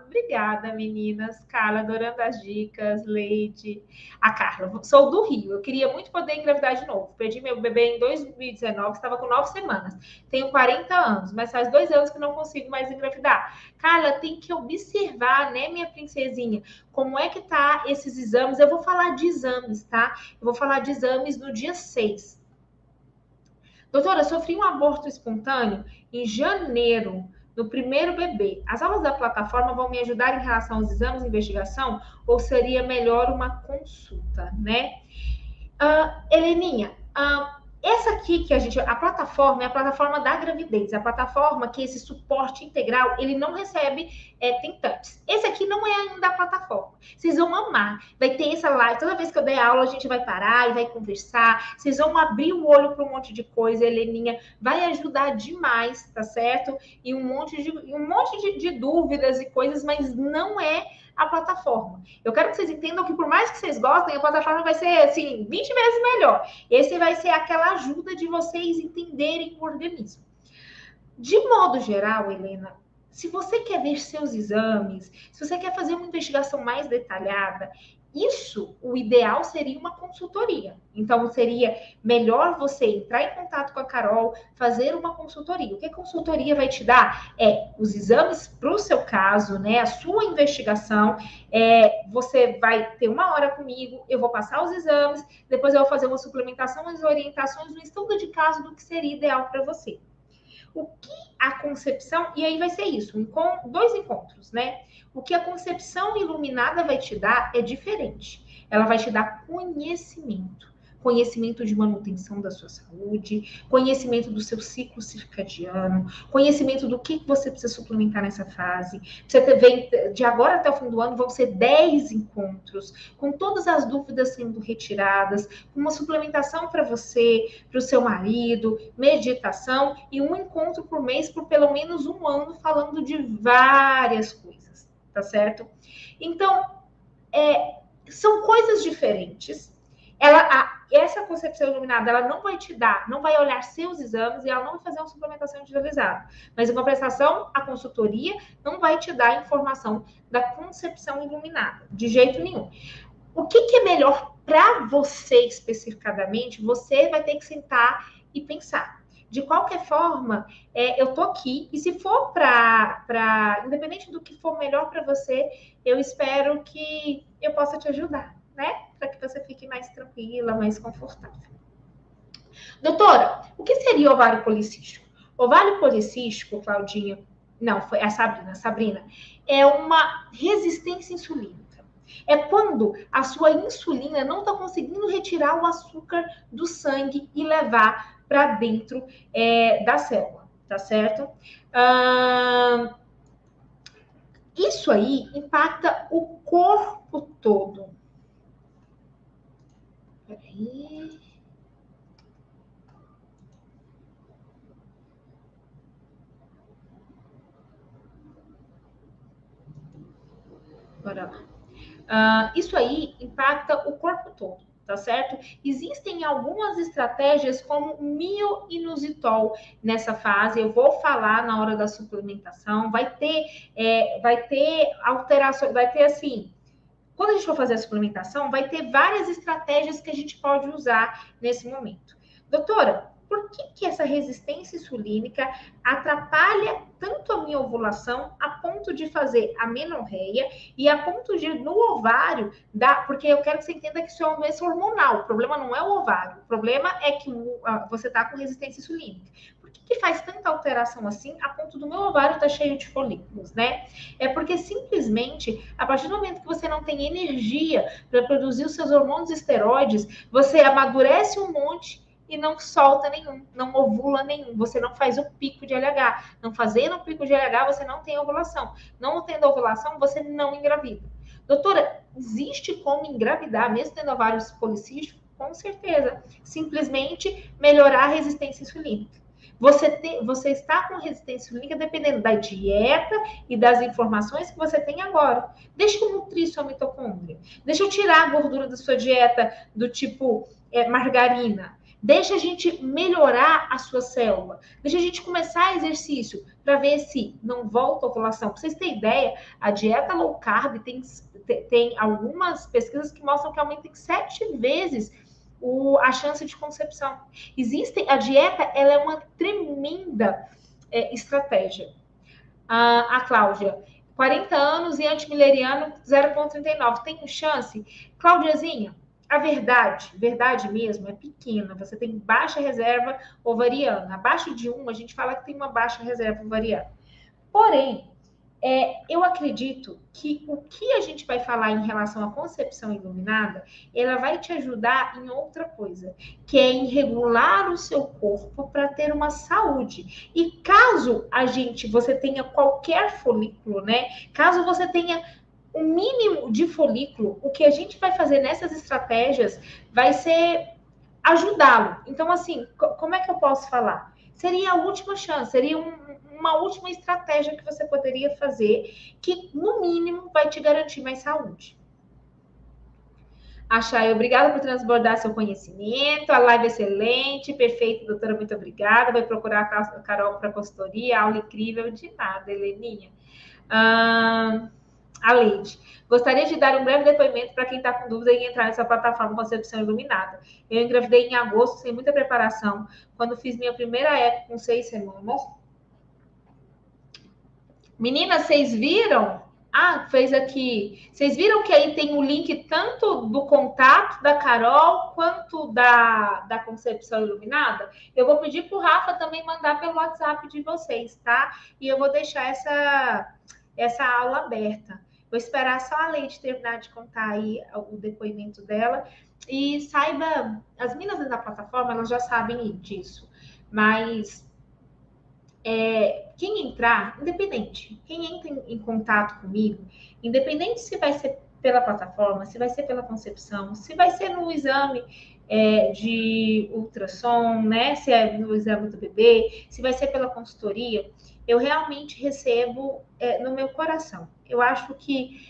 Obrigada, meninas. Carla, adorando as dicas. Leide. A Carla, sou do Rio. Eu queria muito poder engravidar de novo. Perdi meu bebê em 2019, estava com 9 semanas. Tenho 40 anos, mas faz 2 anos que não consigo mais engravidar. Carla, tem que observar, né, minha princesinha, como é que tá esses exames. Eu vou falar de exames, tá? Eu vou falar de exames no dia 6. Doutora, sofri um aborto espontâneo em janeiro, no primeiro bebê. As aulas da plataforma vão me ajudar em relação aos exames de investigação ou seria melhor uma consulta, né? Heleninha, essa aqui que a plataforma é a plataforma da gravidez, a plataforma que esse suporte integral, ele não recebe tentantes. Esse aqui não é ainda a plataforma. Vocês vão amar. Vai ter essa live, toda vez que eu der aula, a gente vai parar e vai conversar. Vocês vão abrir o olho para um monte de coisa, Heleninha. Vai ajudar demais, tá certo? E um monte de dúvidas e coisas, mas não é a plataforma. Eu quero que vocês entendam que por mais que vocês gostem, a plataforma vai ser, assim, 20 vezes melhor. Esse vai ser aquela ajuda de vocês entenderem o organismo. De modo geral, Helena, se você quer ver seus exames, se você quer fazer uma investigação mais detalhada, isso, o ideal seria uma consultoria. Então, seria melhor você entrar em contato com a Carol, fazer uma consultoria. O que a consultoria vai te dar é os exames para o seu caso, né? A sua investigação. Você vai ter uma hora comigo, eu vou passar os exames, depois eu vou fazer uma suplementação, as orientações no estudo de caso do que seria ideal para você. O que a concepção, e aí vai ser isso, dois encontros, né? O que a concepção iluminada vai te dar é diferente. Ela vai te dar conhecimento. Conhecimento de manutenção da sua saúde, conhecimento do seu ciclo circadiano, conhecimento do que você precisa suplementar nessa fase. Você vem, de agora até o fim do ano, vão ser 10 encontros, com todas as dúvidas sendo retiradas, uma suplementação para você, para o seu marido, meditação e um encontro por mês por pelo menos um ano, falando de várias coisas, tá certo? Então, são coisas diferentes. Essa concepção iluminada, ela não vai te dar, não vai olhar seus exames e ela não vai fazer uma suplementação individualizada. Mas em compensação, a consultoria não vai te dar a informação da concepção iluminada, de jeito nenhum. O que é melhor para você especificadamente, você vai ter que sentar e pensar. De qualquer forma, eu tô aqui, e se for independente do que for melhor para você, eu espero que eu possa te ajudar, né? Para que você fique mais tranquila, mais confortável. Doutora, o que seria ovário policístico? Ovário policístico, Claudinha, não, foi a Sabrina, é uma resistência insulínica. É quando a sua insulina não está conseguindo retirar o açúcar do sangue e levar para dentro da célula, tá certo? Isso aí impacta o corpo todo. Peraí. Bora lá. Isso aí impacta o corpo todo, tá certo? Existem algumas estratégias como mioinositol nessa fase. Eu vou falar na hora da suplementação. Vai ter alterações, vai ter assim. Quando a gente for fazer a suplementação, vai ter várias estratégias que a gente pode usar nesse momento. Doutora, por que essa resistência insulínica atrapalha tanto a minha ovulação a ponto de fazer amenorreia e a ponto de, no ovário, porque eu quero que você entenda que isso é uma doença hormonal. O problema não é o ovário, o problema é que você está com resistência insulínica. Por que faz tanta alteração assim a ponto do meu ovário estar cheio de folículos, né? É porque simplesmente, a partir do momento que você não tem energia para produzir os seus hormônios esteroides, você amadurece um monte e não solta nenhum, não ovula nenhum, você não faz o pico de LH. Não fazendo o pico de LH, você não tem ovulação. Não tendo ovulação, você não engravida. Doutora, existe como engravidar, mesmo tendo ovários policísticos? Com certeza. Simplesmente melhorar a resistência insulínica. Você está com resistência insulínica dependendo da dieta e das informações que você tem agora. Deixa eu nutrir sua mitocôndria. Deixa eu tirar a gordura da sua dieta do tipo margarina. Deixa a gente melhorar a sua célula. Deixa a gente começar exercício para ver se não volta a ovulação. Para vocês terem ideia, a dieta low carb tem algumas pesquisas que mostram que aumenta em 7 vezes a chance de concepção. A dieta, ela é uma tremenda estratégia. A Cláudia, 40 anos e antimileriano 0,39. Tem chance? Cláudiazinha, a verdade mesmo, é pequena. Você tem baixa reserva ovariana. Abaixo de 1, a gente fala que tem uma baixa reserva ovariana. Porém, eu acredito que o que a gente vai falar em relação à concepção iluminada, ela vai te ajudar em outra coisa, que é em regular o seu corpo para ter uma saúde. E caso você tenha qualquer folículo, né? Caso você tenha o mínimo de folículo, o que a gente vai fazer nessas estratégias vai ser ajudá-lo. Então, assim, como é que eu posso falar? Seria a última chance, seria uma última estratégia que você poderia fazer, que, no mínimo, vai te garantir mais saúde. Chay, obrigada por transbordar seu conhecimento, a live excelente, perfeito, doutora, muito obrigada. Vai procurar a Carol para consultoria, aula incrível, de nada, Heleninha. A Leide. Gostaria de dar um breve depoimento para quem está com dúvida em entrar nessa plataforma Concepção Iluminada. Eu engravidei em agosto, sem muita preparação, quando fiz minha primeira eco com 6 semanas. Meninas, vocês viram? Ah, fez aqui. Vocês viram que aí tem o link tanto do contato da Carol quanto da Concepção Iluminada? Eu vou pedir para o Rafa também mandar pelo WhatsApp de vocês, tá? E eu vou deixar essa aula aberta. Vou esperar só a Leite terminar de contar aí o depoimento dela. E saiba, as meninas da plataforma, elas já sabem disso. Mas quem entrar, independente, quem entra em contato comigo, independente se vai ser pela plataforma, se vai ser pela concepção, se vai ser no exame de ultrassom, né? Se é no exame do bebê, se vai ser pela consultoria, eu realmente recebo no meu coração. Eu acho que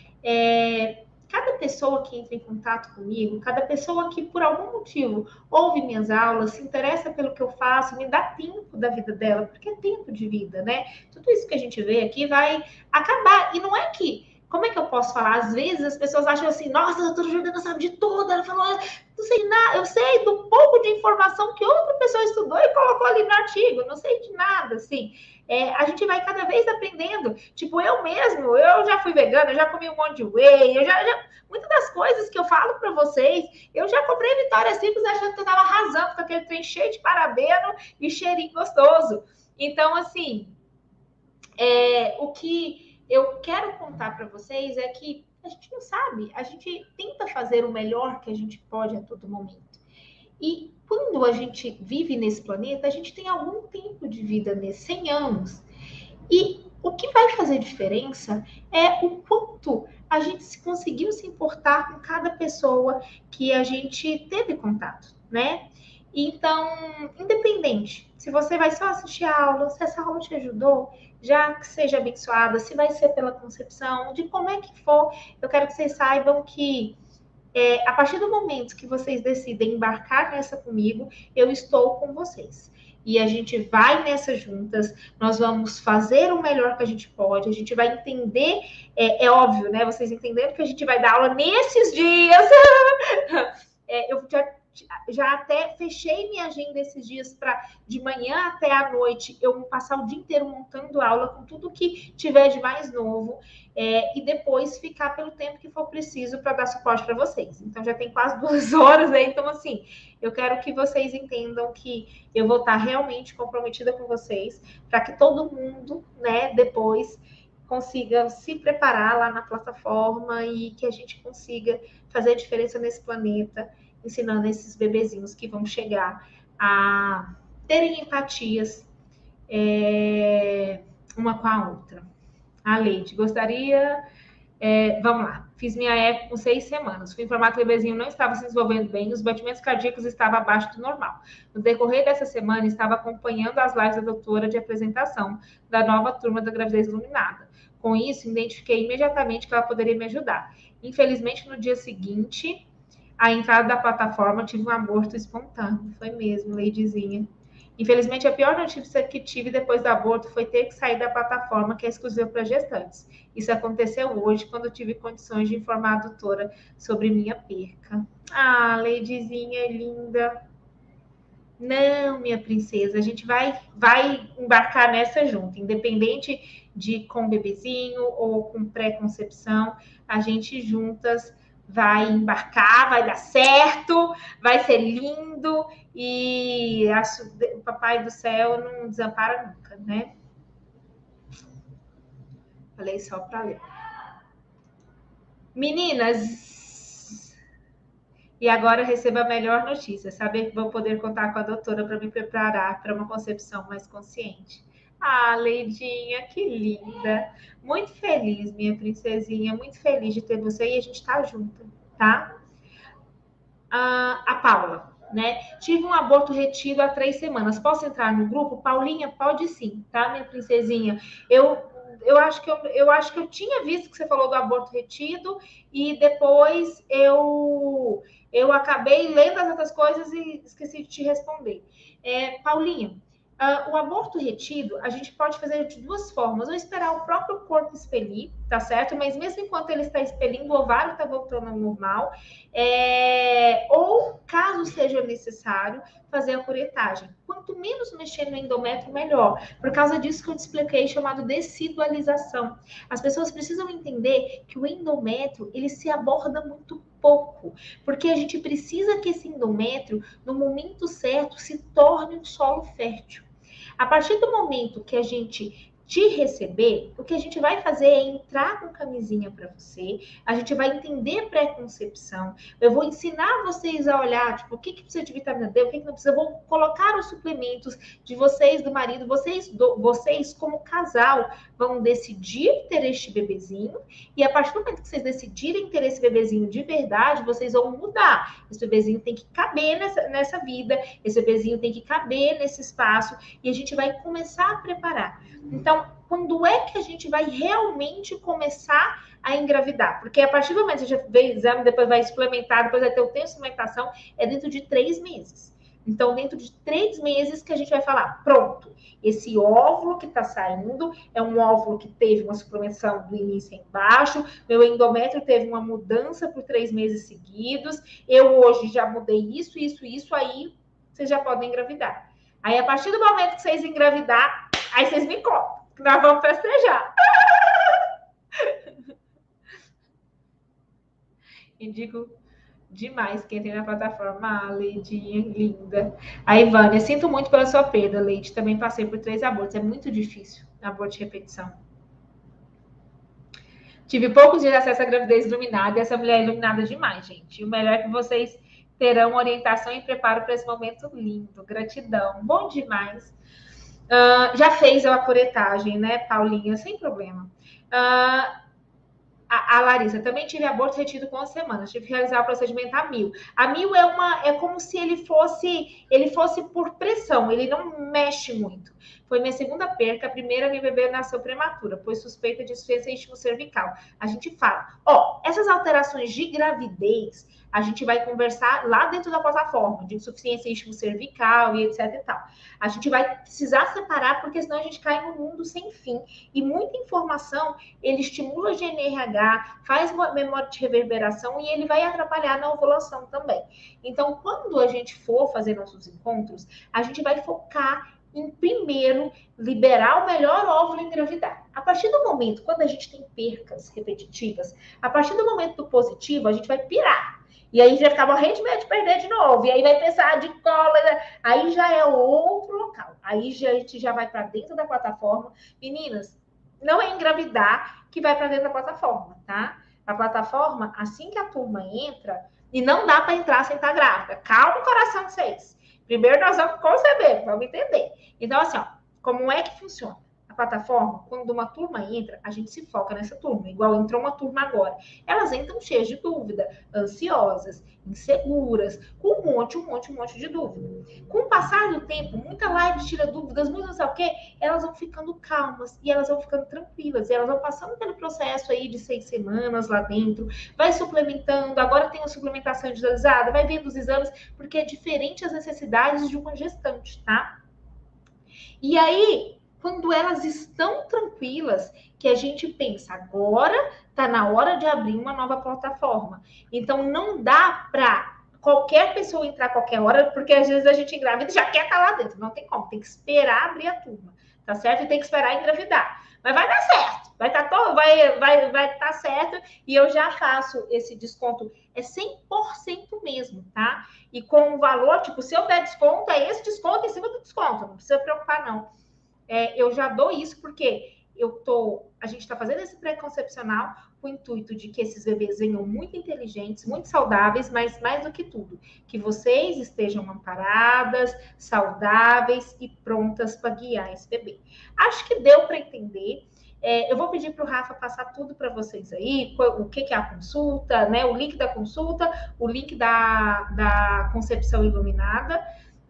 cada pessoa que entra em contato comigo, cada pessoa que por algum motivo ouve minhas aulas, se interessa pelo que eu faço, me dá tempo da vida dela, porque é tempo de vida, né? Tudo isso que a gente vê aqui vai acabar. E não é que, como é que eu posso falar? Às vezes as pessoas acham assim, nossa, a doutora Jordana sabe de tudo, ela falou, não sei nada, eu sei do pouco de informação que outra pessoa estudou e colocou ali no artigo, não sei de nada, assim. A gente vai cada vez aprendendo. Tipo, eu já fui vegana, eu já comi um monte de whey, muitas das coisas que eu falo para vocês, eu já comprei Vitória Secret achando que eu estava arrasando com aquele trem cheio de parabeno e cheirinho gostoso. Então, assim, o que eu quero contar para vocês é que a gente não sabe, a gente tenta fazer o melhor que a gente pode a todo momento. E quando a gente vive nesse planeta, a gente tem algum tempo de vida nesses 100 anos. E o que vai fazer diferença é o quanto a gente conseguiu se importar com cada pessoa que a gente teve contato, né? Então, independente, se você vai só assistir a aula, se essa aula te ajudou, já que seja abençoada, se vai ser pela concepção, de como é que for, eu quero que vocês saibam que a partir do momento que vocês decidem embarcar nessa comigo, eu estou com vocês. E a gente vai nessa juntas, nós vamos fazer o melhor que a gente pode, a gente vai entender, é óbvio, né? Vocês entenderam que a gente vai dar aula nesses dias. Eu já até fechei minha agenda esses dias para de manhã até à noite eu passar o dia inteiro montando aula com tudo que tiver de mais novo e depois ficar pelo tempo que for preciso para dar suporte para vocês. Então já tem quase 2 horas aí, então assim, eu quero que vocês entendam que eu vou estar realmente comprometida com vocês para que todo mundo, né, depois consiga se preparar lá na plataforma e que a gente consiga fazer a diferença nesse planeta, ensinando esses bebezinhos que vão chegar a terem empatias uma com a outra. A Leite, gostaria... vamos lá. Fiz minha eco com 6 semanas. Fui informar que o bebezinho não estava se desenvolvendo bem, os batimentos cardíacos estavam abaixo do normal. No decorrer dessa semana, estava acompanhando as lives da doutora de apresentação da nova turma da gravidez iluminada. Com isso, identifiquei imediatamente que ela poderia me ajudar. Infelizmente, no dia seguinte, a entrada da plataforma, tive um aborto espontâneo. Foi mesmo, Leidizinha. Infelizmente, a pior notícia que tive depois do aborto foi ter que sair da plataforma que é exclusiva para gestantes. Isso aconteceu hoje, quando eu tive condições de informar a doutora sobre minha perca. Ah, Leidizinha linda. Não, minha princesa, a gente vai embarcar nessa junto, independente de com bebezinho ou com pré-concepção, a gente juntas vai embarcar, vai dar certo, vai ser lindo e o Papai do Céu não desampara nunca, né? Falei só para ler. Meninas, e agora receba a melhor notícia, saber que vou poder contar com a doutora para me preparar para uma concepção mais consciente. Ah, Leidinha, que linda. Muito feliz, minha princesinha, muito feliz de ter você e a gente tá junto, tá? A Paula, né? Tive um aborto retido há 3 semanas. Posso entrar no grupo? Paulinha, pode sim, tá, minha princesinha? Eu acho que eu tinha visto que você falou do aborto retido e depois eu acabei lendo as outras coisas e esqueci de te responder. Paulinha, O aborto retido, a gente pode fazer de duas formas, ou esperar o próprio corpo expelir, tá certo? Mas mesmo enquanto ele está expelindo, o ovário está voltando ao normal, ou, caso seja necessário, fazer a curetagem. Quanto menos mexer no endométrio, melhor. Por causa disso que eu te expliquei, chamado decidualização. As pessoas precisam entender que o endométrio, ele se aborda muito pouco, porque a gente precisa que esse endométrio, no momento certo, se torne um solo fértil. A partir do momento que a gente te receber, o que a gente vai fazer é entrar com camisinha para você, a gente vai entender pré-concepção, eu vou ensinar vocês a olhar, tipo, o que precisa de vitamina D, o que não precisa, eu vou colocar os suplementos de vocês, do marido, vocês como casal vão decidir ter este bebezinho, e a partir do momento que vocês decidirem ter esse bebezinho de verdade, vocês vão mudar. Esse bebezinho tem que caber nessa vida, esse bebezinho tem que caber nesse espaço, e a gente vai começar a preparar. Então, quando é que a gente vai realmente começar a engravidar? Porque a partir do momento que você já fez exame, depois vai suplementar, depois vai ter o tempo de suplementação, é dentro de 3 meses. Então, dentro de 3 meses que a gente vai falar, pronto, esse óvulo que está saindo é um óvulo que teve uma suplementação do início embaixo, meu endométrio teve uma mudança por 3 meses seguidos, eu hoje já mudei isso, aí vocês já podem engravidar. Aí, a partir do momento que vocês engravidar, aí vocês me contam, que nós vamos festejar. Indico demais quem tem na plataforma. Leidinha, linda. A Ivânia, sinto muito pela sua perda, Leide. Também passei por 3 abortos. É muito difícil, aborto de repetição. Tive poucos dias de acesso à gravidez iluminada e essa mulher é iluminada demais, gente. E o melhor é que vocês terão orientação e preparo para esse momento lindo. Gratidão. Bom demais. Já fez a curetagem, né, Paulinha? Sem problema. A Larissa, também tive aborto retido com 1 semana. Tive que realizar o procedimento a 1000. A 1000 é como se ele fosse por pressão, ele não mexe muito. Foi minha segunda perca, a primeira minha bebê nasceu prematura, pois suspeita de insuficiência íntimo cervical. A gente fala, essas alterações de gravidez, a gente vai conversar lá dentro da plataforma, de insuficiência íntimo cervical e etc e tal. A gente vai precisar separar, porque senão a gente cai num mundo sem fim. E muita informação, ele estimula o GNRH, faz memória de reverberação e ele vai atrapalhar na ovulação também. Então, quando a gente for fazer nossos encontros, a gente vai focar em, primeiro, liberar o melhor óvulo e engravidar. A partir do momento, quando a gente tem percas repetitivas, a partir do momento do positivo, a gente vai pirar. E aí já ficar morrendo de medo de perder de novo. E aí vai pensar de cólera. Aí já é outro local. Aí a gente já vai para dentro da plataforma. Meninas, não é engravidar que vai para dentro da plataforma, tá? A plataforma, assim que a turma entra, e não dá para entrar sem estar grávida. Calma o coração de vocês. Primeiro nós vamos conceber, vamos entender. Então, assim, como é que funciona? A plataforma, quando uma turma entra, a gente se foca nessa turma, igual entrou uma turma agora. Elas entram cheias de dúvida, ansiosas, inseguras, com um monte de dúvida. Com o passar do tempo, muita live tira dúvidas, muito não sei o quê, elas vão ficando calmas e elas vão ficando tranquilas, e elas vão passando pelo processo aí de 6 semanas lá dentro, vai suplementando, agora tem a suplementação individualizada, vai vendo os exames, porque é diferente as necessidades de uma gestante, tá? E aí, quando elas estão tranquilas, que a gente pensa, agora está na hora de abrir uma nova plataforma. Então, não dá para qualquer pessoa entrar a ququer hora, porque às vezes a gente engravida e já quer estar lá dentro. Não tem como, tem que esperar abrir a turma, tá certo? E tem que esperar engravidar. Mas vai dar certo, vai estar certo, e eu já faço esse desconto, é 100% mesmo, tá? E com o valor, tipo, se eu der desconto, é esse desconto em cima do desconto, não precisa preocupar, não. Eu já dou isso porque a gente está fazendo esse pré-concepcional com o intuito de que esses bebês venham muito inteligentes, muito saudáveis, mas mais do que tudo, que vocês estejam amparadas, saudáveis e prontas para guiar esse bebê. Acho que deu para entender. Eu vou pedir para o Rafa passar tudo para vocês aí, o que é a consulta, né? O link da consulta, o link da concepção iluminada.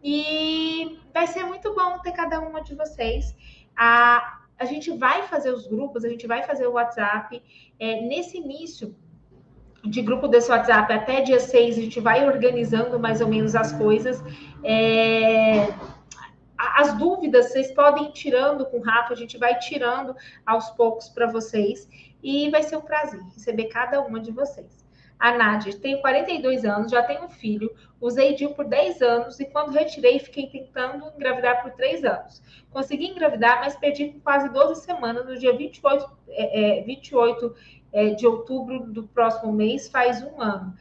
E vai ser muito bom ter cada uma de vocês. A gente vai fazer os grupos, a gente vai fazer o WhatsApp. Nesse início de grupo desse WhatsApp, até dia 6, a gente vai organizando mais ou menos as coisas. as dúvidas vocês podem ir tirando com o Rafa, a gente vai tirando aos poucos para vocês e vai ser um prazer receber cada uma de vocês. A Nádia, tenho 42 anos, já tenho um filho, usei DIU por 10 anos e quando retirei, fiquei tentando engravidar por 3 anos. Consegui engravidar, mas perdi por quase 12 semanas, no dia 28 de outubro do próximo mês, faz um ano.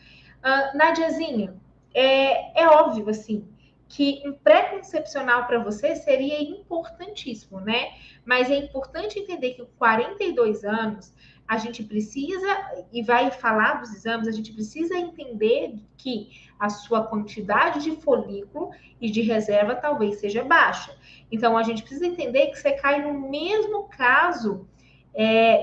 Nadiazinha, é óbvio, assim, que um pré-concepcional para você seria importantíssimo, né? Mas é importante entender que com 42 anos, a gente precisa, e vai falar dos exames, a gente precisa entender que a sua quantidade de folículo e de reserva talvez seja baixa. Então, a gente precisa entender que você cai no mesmo caso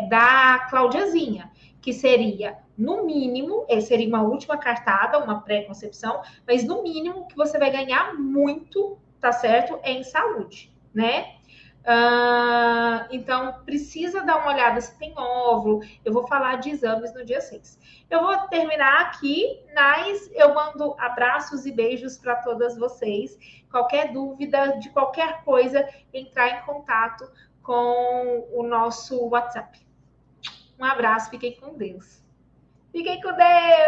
da Claudiazinha, que seria, no mínimo, seria uma última cartada, uma pré-concepção, mas no mínimo que você vai ganhar muito, tá certo? É em saúde, né? Então, precisa dar uma olhada se tem óvulo. Eu vou falar de exames no dia 6. Eu vou terminar aqui, mas eu mando abraços e beijos para todas vocês. Qualquer dúvida de qualquer coisa, entrar em contato com o nosso WhatsApp. Um abraço, fiquem com Deus. Fiquem com Deus!